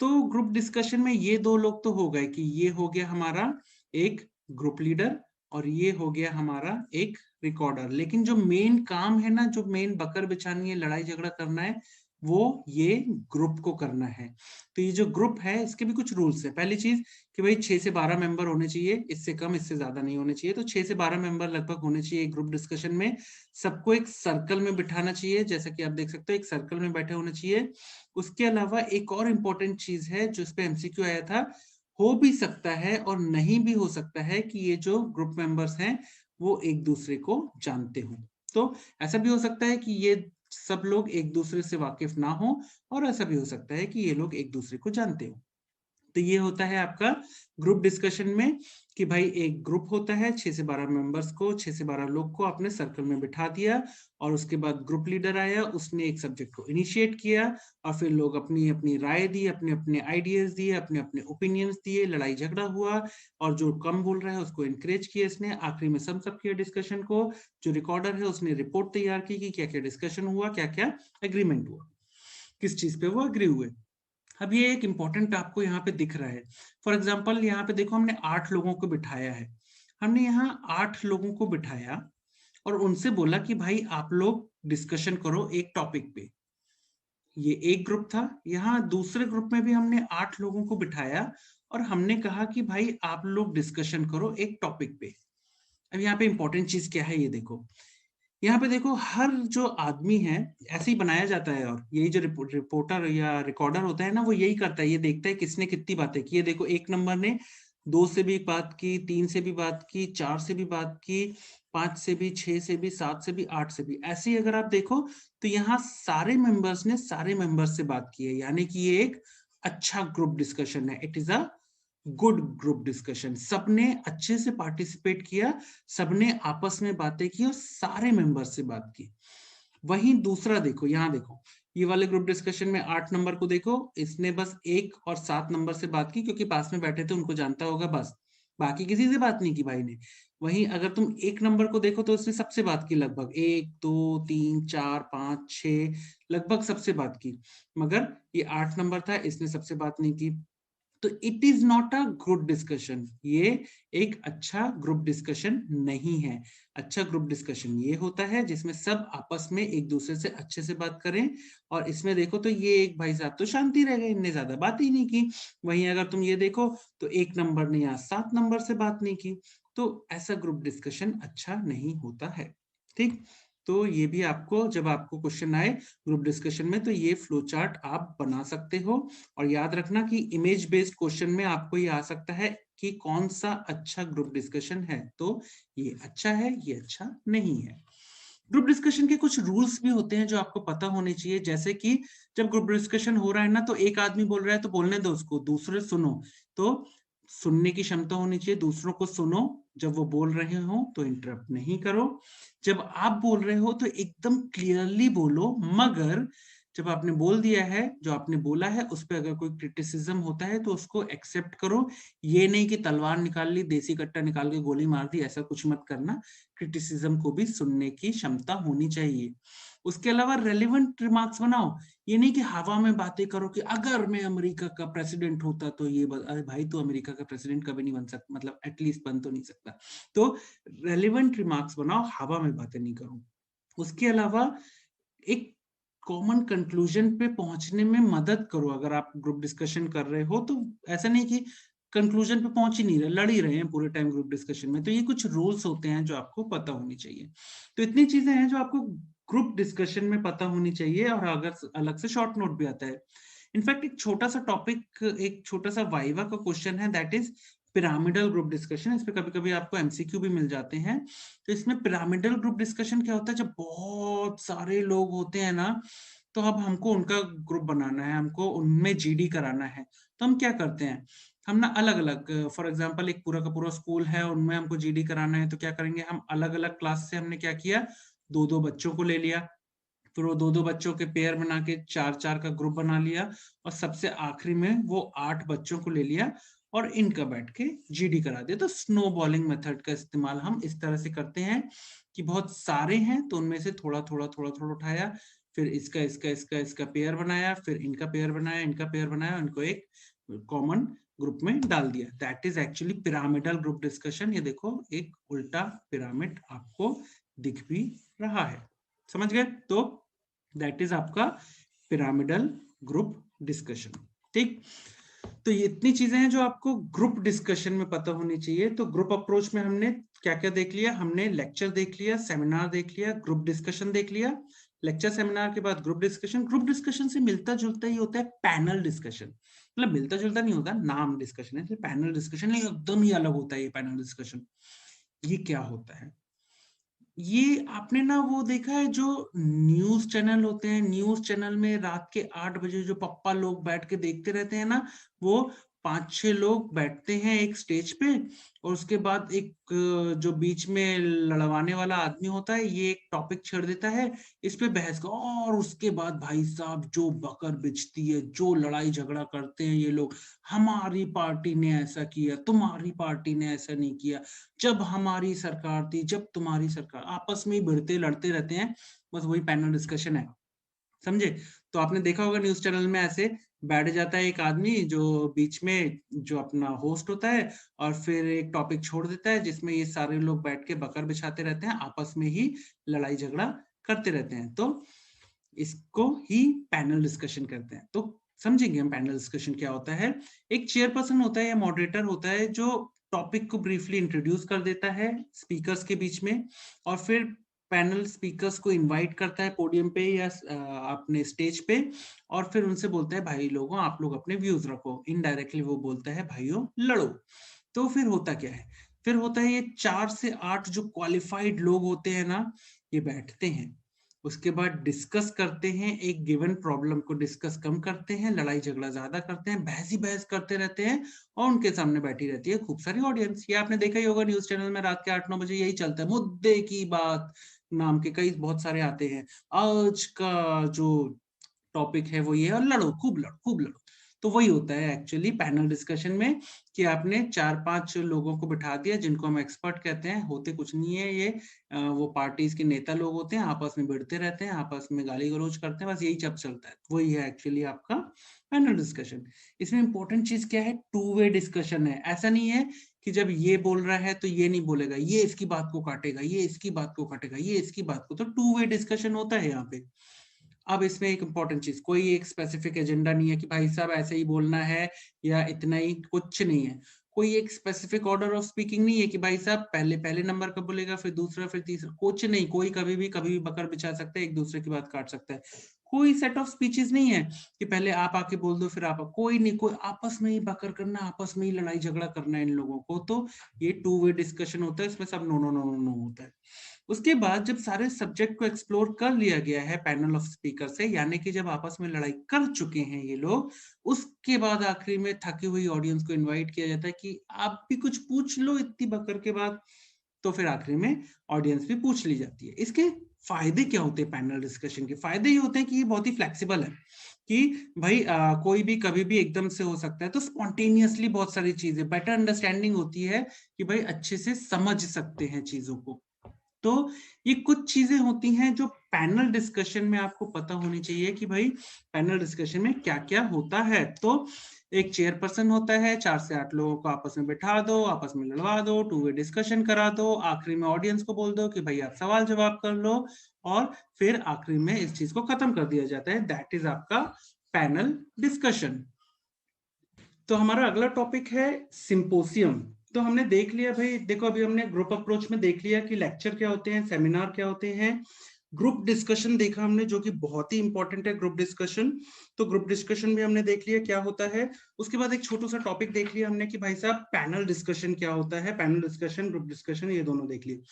तो ग्रुप डिस्कशन में ये दो लोग तो हो गए कि ये हो गया हमारा एक ग्रुप लीडर और ये हो गया हमारा एक रिकॉर्डर। लेकिन जो मेन काम है ना, जो मेन बकर बिछानी है, लड़ाई झगड़ा करना है, वो ये ग्रुप को करना है। तो ये जो ग्रुप है इसके भी कुछ रूल्स है। पहली चीज कि भाई 6 से 12 मेंबर होने चाहिए, इससे कम इससे ज्यादा नहीं होने चाहिए। तो 6 से 12 मेंबर लगभग होने चाहिए एक ग्रुप डिस्कशन में। सबको एक सर्कल में बिठाना चाहिए, जैसा कि आप देख सकते हो एक सर्कल में बैठे होने चाहिए। उसके अलावा एक और इम्पोर्टेंट चीज है जो इस पे एमसीक्यू आया था, हो भी सकता है और नहीं भी हो सकता है कि ये जो ग्रुप मेंबर्स हैं वो एक दूसरे को जानते हो। तो ऐसा भी हो सकता है कि ये सब लोग एक दूसरे से वाकिफ ना हो, और ऐसा भी हो सकता है कि ये लोग एक दूसरे को जानते हो। तो ये होता है आपका ग्रुप डिस्कशन में कि भाई एक ग्रुप होता है 6 से 12 मेंबर्स को, 6 से 12 लोग को अपने सर्कल में बिठा दिया, और उसके बाद ग्रुप लीडर आया, उसने एक सब्जेक्ट को इनिशिएट किया, और फिर लोग अपनी अपनी राय दी, अपने अपने आइडियाज दिए, अपने अपने ओपिनियंस दिए, लड़ाई झगड़ा हुआ, और जो कम बोल रहा है उसको इनकरेज किया इसने, आखिरी में सम सब किया डिस्कशन को। जो रिकॉर्डर है उसने रिपोर्ट तैयार की कि क्या क्या डिस्कशन हुआ, क्या क्या एग्रीमेंट हुआ, किस चीज पे वो एग्री हुए। अब ये एक इंपॉर्टेंट आपको यहाँ पे दिख रहा है। फॉर एग्जाम्पल यहाँ पे देखो, हमने 8 लोगों को बिठाया है, हमने यहाँ 8 लोगों को बिठाया और उनसे बोला कि भाई आप लोग डिस्कशन करो एक टॉपिक पे। ये एक ग्रुप था। यहाँ दूसरे ग्रुप में भी हमने 8 लोगों को बिठाया और हमने कहा कि भाई आप लोग डिस्कशन करो एक टॉपिक पे। अब यहाँ पे इंपॉर्टेंट चीज क्या है, ये देखो, यहाँ पे देखो, हर जो आदमी है ऐसे ही बनाया जाता है, और यही जो रिपोर्टर या रिकॉर्डर होता है ना, वो यही करता है, ये देखता है किसने कितनी बातें की। ये देखो, एक नंबर ने 2 से भी बात की, 3 से भी बात की, 4 से भी बात की, 5 से भी, 6 से भी, 7 से भी, 8 से भी। ऐसे ही अगर आप देखो तो यहाँ सारे मेंबर्स ने सारे मेंबर्स से बात की है, यानी कि ये एक अच्छा ग्रुप डिस्कशन है। It is a good group discussion. सबने अच्छे से पार्टिसिपेट किया, सबने आपस में बातें की और सारे मेंबर्स से बात की। वहीं दूसरा देखो, यहाँ देखो, ये वाले ग्रुप डिस्कशन में 8 नंबर को देखो, इसने बस 1 और 7 नंबर से बात की, क्योंकि पास में बैठे थे उनको जानता होगा बस, बाकी किसी से बात नहीं की भाई ने। वहीं अगर तुम 1 नंबर को देखो तो उसने सबसे बात की, लगभग 1 2 3 4 5 6, लगभग सबसे बात की। मगर ये 8 नंबर था, इसने सबसे बात नहीं की। तो it is not a good discussion, ये एक अच्छा ग्रुप डिस्कशन नहीं है। अच्छा ग्रुप डिस्कशन ये होता है जिसमें सब आपस में एक दूसरे से अच्छे से बात करें। और इसमें देखो तो ये एक भाई साहब तो शांति रह गए, इनने ज्यादा बात ही नहीं की। वहीं अगर तुम ये देखो तो 1 नंबर ने यहाँ 7 नंबर से बात नहीं की। तो ऐसा ग्रुप डिस्कशन अच्छा नहीं होता है। ठीक, तो ये भी आपको, जब आपको क्वेश्चन आए ग्रुप डिस्कशन में, तो ये फ्लो चार्ट आप बना सकते हो। और याद रखना कि इमेज बेस्ड क्वेश्चन में आपको ये आ सकता है कि कौन सा अच्छा ग्रुप डिस्कशन है, तो ये अच्छा है, ये अच्छा नहीं है। ग्रुप डिस्कशन के कुछ रूल्स भी होते हैं जो आपको पता होने चाहिए, जैसे कि जब ग्रुप डिस्कशन हो रहा है ना, तो एक आदमी बोल रहा है तो बोलने दो उसको, दूसरे सुनो। तो सुनने की क्षमता होनी चाहिए, दूसरों को सुनो, जब वो बोल रहे हो तो इंटरप्ट नहीं करो। जब आप बोल रहे हो तो एकदम क्लियरली बोलो, मगर जब आपने बोल दिया है, जो आपने बोला है उस पे अगर कोई क्रिटिसिज्म होता है तो उसको एक्सेप्ट करो। ये नहीं कि तलवार निकाल ली, देसी कट्टा निकाल के गोली मार दी, ऐसा कुछ मत करना। क्रिटिसिज्म को भी सुनने की क्षमता होनी चाहिए। उसके अलावा रेलेवेंट रिमार्क्स बनाओ। ये नहीं कि हवा में बातें करो कि अगर मैं अमेरिका का प्रेसिडेंट होता तो ये अरे भाई, तू अमेरिका का प्रेसिडेंट कभी नहीं बन सकता, मतलब एटलीस्ट बन तो नहीं सकता। तो रेलेवेंट रिमार्क्स बनाओ, हवा में बातें नहीं करो। उसके अलावा एक कॉमन कंक्लूजन पे पहुंचने में मदद करो। अगर आप ग्रुप डिस्कशन कर रहे हो तो ऐसा नहीं कि कंक्लूजन पे पहुंच ही नहीं रहे, लड़ ही रहे हैं पूरे टाइम ग्रुप डिस्कशन में। तो ये कुछ रूल्स होते हैं जो आपको पता होनी चाहिए। तो इतनी चीजें हैं जो आपको ग्रुप डिस्कशन में पता होनी चाहिए। और अगर अलग से शॉर्ट नोट भी आता है। इनफैक्ट एक छोटा सा टॉपिक, एक छोटा सा वाइवा का क्वेश्चन है, that is pyramidal group discussion. इस पे कभी कभी आपको एमसीक्यू भी मिल जाते हैं। तो इसमें पिरामिडल ग्रुप डिस्कशन क्या होता है, जब बहुत सारे लोग होते हैं ना, तो अब हमको उनका ग्रुप बनाना है, हमको उनमें जीडी कराना है। तो हम क्या करते हैं, हम ना अलग अलग, फॉर एग्जांपल एक पूरा का पूरा स्कूल है, उनमें हमको जीडी कराना है, तो क्या करेंगे, हम अलग अलग क्लास से हमने क्या किया, दो दो बच्चों को ले लिया। फिर वो दो दो बच्चों के पेयर बना के चार चार का ग्रुप बना लिया। और सबसे आखिरी में वो 8 बच्चों को ले लिया और इनका बैठ के जीडी करा दिया। तो स्नो बॉलिंग मेथड का इस्तेमाल हम इस तरह से करते हैं कि बहुत सारे हैं तो उनमें से थोड़ा थोड़ा थोड़ा थोड़ा उठाया, फिर इसका इसका इसका इसका पेयर बनाया, फिर इनका पेयर बनाया, इनका पेयर बनाया, इनको एक कॉमन ग्रुप में डाल दिया। That is actually pyramidal group discussion. ये देखो, एक उल्टा पिरामिड आपको दिख भी रहा है। समझ गए? तो दैट इज आपका पिरामिडल ग्रुप डिस्कशन। ठीक। तो ये इतनी चीजें हैं जो आपको ग्रुप डिस्कशन में पता होनी चाहिए। तो ग्रुप अप्रोच में हमने क्या क्या देख लिया, हमने लेक्चर देख लिया, सेमिनार देख लिया, ग्रुप डिस्कशन देख लिया। लेक्चर सेमिनार के बाद ग्रुप डिस्कशन। ग्रुप डिस्कशन से मिलता जुलता ही होता है पैनल डिस्कशन। मतलब मिलता जुलता नहीं होता, नाम डिस्कशन है, पैनल डिस्कशन एकदम ही अलग होता है। ये पैनल डिस्कशन ये क्या होता है, ये आपने ना वो देखा है, जो न्यूज चैनल होते हैं, न्यूज चैनल में रात के 8 बजे जो पप्पा लोग बैठ के देखते रहते हैं ना, वो 5-6 लोग बैठते हैं एक स्टेज पे, और उसके बाद एक जो बीच में लड़वाने वाला आदमी होता है, ये एक टॉपिक छेड़ देता है इस पे बहस का, और उसके बाद भाई साहब जो बकर बिछती है, जो लड़ाई झगड़ा करते हैं ये लोग, हमारी पार्टी ने ऐसा किया, तुम्हारी पार्टी ने ऐसा नहीं किया, जब हमारी सरकार थी, जब तुम्हारी सरकार, आपस में ही भिड़ते लड़ते रहते हैं। बस वही पैनल डिस्कशन है। समझे? तो आपने देखा होगा न्यूज चैनल में ऐसे बैठ जाता है एक आदमी जो बीच में जो अपना होस्ट होता है, और फिर एक टॉपिक छोड़ देता है जिसमें ये सारे लोग बैठ के बकर बिछाते रहते हैं, आपस में ही लड़ाई झगड़ा करते रहते हैं। तो इसको ही पैनल डिस्कशन करते हैं। तो समझेंगे हम पैनल डिस्कशन क्या होता है। एक चेयरपर्सन होता है या मॉडरेटर होता है जो टॉपिक को ब्रीफली इंट्रोड्यूस कर देता है स्पीकर्स के बीच में, और फिर पैनल स्पीकर्स को इनवाइट करता है पोडियम पे या अपने स्टेज पे, और फिर उनसे बोलता है भाई लोगों, आप लोग अपने व्यूज रखो। इनडायरेक्टली वो बोलता है भाइयों लड़ो। तो फिर होता क्या है, फिर होता है ये 4 से 8 जो क्वालिफाइड लोग होते हैं ना, ये बैठते हैं, उसके बाद डिस्कस करते हैं, एक गिवन प्रॉब्लम को डिस्कस कम करते हैं, लड़ाई झगड़ा ज्यादा करते हैं, बहस ही बहस करते रहते हैं, और उनके सामने बैठी रहती है खूब सारी ऑडियंस। ये आपने देखा ही होगा न्यूज चैनल में रात के 8-9 बजे यही चलता है, मुद्दे की बात नाम के कई बहुत सारे आते हैं। आज का जो टॉपिक है वो ये है, और लड़ो, खूब लड़ो, खूब लड़ो। तो वही होता है एक्चुअली पैनल डिस्कशन में, कि आपने 4-5 लोगों को बिठा दिया जिनको हम एक्सपर्ट कहते हैं, होते कुछ नहीं है ये, वो पार्टीज के नेता लोग होते हैं, आपस में भिड़ते रहते हैं, आपस में गाली गलौज करते हैं, बस यही सब चलता है। वही है एक्चुअली आपका पैनल डिस्कशन। इसमें इंपॉर्टेंट चीज क्या है, टू वे डिस्कशन है। ऐसा नहीं है कि जब ये बोल रहा है तो ये नहीं बोलेगा, ये इसकी बात को काटेगा, ये इसकी बात को काटेगा, ये इसकी बात को, तो टू वे डिस्कशन होता है यहाँ पे। अब इसमें एक इंपॉर्टेंट चीज, कोई एक स्पेसिफिक एजेंडा नहीं है कि भाई साहब ऐसे ही बोलना है या इतना ही, कुछ नहीं है। कोई एक स्पेसिफिक ऑर्डर ऑफ स्पीकिंग नहीं है कि भाई साहब पहले पहले नंबर का बोलेगा, फिर दूसरा, फिर तीसरा, कुछ नहीं। कोई कभी भी बकर बिछा सकता है, एक दूसरे की बात काट सकता है। कोई सेट ऑफ स्पीचेस नहीं है कि पहले आप आके बोल दो फिर आप, कोई नहीं, कोई आपस में ही बकर करना, आपस में ही लड़ाई झगड़ा करना है इन लोगों को। तो ये टू वे डिस्कशन होता है, इसमें सब no no no no no होता है। उसके बाद जब सारे सब्जेक्ट को एक्सप्लोर कर लिया गया है पैनल ऑफ स्पीकर से, यानी कि जब आपस में लड़ाई कर चुके हैं ये लोग, उसके बाद आखिरी में थकी हुई ऑडियंस को इनवाइट किया जाता है कि आप भी कुछ पूछ लो इतनी बकर के बाद। तो फिर आखिरी में ऑडियंस भी पूछ ली जाती है। इसके फायदे क्या होते हैं पैनल डिस्कशन के? फायदे ये होते हैं कि ये बहुत ही फ्लेक्सिबल है कि भाई कोई भी कभी भी एकदम से हो सकता है, तो स्पॉन्टेनियसली बहुत सारी चीजें, बेटर अंडरस्टैंडिंग होती है कि भाई अच्छे से समझ सकते हैं चीजों को। तो ये कुछ चीजें होती हैं जो पैनल डिस्कशन में आपको पता होनी चाहिए कि भाई पैनल डिस्कशन में क्या क्या होता है। तो एक चेयरपर्सन होता है, 4 से 8 लोगों को आपस में बिठा दो, आपस में लड़वा दो, टू वे डिस्कशन करा दो, आखिरी में ऑडियंस को बोल दो कि भाई आप सवाल जवाब कर लो, और फिर आखिरी में इस चीज को खत्म कर दिया जाता है। दैट इज आपका पैनल डिस्कशन। तो हमारा अगला टॉपिक है सिंपोसियम। तो हमने देख लिया भाई, देखो अभी हमने ग्रुप अप्रोच में देख लिया कि लेक्चर क्या होते हैं, सेमिनार क्या होते हैं, ग्रुप डिस्कशन देखा हमने जो कि बहुत ही इंपॉर्टेंट है ग्रुप डिस्कशन। तो ग्रुप डिस्कशन भी हमने देख लिया क्या होता है। उसके बाद एक छोटा सा टॉपिक देख लिया हमने कि भाई साहब पैनल डिस्कशन क्या होता है, पैनल डिस्कशन ग्रुप डिस्कशन ये दोनों देख लिए।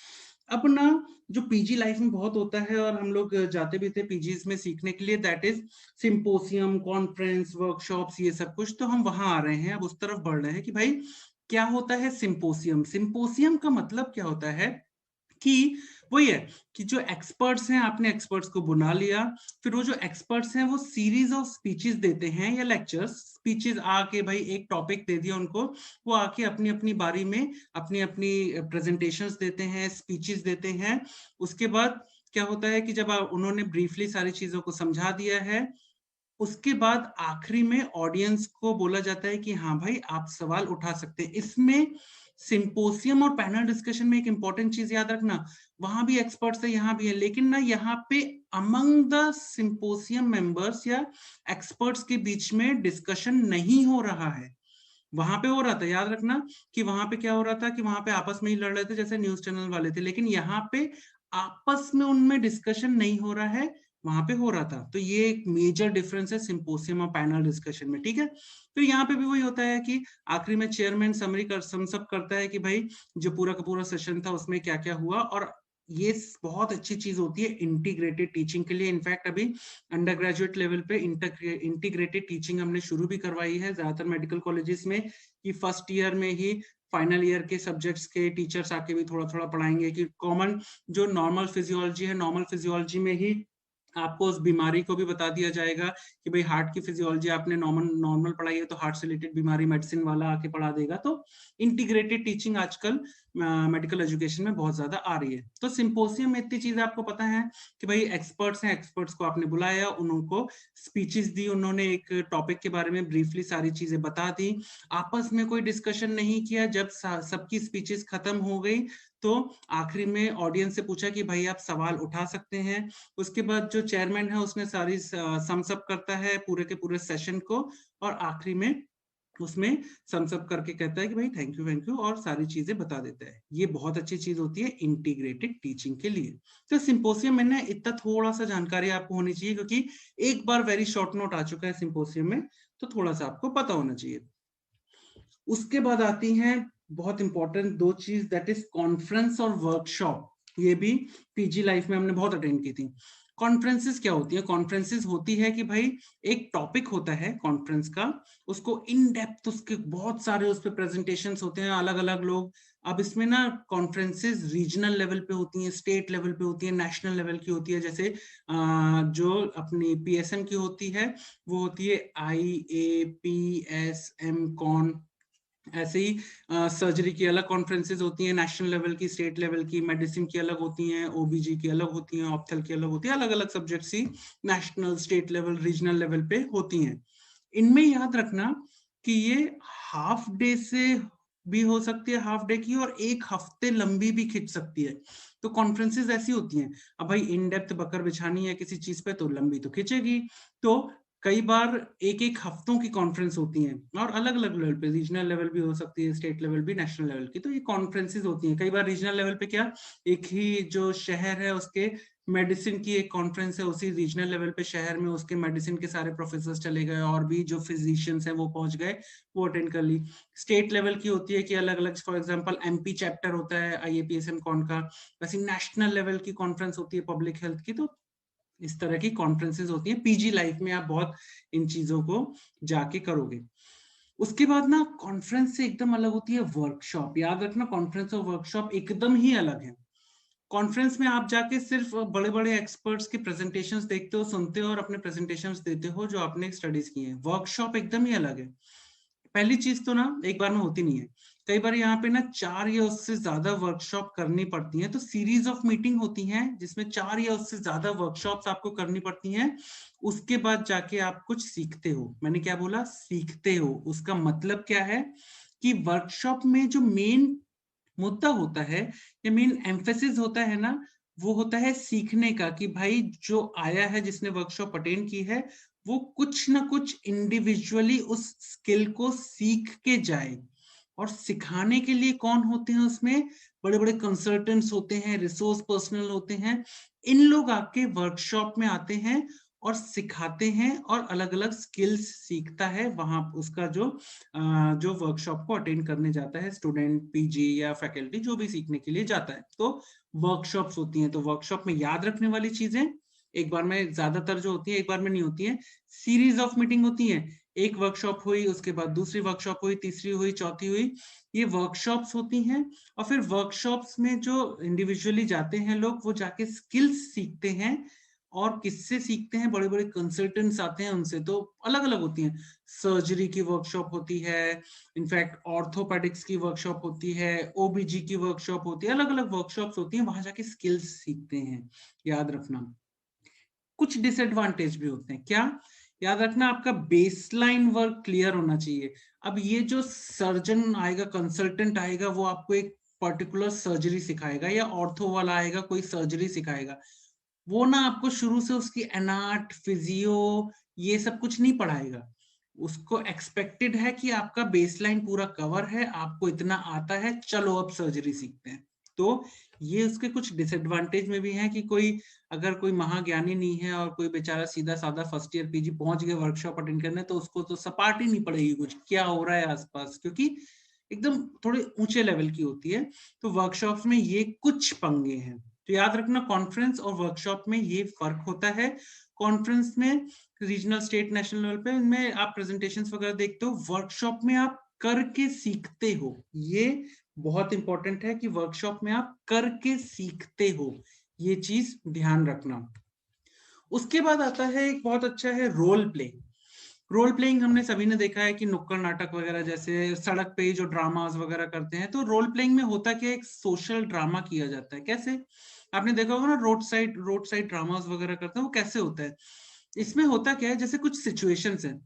अब ना जो पीजी लाइफ में बहुत होता है और हम लोग जाते भी थे पीजीज में सीखने के लिए, दैट इज सिंपोसियम, कॉन्फ्रेंस, वर्कशॉप्स, ये सब कुछ। तो हम वहां आ रहे हैं, अब उस तरफ बढ़ रहे हैं कि भाई क्या होता है सिंपोसियम। सिंपोसियम का मतलब क्या होता है कि वही है कि जो एक्सपर्ट्स हैं, आपने एक्सपर्ट्स को बुला लिया, फिर वो जो एक्सपर्ट्स हैं वो सीरीज ऑफ स्पीचेस देते हैं या लेक्चर्स, स्पीचेस आके भाई एक टॉपिक दे दिया उनको, वो आके अपनी अपनी बारी में अपनी अपनी प्रेजेंटेशंस देते हैं, स्पीचेस देते हैं। उसके बाद क्या होता है कि जब उन्होंने ब्रीफली सारी चीजों को समझा दिया है, उसके बाद आखिरी में ऑडियंस को बोला जाता है कि हाँ भाई आप सवाल उठा सकते हैं। इसमें सिंपोसियम और पैनल डिस्कशन में एक इंपॉर्टेंट चीज याद रखना, वहां भी एक्सपर्ट्स है, यहाँ भी है, लेकिन ना यहाँ पे अमंग द सिंपोसियम मेंबर्स या एक्सपर्ट्स के बीच में डिस्कशन नहीं हो रहा है। वहां पे हो रहा था, याद रखना कि वहां पे क्या हो रहा था कि वहां पे आपस में ही लड़ रहे थे जैसे न्यूज चैनल वाले थे, लेकिन यहाँ पे आपस में उनमें डिस्कशन नहीं हो रहा है, वहां पे हो रहा था। तो ये एक मेजर डिफरेंस है सिंपोसियम और पैनल डिस्कशन में, ठीक है। फिर यहाँ पे भी वही होता है कि आखिरी में चेयरमैन समरी कर सम सब करता है कि भाई जो पूरा का पूरा सेशन था उसमें क्या क्या हुआ। और ये बहुत अच्छी चीज होती है इंटीग्रेटेड टीचिंग के लिए। इनफैक्ट अभी अंडर ग्रेजुएट लेवल पे इंटीग्रेटेड टीचिंग हमने शुरू भी करवाई है ज्यादातर मेडिकल कॉलेजेस में, कि फर्स्ट ईयर में ही फाइनल ईयर के सब्जेक्ट्स के टीचर्स आके भी थोड़ा थोड़ा पढ़ाएंगे कि कॉमन जो नॉर्मल फिजियोलॉजी है, नॉर्मल फिजियोलॉजी में ही आपको उस बीमारी को भी बता दिया जाएगा कि भाई हार्ट की फिजियोलॉजी आपने नॉर्मल नॉर्मल पढ़ाई है तो हार्ट से रिलेटेड बीमारी मेडिसिन वाला आके पढ़ा देगा। तो इंटीग्रेटेड टीचिंग आजकल मेडिकल एजुकेशन में बहुत ज्यादा आ रही है। तो सिंपोसियम में इतनी चीजें आपको पता है कि भाई एक्सपर्ट्स हैं, एक्सपर्ट्स को आपने बुलाया, उनको स्पीचेस दी, उन्होंने एक टॉपिक के बारे में ब्रीफली सारी चीजें बता दी, आपस में कोई डिस्कशन नहीं किया। जब सबकी स्पीचेस खत्म हो गई तो आखिरी में ऑडियंस से पूछा कि भाई आप सवाल उठा सकते हैं। उसके बाद जो चेयरमैन है उसने सारी सम्स अप करता है पूरे के पूरे सेशन को, और आखिरी में उसमें सम्स अप करके कहता है कि भाई थैंक यू और सारी चीजें बता देता है। ये बहुत अच्छी चीज होती है इंटीग्रेटेड टीचिंग के लिए। तो सिंपोसियम में ना इतना थोड़ा सा जानकारी आपको होनी चाहिए, क्योंकि एक बार वेरी शॉर्ट नोट आ चुका है सिंपोसियम में, तो थोड़ा सा आपको पता होना चाहिए। उसके बाद आती हैं बहुत इंपॉर्टेंट दो चीज, दैट इज कॉन्फ्रेंस और वर्कशॉप। ये भी पीजी लाइफ में हमने बहुत अटेंड की थी। कॉन्फ्रेंसेस क्या होती है? कॉन्फ्रेंसेस होती है कि भाई एक टॉपिक होता है कॉन्फ्रेंस का, उसको इन डेप्थ उसके बहुत सारे उस पे प्रेजेंटेशंस होते हैं, अलग अलग लोग। अब इसमें ना कॉन्फ्रेंसेस रीजनल लेवल पे होती हैं, स्टेट लेवल पे होती है, नेशनल लेवल की होती है। जैसे जो अपनी पीएसएम की होती है वो होती है IAPSM कॉन। ऐसे ही सर्जरी की अलग कॉन्फ्रेंसेज होती हैं, नेशनल लेवल की, स्टेट लेवल की, मेडिसिन की अलग होती हैं, ओबीजी की अलग होती हैं, ऑप्थल की अलग होती है, अलग अलग सब्जेक्ट्स ही national, state level, regional level पे होती हैं। इनमें याद रखना कि ये हाफ डे से भी हो सकती है, हाफ डे की, और एक हफ्ते लंबी भी खिंच सकती है। तो कॉन्फ्रेंसेज ऐसी होती हैं। अब भाई इन डेप्थ बकर बिछानी है किसी चीज पे तो लंबी तो खिंचेगी। तो कई बार एक एक हफ्तों की कॉन्फ्रेंस होती हैं, और अलग अलग लेवल पे, रीजनल लेवल भी हो सकती है, स्टेट लेवल भी, नेशनल लेवल की। तो ये कॉन्फ्रेंसेस होती हैं। कई बार रीजनल लेवल पे क्या, एक ही जो शहर है उसके मेडिसिन की एक कॉन्फ्रेंस है, उसी रीजनल लेवल पे शहर में उसके मेडिसिन के सारे प्रोफेसर चले गए और भी जो फिजिशियंस हैं वो पहुंच गए, वो अटेंड कर ली। स्टेट लेवल की होती है कि अलग अलग, फॉर एग्जांपल एमपी चैप्टर होता है IAPSM कॉन का, वैसे नेशनल लेवल की कॉन्फ्रेंस होती है पब्लिक हेल्थ की। तो इस तरह की कॉन्फ्रेंसेस होती हैं। पीजी लाइफ में आप बहुत इन चीजों को जाके करोगे। उसके बाद ना कॉन्फ्रेंस से एकदम अलग होती है वर्कशॉप। याद रखना कॉन्फ्रेंस और वर्कशॉप एकदम ही अलग है। कॉन्फ्रेंस में आप जाके सिर्फ बड़े बड़े एक्सपर्ट्स के प्रेजेंटेशंस देखते हो, सुनते हो और अपने प्रेजेंटेशंस देते हो जो आपने स्टडीज की है। वर्कशॉप एकदम ही अलग है। पहली चीज तो ना एक बार में होती नहीं है, कई बार यहाँ पे ना 4 या उससे ज्यादा वर्कशॉप करनी पड़ती हैं। तो सीरीज ऑफ मीटिंग होती हैं जिसमें 4 या उससे ज्यादा वर्कशॉप्स आपको करनी पड़ती हैं। उसके बाद जाके आप कुछ सीखते हो। मैंने क्या बोला? सीखते हो। उसका मतलब क्या है कि वर्कशॉप में जो मेन मुद्दा होता है या मेन एम्फेसिस होता है ना, वो होता है सीखने का, कि भाई जो आया है जिसने वर्कशॉप अटेंड की है वो कुछ ना कुछ इंडिविजुअली उस स्किल को सीख के जाए। और सिखाने के लिए कौन होते हैं उसमें? बड़े बड़े कंसल्टेंट्स होते हैं, रिसोर्स पर्सनल होते हैं। इन लोग आपके वर्कशॉप में आते हैं और सिखाते हैं और अलग अलग स्किल्स सीखता है वहां उसका जो वर्कशॉप को अटेंड करने जाता है स्टूडेंट, पीजी या फैकल्टी, जो भी सीखने के लिए जाता है। तो वर्कशॉप्स होती हैं। तो वर्कशॉप में याद रखने वाली चीजें एक बार में, ज्यादातर जो होती है एक बार में नहीं होती है, सीरीज ऑफ मीटिंग होती है। एक वर्कशॉप हुई, उसके बाद दूसरी वर्कशॉप हुई, तीसरी हुई, चौथी हुई, ये वर्कशॉप्स होती हैं। और फिर वर्कशॉप्स में जो इंडिविजुअली जाते हैं लोग, वो जाके स्किल्स सीखते हैं। और किससे सीखते हैं? बड़े बड़े कंसल्टेंट्स आते हैं उनसे। तो अलग अलग होती हैं। सर्जरी की वर्कशॉप होती है, इनफैक्ट ऑर्थोपेडिक्स की वर्कशॉप होती है, ओबीजी की वर्कशॉप होती है, अलग अलग वर्कशॉप्स होती हैं, वहां जाके स्किल्स सीखते हैं। याद रखना। कुछ डिसएडवांटेज भी होते हैं। क्या? याद रखना, आपका बेसलाइन वर्क क्लियर होना चाहिए। अब ये जो सर्जन आएगा, कंसल्टेंट आएगा, वो आपको एक पर्टिकुलर सर्जरी सिखाएगा, या ऑर्थो वाला आएगा कोई सर्जरी सिखाएगा, वो ना आपको शुरू से उसकी एनाट, फिजियो, ये सब कुछ नहीं पढ़ाएगा। उसको एक्सपेक्टेड है कि आपका बेसलाइन पूरा कवर है, आपको इतना आता है, चलो अब सर्जरी सीखते हैं। तो ये उसके कुछ डिसएडवांटेज में भी है कि कोई अगर कोई महाज्ञानी नहीं है और कोई बेचारा सीधा साधा फर्स्ट ईयर पीजी पहुंच गया वर्कशॉप अटेंड करने, तो उसको तो सपाट ही नहीं पड़ेगी कुछ क्या हो रहा है आसपास, क्योंकि एकदम थोड़े ऊंचे लेवल की होती है। तो वर्कशॉप्स में ये कुछ पंगे हैं। तो याद रखना, कॉन्फ्रेंस और वर्कशॉप में ये फर्क होता है। कॉन्फ्रेंस में रीजनल, स्टेट, नेशनल लेवल पे इनमें आप प्रेजेंटेशंस वगैरह देखते हो, वर्कशॉप में आप करके सीखते हो। ये बहुत इंपॉर्टेंट है कि वर्कशॉप में आप करके सीखते हो, ये चीज ध्यान रखना। उसके बाद आता है एक बहुत अच्छा है रोल प्ले। रोल प्लेइंग हमने सभी ने देखा है कि नुक्कड़ नाटक वगैरह जैसे सड़क पे जो ड्रामास वगैरह करते हैं, तो रोल प्लेइंग में होता क्या, एक सोशल ड्रामा किया जाता है। कैसे? आपने देखा होगा ना, रोड साइड ड्रामास वगैरह करते हैं, वो कैसे होता है? इसमें होता क्या है, जैसे कुछ सिचुएशंस हैं,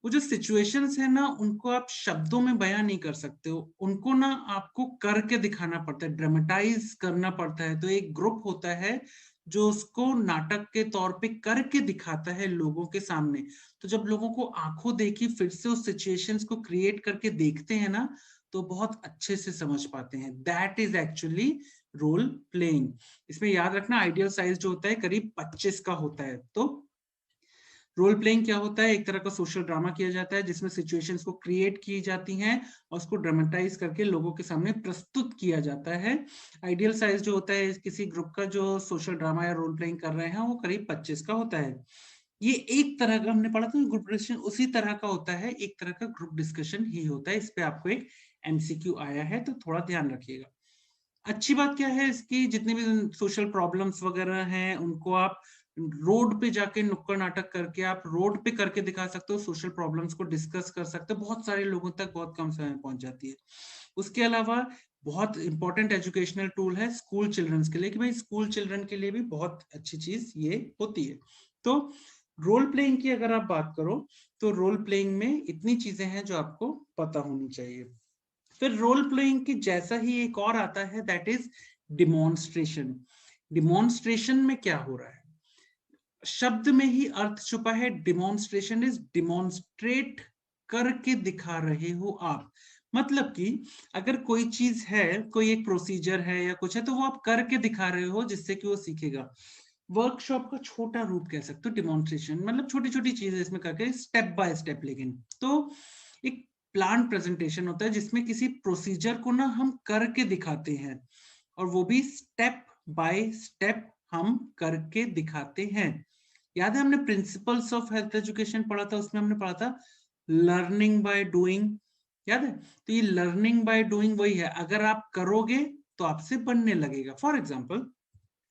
वो जो सिचुएशंस है ना, उनको आप शब्दों में बयां नहीं कर सकते हो, उनको ना आपको करके दिखाना पड़ता है, ड्रामेटाइज करना पड़ता है। तो एक ग्रुप होता है जो उसको नाटक के तौर पे करके दिखाता है लोगों के सामने। तो जब लोगों को आंखों देखी फिर से उस सिचुएशंस को क्रिएट करके देखते हैं ना, तो बहुत अच्छे से समझ पाते हैं। That is actually role playing. इसमें याद रखना, आइडियल साइज जो होता है करीब 25 का होता है। तो रोल प्लेइंग क्या होता है? एक तरह का सोशल ड्रामा किया जाता है जिसमें सिचुएशंस को क्रिएट की जाती हैं और उसको ड्रामेटाइज करके लोगों के सामने प्रस्तुत किया जाता है। आइडियल साइज जो होता है किसी ग्रुप का जो सोशल ड्रामा या रोल प्लेइंग कर रहे हैं, वो करीब 25 का होता है। ये एक तरह का, हमने पढ़ा था ग्रुप डिस्कशन, उसी तरह का होता है, एक तरह का ग्रुप डिस्कशन ही होता है। इस पे आपको एक एमसीक्यू आया है, तो थोड़ा ध्यान रखिएगा। अच्छी बात क्या है इसकी, जितने भी सोशल प्रॉब्लम्स वगैरह हैं उनको आप रोड पे जाके नुक्कड़ नाटक करके आप रोड पे करके दिखा सकते हो, सोशल प्रॉब्लम्स को डिस्कस कर सकते हो, बहुत सारे लोगों तक बहुत कम समय में पहुंच जाती है। उसके अलावा बहुत इंपॉर्टेंट एजुकेशनल टूल है स्कूल चिल्ड्रंस के लिए, कि भाई स्कूल चिल्ड्रन के लिए भी बहुत अच्छी चीज ये होती है। तो रोल प्लेइंग की अगर आप बात करो, तो रोल प्लेइंग में इतनी चीजें हैं जो आपको पता होनी चाहिए। फिर रोल प्लेइंग की जैसा ही एक और आता है, दैट इज डिमॉन्स्ट्रेशन। डिमॉन्स्ट्रेशन में क्या हो रहा है? शब्द में ही अर्थ छुपा है। डिमॉन्स्ट्रेशन इज डिमॉन्स्ट्रेट करके दिखा रहे हो आप। मतलब कि अगर कोई चीज है, कोई एक प्रोसीजर है या कुछ है, तो वो आप करके दिखा रहे हो जिससे कि वो सीखेगा। वर्कशॉप का छोटा रूप कह सकते हो डिमॉन्स्ट्रेशन, मतलब छोटी छोटी चीजें इसमें करके स्टेप बाय स्टेप। लेकिन तो एक प्लान प्रेजेंटेशन होता है जिसमें किसी प्रोसीजर को ना हम करके दिखाते हैं, और वो भी स्टेप बाय स्टेप हम करके दिखाते हैं। याद है हमने प्रिंसिपल्स ऑफ हेल्थ एजुकेशन पढ़ा था, उसमें हमने पढ़ा था लर्निंग बाय डूइंग। याद है? तो ये लर्निंग बाय डूइंग वही है, अगर आप करोगे तो आपसे बनने लगेगा। फॉर एग्जाम्पल,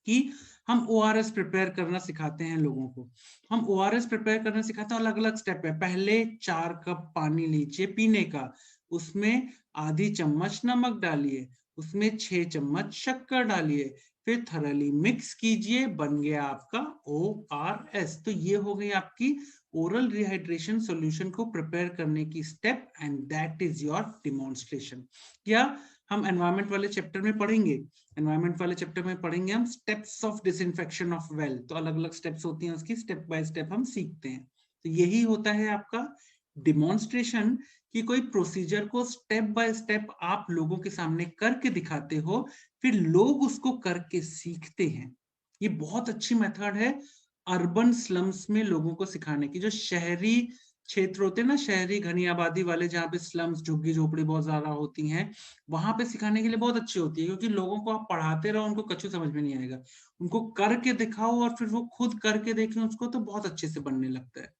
कि हम ORS प्रिपेयर करना सिखाते हैं लोगों को। हम ORS प्रिपेयर करना सिखाते हैं, अलग अलग स्टेप है। पहले 4 कप पानी लीजिए पीने का, उसमें आधी चम्मच नमक डालिए, उसमें 6 चम्मच शक्कर डालिए, फिर थरली मिक्स कीजिए, बन गया आपका ORS। तो ये हो गई आपकी ओरल रिहाइड्रेशन सॉल्यूशन को प्रिपेयर करने की step, and that is your demonstration. या हम एनवायरमेंट वाले चैप्टर में पढ़ेंगे, एनवायरमेंट वाले चैप्टर में पढ़ेंगे हम steps of disinfection of well. तो अलग अलग स्टेप्स होती हैं उसकी, स्टेप बाय स्टेप हम सीखते हैं। तो यही होता है आपका डिमॉन्स्ट्रेशन, कि कोई प्रोसीजर को स्टेप बाय स्टेप आप लोगों के सामने करके दिखाते हो, फिर लोग उसको करके सीखते हैं। ये बहुत अच्छी मेथड है अर्बन स्लम्स में लोगों को सिखाने की। जो शहरी क्षेत्र होते हैं ना, शहरी घनी आबादी वाले, जहाँ पे स्लम्स झुग्गी झोपड़ी बहुत ज्यादा होती हैं, वहां पे सिखाने के लिए बहुत अच्छी होती है, क्योंकि लोगों को आप पढ़ाते रहो उनको कछु समझ में नहीं आएगा, उनको करके दिखाओ और फिर वो खुद करके देखें उसको, तो बहुत अच्छे से बनने लगता है।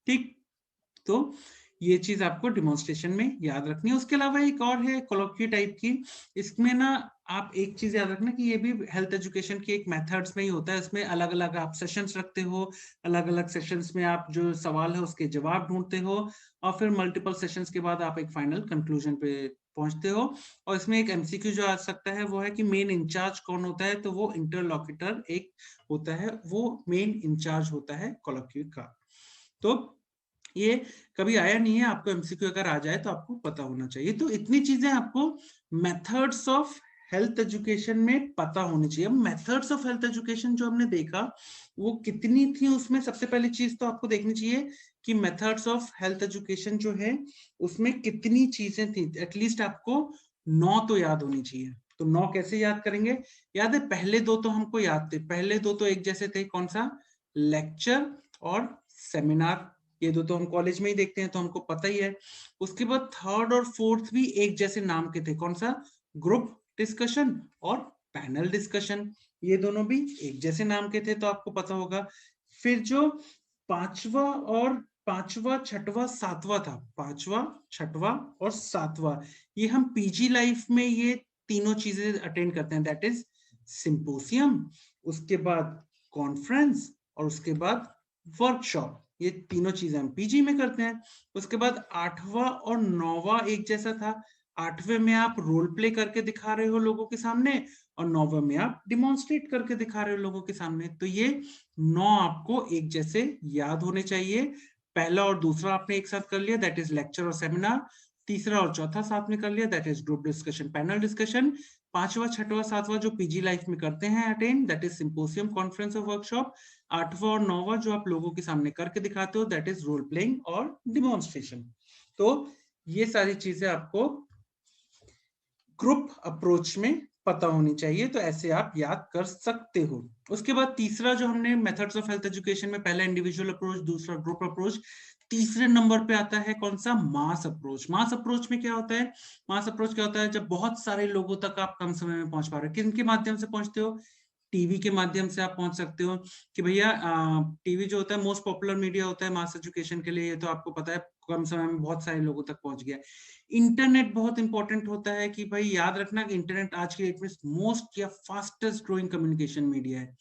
ठीक, तो ये चीज आपको डिमॉन्स्ट्रेशन में याद रखनी है। उसके अलावा एक और है कोलोक्वी टाइप की। इसमें ना आप एक चीज याद रखना कि ये भी हेल्थ एजुकेशन की एक मेथड्स में ही होता है। इसमें अलग अलग आप सेशंस रखते हो, अलग अलग सेशंस में आप जो सवाल है उसके जवाब ढूंढते हो, और फिर मल्टीपल सेशंस के बाद आप एक फाइनल कंक्लूजन पे पहुंचते हो। और इसमें एक MCQ जो आ सकता है वो है कि मेन इंचार्ज कौन होता है, तो वो इंटरलॉक्यूटर एक होता है, वो मेन इंचार्ज होता है कोलोक्वी का। तो ये कभी आया नहीं है, आपको MCQ अगर आ जाए तो आपको पता होना चाहिए। तो इतनी चीजें आपको मेथड्स ऑफ हेल्थ एजुकेशन में पता होनी चाहिए। मेथड्स ऑफ हेल्थ एजुकेशन जो हमने देखा वो कितनी थी, उसमें सबसे पहली चीज तो आपको देखनी चाहिए कि मेथड्स ऑफ हेल्थ एजुकेशन जो है उसमें कितनी चीजें थी। एटलीस्ट आपको 9 तो याद होनी चाहिए। तो 9 कैसे याद करेंगे? याद है, पहले 2 तो हमको याद थे, पहले 2 तो एक जैसे थे, कौन सा? लेक्चर और सेमिनार। ये 2 तो हम कॉलेज में ही देखते हैं तो हमको पता ही है। उसके बाद थर्ड और फोर्थ भी एक जैसे नाम के थे, कौन सा? ग्रुप डिस्कशन और पैनल डिस्कशन। ये दोनों भी एक जैसे नाम के थे तो आपको पता होगा। फिर जो पांचवा और पांचवा छठवा सातवां था, पांचवा छठवा और सातवां, ये हम PG लाइफ में ये तीनों चीजें अटेंड करते हैं, दैट इज सिंपोसियम, उसके बाद कॉन्फ्रेंस और उसके बाद वर्कशॉप। ये तीनों चीजें हम PG में करते हैं। उसके बाद 8वां और 9वां एक जैसा था। 8वें में आप रोल प्ले करके दिखा रहे हो लोगों के सामने, और 9वें में आप डिमॉन्स्ट्रेट करके दिखा रहे हो लोगों के सामने। तो ये 9 आपको एक जैसे याद होने चाहिए। पहला और दूसरा आपने एक साथ कर लिया, दैट इज लेक्चर और सेमिनार। तीसरा और चौथा साथ में कर लिया, that is group discussion panel discussion. पांचवा छठवा सातवां जो PG लाइफ में करते हैं अटेंड, दैट इज सिंपोसियम कॉन्फ्रेंस और वर्कशॉप। 8वां और 9वां जो आप लोगों के सामने करके दिखाते हो, दैट इज रोल प्लेइंग और डिमॉन्स्ट्रेशन। तो ये सारी चीजें आपको ग्रुप अप्रोच में पता होनी चाहिए, तो ऐसे आप याद कर सकते हो। उसके बाद तीसरा जो हमने मेथड्स ऑफ हेल्थ एजुकेशन में, पहला इंडिविजुअल अप्रोच, दूसरा ग्रुप अप्रोच, तीसरे नंबर पे आता है कौन सा? मास अप्रोच। मास अप्रोच में क्या होता है? मास अप्रोच क्या होता है? जब बहुत सारे लोगों तक आप कम समय में पहुंच पा रहे हो। किनके माध्यम से पहुंचते हो? टीवी के माध्यम से आप पहुंच सकते हो कि भैया टीवी जो होता है मोस्ट पॉपुलर मीडिया होता है मास एजुकेशन के लिए, ये तो आपको पता है, कम समय में बहुत सारे लोगों तक पहुंच गया। इंटरनेट बहुत इंपॉर्टेंट होता है कि भाई याद रखना कि इंटरनेट आज की डेट में मोस्ट या फास्टेस्ट ग्रोइंग कम्युनिकेशन मीडिया है।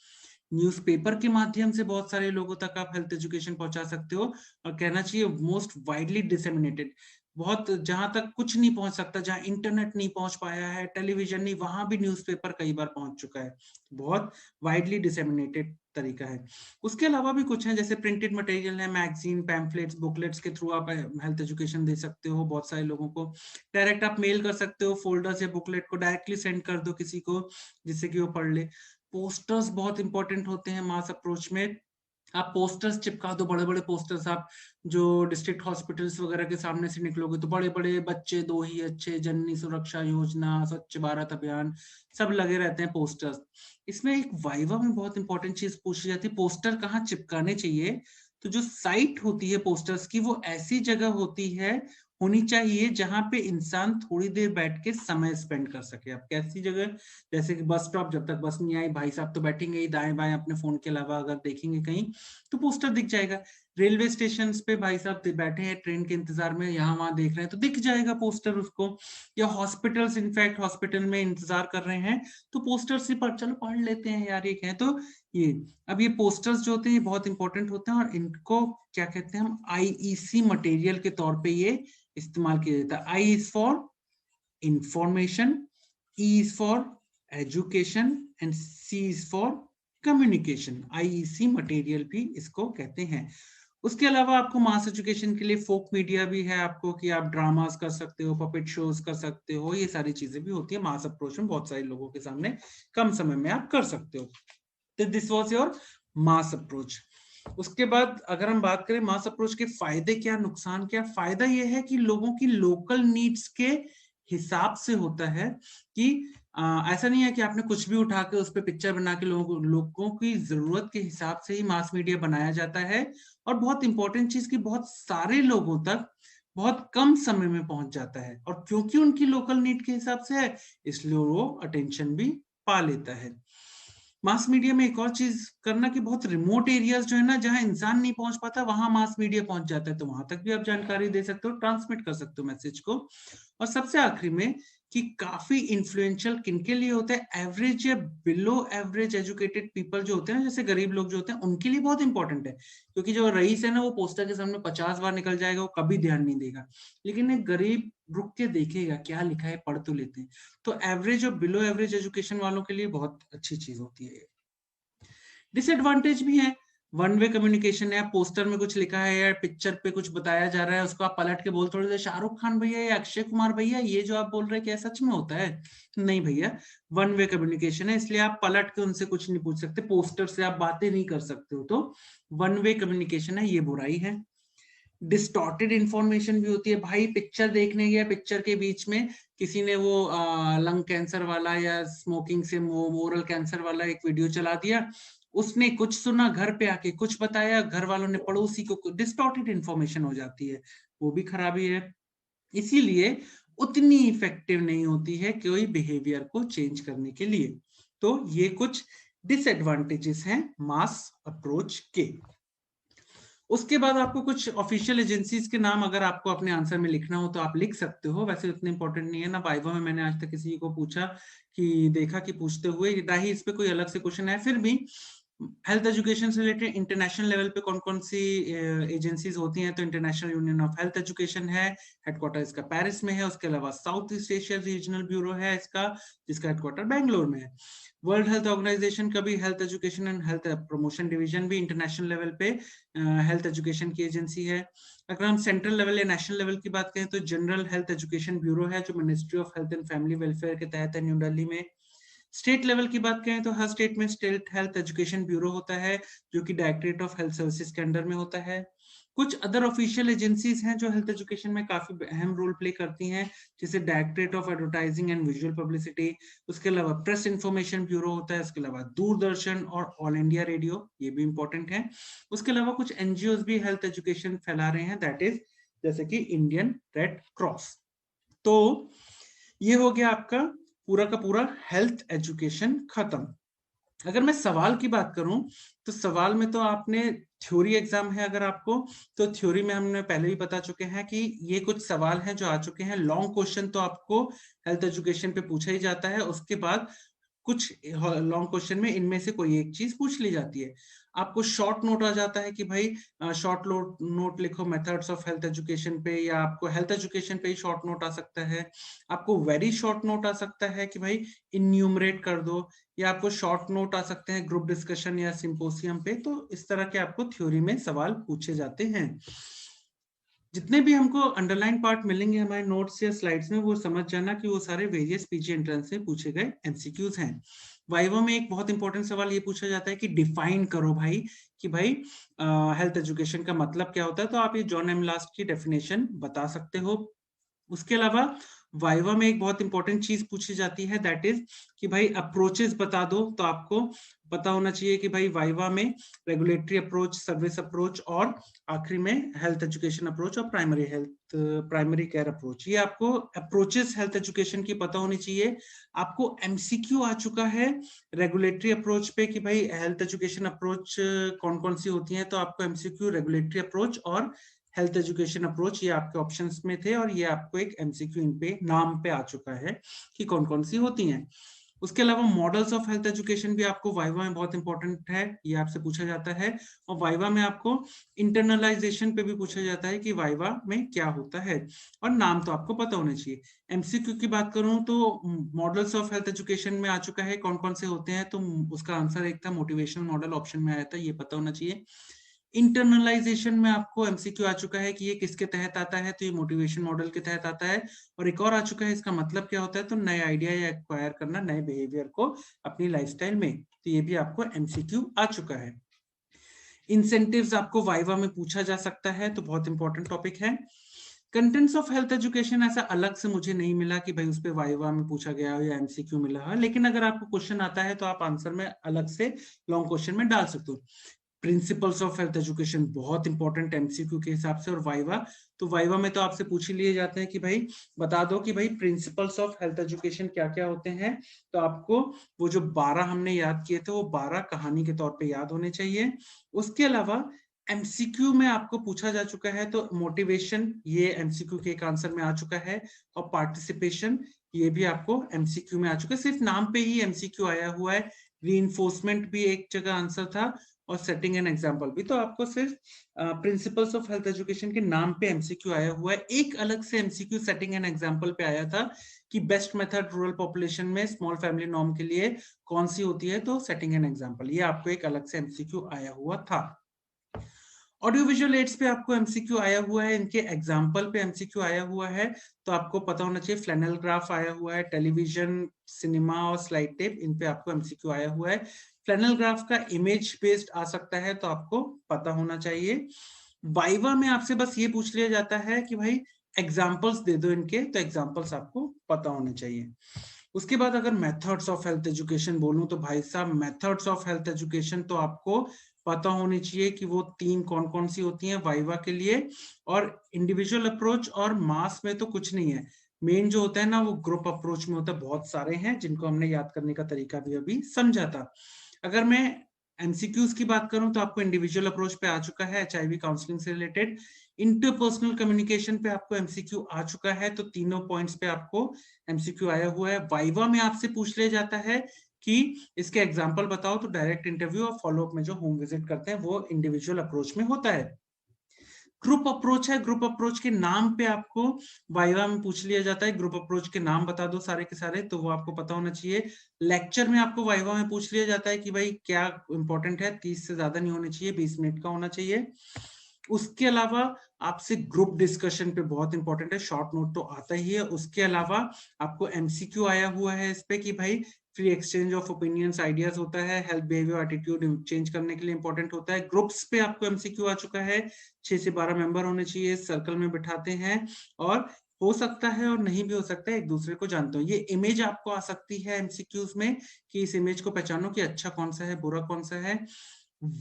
न्यूज़पेपर के माध्यम से बहुत सारे लोगों तक आप हेल्थ एजुकेशन पहुंचा सकते हो, और कहना चाहिए मोस्ट वाइडली डिसेमिनेटेड। बहुत जहां तक कुछ नहीं पहुंच सकता, जहां इंटरनेट नहीं पहुंच पाया है, टेलीविजन नहीं, वहां भी न्यूज़पेपर कई बार पहुंच चुका है। बहुत वाइडली डिसेमिनेटेड तरीका है। उसके अलावा भी कुछ है, जैसे प्रिंटेड मटेरियल है, मैगजीन, पैम्फलेट्स, बुकलेट्स के थ्रू आप हेल्थ एजुकेशन दे सकते हो बहुत सारे लोगों को। डायरेक्ट आप मेल कर सकते हो, फोल्डर्स या बुकलेट को डायरेक्टली सेंड कर दो किसी को, जिससे कि वो पढ़ ले। पोस्टर्स बहुत इंपॉर्टेंट होते हैं मास अप्रोच में। आप पोस्टर्स चिपका दो, बड़े बड़े पोस्टर्स। आप जो डिस्ट्रिक्ट हॉस्पिटल्स वगैरह के सामने से निकलोगे तो बड़े बड़े बच्चे दो ही अच्छे, जननी सुरक्षा योजना, स्वच्छ भारत अभियान, सब लगे रहते हैं पोस्टर्स। इसमें एक वाइवा में बहुत इंपॉर्टेंट चीज पूछी जाती है, पोस्टर कहाँ चिपकाने चाहिए? तो जो साइट होती है पोस्टर्स की, वो ऐसी जगह होती है होनी चाहिए जहां पे इंसान थोड़ी देर बैठ के समय स्पेंड कर सके। अब कैसी जगह, जैसे कि बस स्टॉप, जब तक बस नहीं आई भाई साहब तो बैठेंगे ही दाएं बाएं अपने फोन के अलावा, अगर देखेंगे कहीं तो पोस्टर दिख जाएगा। रेलवे स्टेशन पे भाई साहब बैठे हैं ट्रेन के इंतजार में, यहाँ वहां देख रहे हैं तो दिख जाएगा पोस्टर उसको। या हॉस्पिटल्स, इनफैक्ट हॉस्पिटल में इंतजार कर रहे हैं तो पोस्टर से चलो पढ़ लेते हैं यार ये क्या है। तो ये अब ये पोस्टर्स जो होते हैं ये बहुत इंपॉर्टेंट होते हैं, और इनको क्या कहते हैं हम, आईईसी मटेरियल के तौर पे ये इस्तेमाल किया जाता है। I is for information, E is for education and C is for communication. IEC material भी इसको कहते हैं। उसके अलावा आपको मास एजुकेशन के लिए फोक मीडिया भी है आपको, कि आप ड्रामास कर सकते हो, पपेट शोज कर सकते हो, ये सारी चीजें भी होती है मास अप्रोच में, बहुत सारे लोगों के सामने कम समय में आप कर सकते हो। तो this was your mass approach. उसके बाद अगर हम बात करें मास अप्रोच के फायदे क्या, नुकसान क्या, फायदा यह है कि लोगों की लोकल नीड्स के हिसाब से होता है कि ऐसा नहीं है कि आपने कुछ भी उठा के उस पर पिक्चर बना के लोगों की जरूरत के हिसाब से ही मास मीडिया बनाया जाता है। और बहुत इंपॉर्टेंट चीज की बहुत सारे लोगों तक बहुत कम समय में पहुंच जाता है, और क्योंकि उनकी लोकल नीड के हिसाब से है इसलिए वो अटेंशन भी पा लेता है। मास मीडिया में एक और चीज करना कि बहुत रिमोट एरियाज जो है ना, जहां इंसान नहीं पहुंच पाता वहां मास मीडिया पहुंच जाता है, तो वहां तक भी आप जानकारी दे सकते हो, ट्रांसमिट कर सकते हो मैसेज को। और सबसे आखिरी में कि काफी इन्फ्लुएंशियल किनके लिए होता है, एवरेज या बिलो एवरेज एजुकेटेड पीपल जो होते हैं ना, जैसे गरीब लोग जो होते हैं उनके लिए बहुत इंपॉर्टेंट है। क्योंकि जो रईस है ना वो पोस्टर के सामने 50 बार निकल जाएगा, वो कभी ध्यान नहीं देगा, लेकिन एक गरीब रुक के देखेगा क्या लिखा है, पढ़ तो लेते हैं। तो एवरेज और बिलो एवरेज एजुकेशन वालों के लिए बहुत अच्छी चीज होती है। डिसएडवांटेज भी है, वन वे कम्युनिकेशन है, पोस्टर में कुछ लिखा है या पिक्चर पे कुछ बताया जा रहा है, उसको आप पलट के बोल थोड़े से शाहरुख खान भैया या अक्षय कुमार भैया ये जो आप बोल रहे हैं क्या सच में होता है? नहीं भैया, वन वे कम्युनिकेशन है, इसलिए आप पलट के उनसे कुछ नहीं पूछ सकते, पोस्टर से आप बातें नहीं कर सकते हो, तो वन वे कम्युनिकेशन है, ये बुराई है। डिस्टॉर्टेड इंफॉर्मेशन भी होती है भाई, पिक्चर देखने गया, पिक्चर के बीच में किसी ने वो लंग कैंसर वाला या स्मोकिंग से मोरल कैंसर वाला एक वीडियो चला दिया, उसने कुछ सुना, घर पे आके कुछ बताया, घर वालों ने पड़ोसी को, डिस्टॉर्टेड इंफॉर्मेशन हो जाती है, वो भी खराबी है। इसीलिए उतनी इफेक्टिव नहीं होती है कोई बिहेवियर को चेंज करने के लिए। तो ये कुछ डिसएडवांटेजेस हैं मास अप्रोच के। उसके बाद आपको कुछ ऑफिशियल एजेंसीज के नाम अगर आपको अपने आंसर में लिखना हो तो आप लिख सकते हो, वैसे उतने इंपॉर्टेंट नहीं है ना। वाइवा में मैंने आज तक किसी को पूछा कि देखा कि पूछते हुए, ना ही इस पे कोई अलग से क्वेश्चन है। फिर भी हेल्थ एजुकेशन से रिलेटेड इंटरनेशनल लेवल पे कौन कौन सी एजेंसीज होती हैं, तो international union of health education है, हेडक्वार्टर इसका पेरिस में है। उसके अलावा south east Asia regional bureau है इसका, जिसका हेडक्वार्टर बैंगलोर में है। वर्ल्ड हेल्थ ऑर्गेनाइजेशन का भी health education and health promotion division भी इंटरनेशनल लेवल पे हेल्थ एजुकेशन की एजेंसी है। अगर हम सेंट्रल लेवल या नेशनल लेवल की बात करें तो जनरल हेल्थ एजुकेशन ब्यूरो है, जो ministry of health and family welfare के तहत है, न्यू दिल्ली में। स्टेट लेवल की बात करें तो हर स्टेट में स्टेट हेल्थ एजुकेशन ब्यूरो होता है, जो कि डायरेक्टरेट ऑफ हेल्थ सर्विसेज के अंडर में होता है। कुछ अदर ऑफिशियल एजेंसीज हैं जो हेल्थ एजुकेशन में काफी अहम रोल प्ले करती हैं, जैसे directorate of advertising and visual publicity. उसके अलावा प्रेस इंफॉर्मेशन ब्यूरो होता है। उसके अलावा दूरदर्शन और ऑल इंडिया रेडियो, ये भी इंपॉर्टेंट है। उसके अलावा कुछ एनजीओ भी हेल्थ एजुकेशन फैला रहे हैं, दैट इज जैसे कि इंडियन रेड क्रॉस। तो ये हो गया आपका पूरा का पूरा हेल्थ एजुकेशन खत्म। अगर मैं सवाल की बात करूं तो सवाल में तो आपने थ्योरी एग्जाम है अगर आपको, तो थ्योरी में हमने पहले ही बता चुके हैं कि ये कुछ सवाल हैं जो आ चुके हैं। लॉन्ग क्वेश्चन तो आपको हेल्थ एजुकेशन पे पूछा ही जाता है, उसके बाद कुछ लॉन्ग क्वेश्चन में इनमें से कोई एक चीज पूछ ली जाती है। आपको शॉर्ट नोट आ जाता है कि भाई शॉर्ट नोट लिखो मेथड्स ऑफ हेल्थ एजुकेशन पे, या आपको हेल्थ एजुकेशन पे ही शॉर्ट नोट आ सकता है। आपको वेरी शॉर्ट नोट आ सकता है कि भाई इन्यूमरेट कर दो, या आपको शॉर्ट नोट आ सकते हैं ग्रुप डिस्कशन या सिंपोसियम पे। तो इस तरह के आपको थ्योरी में सवाल पूछे जाते हैं। जितने भी हमको अंडरलाइन पार्ट मिलेंगे हमारे नोट्स या स्लाइड्स में, वो समझ जाना कि वो सारे वेरियस पीजी एंट्रेंस से पूछे गए एमसीक्यूज हैं। वाइवा में एक बहुत इंपॉर्टेंट सवाल ये पूछा जाता है कि डिफाइन करो भाई, कि भाई हेल्थ एजुकेशन का मतलब क्या होता है, तो आप ये जॉन एम लास्ट की डेफिनेशन बता सकते हो। उसके अलावा वाइवा में एक बहुत इंपॉर्टेंट चीज पूछी जाती है, दैट इज कि भाई अप्रोचेस बता दो। तो आपको पता होना चाहिए कि भाई वाइवा में रेगुलेटरी अप्रोच, सर्विस अप्रोच और आखिरी में हेल्थ एजुकेशन अप्रोच और प्राइमरी केयर अप्रोच, ये आपको अप्रोचेस हेल्थ एजुकेशन की पता होनी चाहिए। आपको एमसीक्यू आ चुका है रेगुलेटरी अप्रोच पे कि भाई हेल्थ एजुकेशन अप्रोच कौन कौन सी होती है, तो आपको एमसीक्यू रेगुलेटरी अप्रोच और हेल्थ एजुकेशन अप्रोच ये आपके ऑप्शंस में थे, और ये आपको एक एमसीक्यू इन पे नाम पे आ चुका है कि कौन कौन सी होती हैं। उसके अलावा मॉडल्स ऑफ हेल्थ एजुकेशन भी आपको वाइवा में बहुत इंपॉर्टेंट है, ये आपसे पूछा जाता है। और वाइवा में आपको इंटरनलाइजेशन पे भी पूछा जाता है कि वाइवा में क्या होता है, और नाम तो आपको पता होना चाहिए। एमसीक्यू की बात करूं तो मॉडल्स ऑफ हेल्थ एजुकेशन में आ चुका है कौन कौन से होते हैं, तो उसका आंसर एक था मोटिवेशनल मॉडल, ऑप्शन में आया था, ये पता होना चाहिए। इंटरनलाइजेशन में आपको एमसीक्यू आ चुका है कि ये किसके तहत आता है, तो ये मोटिवेशन मॉडल के तहत आता है। और एक और आ चुका है, इसका मतलब क्या होता है, तो नए आइडिया या एक्वायर करना, नए बिहेवियर को अपनी लाइफस्टाइल में, तो ये भी आपको एमसीक्यू आ चुका है। इंसेंटिव्स आपको वाइवा में पूछा जा सकता है, तो बहुत इंपॉर्टेंट टॉपिक है। कंटेंट्स ऑफ हेल्थ एजुकेशन ऐसा अलग से मुझे नहीं मिला कि भाई उस पे वाइवा में पूछा गया हो या एमसीक्यू मिला है, लेकिन अगर आपको क्वेश्चन आता है तो आप आंसर में अलग से लॉन्ग क्वेश्चन में डाल सकते हो। प्रिंसिपल्स ऑफ हेल्थ एजुकेशन बहुत इंपॉर्टेंट एमसीक्यू के हिसाब से, और वाइवा, तो वाइवा में तो आपसे पूछ ही लिए जाते हैं कि भाई बता दो कि भाई प्रिंसिपल्स ऑफ हेल्थ एजुकेशन क्या क्या होते हैं। तो आपको वो जो 12 हमने याद किए थे वो 12 कहानी के तौर पे याद होने चाहिए। उसके अलावा एमसीक्यू में आपको पूछा जा चुका है, तो मोटिवेशन ये एमसीक्यू के एक आंसर में आ चुका है, और पार्टिसिपेशन ये भी आपको एमसीक्यू में आ चुका है, सिर्फ नाम पे ही एमसीक्यू आया हुआ है। रीइंफोर्समेंट भी एक जगह आंसर था, और सेटिंग एन एग्जांपल भी। तो आपको सिर्फ प्रिंसिपल्स ऑफ हेल्थ एजुकेशन के नाम पे एमसीक्यू आया हुआ है। एक अलग से एमसीक्यू सेटिंग एन एग्जांपल पे आया था कि बेस्ट मेथड रूरल पॉपुलेशन में स्मॉल फैमिली नॉर्म के लिए कौन सी होती है, तो सेटिंग एन एग्जांपल, ये आपको एक अलग से एमसीक्यू आया हुआ था। ऑडियो विजुअल एड्स पे आपको एमसीक्यू आया हुआ है, इनके एग्जाम्पल पे एमसीक्यू आया हुआ है, तो आपको पता होना चाहिए। फ्लैनल ग्राफ आया हुआ है, टेलीविजन, सिनेमा और स्लाइड टेप, इन पे आपको एमसीक्यू आया हुआ है। फ्लैनल ग्राफ का इमेज बेस्ड आ सकता है, तो आपको पता होना चाहिए। वाइवा में आपसे बस ये पूछ लिया जाता है कि भाई एग्जाम्पल्स दे दो इनके, तो एग्जाम्पल्स आपको पता होने चाहिए। उसके बाद अगर मेथड्स ऑफ हेल्थ एजुकेशन बोलूं, तो भाई साहब मेथड्स ऑफ हेल्थ एजुकेशन तो आपको पता होनी चाहिए कि वो 3 कौन कौन सी होती हैं वाइवा के लिए। और इंडिविजुअल अप्रोच और मास में तो कुछ नहीं है, मेन जो होता है ना वो ग्रुप अप्रोच में होता है, बहुत सारे हैं जिनको हमने याद करने का तरीका भी अभी समझा था। अगर मैं एमसीक्यूज की बात करूं, तो आपको इंडिविजुअल अप्रोच पे आ चुका है एचआईवी काउंसलिंग से रिलेटेड। इंटरपर्सनल कम्युनिकेशन पे आपको एमसीक्यू आ चुका है, तो तीनों पॉइंट्स पे आपको एमसीक्यू आया हुआ है। वाइवा में आपसे पूछ लिया जाता है कि इसके एग्जाम्पल बताओ, तो डायरेक्ट इंटरव्यू और फॉलोअप में जो होम विजिट करते हैं वो इंडिविजुअल अप्रोच में होता है। ग्रुप अप्रोच है, ग्रुप अप्रोच के नाम पे आपको वाइवा में पूछ लिया जाता है, ग्रुप अप्रोच के नाम बता दो सारे के सारे, तो वो आपको पता होना चाहिए। लेक्चर में आपको वाइवा में पूछ लिया जाता है कि भाई क्या इंपॉर्टेंट है, 30 से ज्यादा नहीं होने चाहिए, 20 मिनट का होना चाहिए। उसके अलावा आपसे ग्रुप डिस्कशन पे बहुत इंपॉर्टेंट है, शॉर्ट नोट तो आता ही है। उसके अलावा आपको एमसीक्यू आया हुआ है इस पे कि भाई free exchange of opinions ideas होता है, हेल्थ बिहेवियर एटीट्यूड चेंज करने के लिए इंपॉर्टेंट होता है। ग्रुप्स पे आपको एमसीक्यू आ चुका है, 6 से 12 मेंबर होने चाहिए, सर्कल में बिठाते हैं, और हो सकता है और नहीं भी हो सकता है, एक दूसरे को जानते हो। ये इमेज आपको आ सकती है एमसीक्यूज में कि इस इमेज को पहचानो कि अच्छा कौन सा है, बुरा कौन सा है।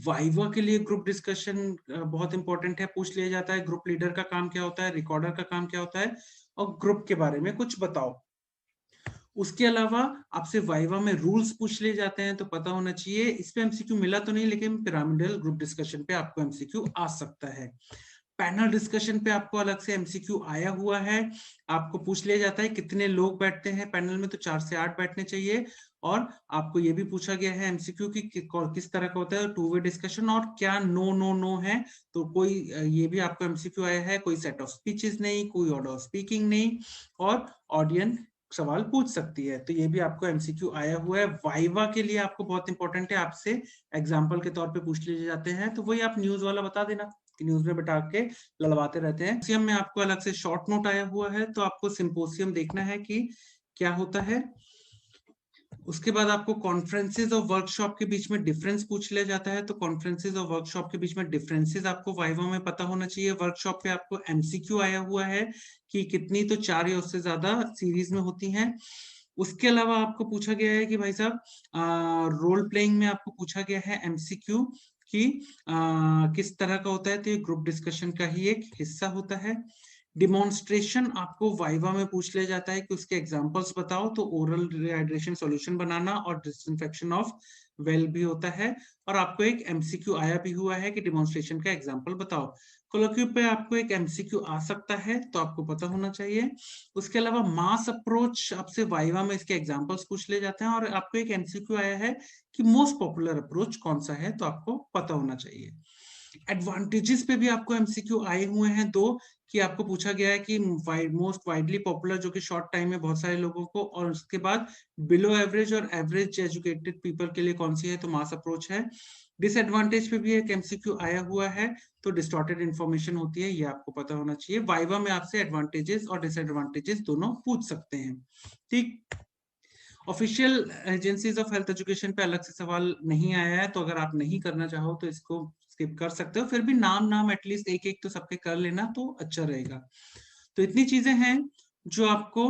वाइवा के लिए ग्रुप डिस्कशन बहुत इंपॉर्टेंट है, पूछ लिया जाता है ग्रुप लीडर का काम क्या होता है, रिकॉर्डर का काम क्या होता है, और ग्रुप के बारे में कुछ बताओ। उसके अलावा आपसे वाइवा में रूल्स पूछ लिए जाते हैं, तो पता होना चाहिए। इस पे एमसीक्यू मिला तो नहीं, लेकिन पिरामिडल ग्रुप डिस्कशन पे आपको एमसीक्यू आ सकता है। पैनल डिस्कशन पे आपको अलग से एमसीक्यू आया हुआ है, आपको पूछ लिया जाता है कितने लोग बैठते हैं पैनल में, तो 4 से 8 बैठने चाहिए। और आपको ये भी पूछा गया है एमसीक्यू की किस तरह का होता है टू वे डिस्कशन, और क्या नो नो नो है, तो कोई ये भी आपको एमसीक्यू आया है, कोई सेट ऑफ स्पीचेस नहीं, कोई ऑर्डर ऑफ स्पीकिंग नहीं, और ऑडियंस सवाल पूछ सकती है, तो ये भी आपको एमसीक्यू आया हुआ है। वाइवा के लिए आपको बहुत इंपॉर्टेंट है, आपसे एग्जाम्पल के तौर पे पूछ लिए जाते हैं, तो वही आप न्यूज वाला बता देना कि न्यूज में बैठा के लड़वाते रहते हैं। सिम्पोसियम में आपको अलग से शॉर्ट नोट आया हुआ है, तो आपको सिंपोसियम देखना है कि क्या होता है। उसके बाद आपको कॉन्फ्रेंसेज और वर्कशॉप के बीच में डिफरेंस पूछ लिया जाता है, तो कॉन्फ्रेंसेज और वर्कशॉप के बीच में डिफरेंसेस आपको वाइवा में पता होना चाहिए। वर्कशॉप पे आपको एमसीक्यू आया हुआ है कि कितनी, तो 4 या उससे ज्यादा सीरीज में होती हैं। उसके अलावा आपको पूछा गया है कि भाई साहब रोल प्लेइंग में आपको पूछा गया है एमसीक्यू कि किस तरह का होता है, तो ये ग्रुप डिस्कशन का ही एक हिस्सा होता है। डिमॉन्स्ट्रेशन आपको वाइवा में पूछ लिया जाता है कि उसके एग्जांपल्स बताओ, तो ओरल रिहाइड्रेशन सॉल्यूशन बनाना और डिसइंफेक्शन ऑफ वेल भी होता है। और आपको एक एमसीक्यू आया भी हुआ है कि डिमॉन्स्ट्रेशन का एग्जांपल बताओ। कोलोक्यू पे आपको एक एमसीक्यू आ सकता है, तो आपको पता होना चाहिए। उसके अलावा मास अप्रोच आपसे वाइवा में इसके एग्जांपल्स पूछ ले जाते हैं, और आपको एक एमसीक्यू आया है कि मोस्ट पॉपुलर अप्रोच कौन सा है, तो आपको पता होना चाहिए। एडवांटेजेस पे भी आपको एमसीक्यू आए हुए हैं दो, कि आपको पूछा गया है कि मोस्ट वाइडली पॉपुलर, जो कि शॉर्ट टाइम में बहुत सारे लोगों को, और उसके बाद बिलो एवरेज और एवरेज एजुकेटेड पीपल के लिए कौन सी है, तो मास अप्रोच है। डिसएडवांटेज पे भी एक एमसीक्यू आया हुआ है, तो डिस्टॉर्टेड इंफॉर्मेशन होती है, ये आपको पता होना चाहिए। वाइवा में आपसे एडवांटेजेस और डिसएडवांटेजेस दोनों पूछ सकते हैं, ठीक। Official agencies of health education पे अलग से सवाल नहीं आया है, तो अगर आप नहीं करना चाहो तो इसको स्किप कर सकते हो। फिर भी नाम एटलीस्ट एक एक तो सबके कर लेना, तो अच्छा रहेगा। तो इतनी चीजें हैं जो आपको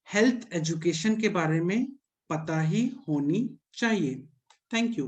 हेल्थ एजुकेशन के बारे में पता ही होनी चाहिए। Thank you.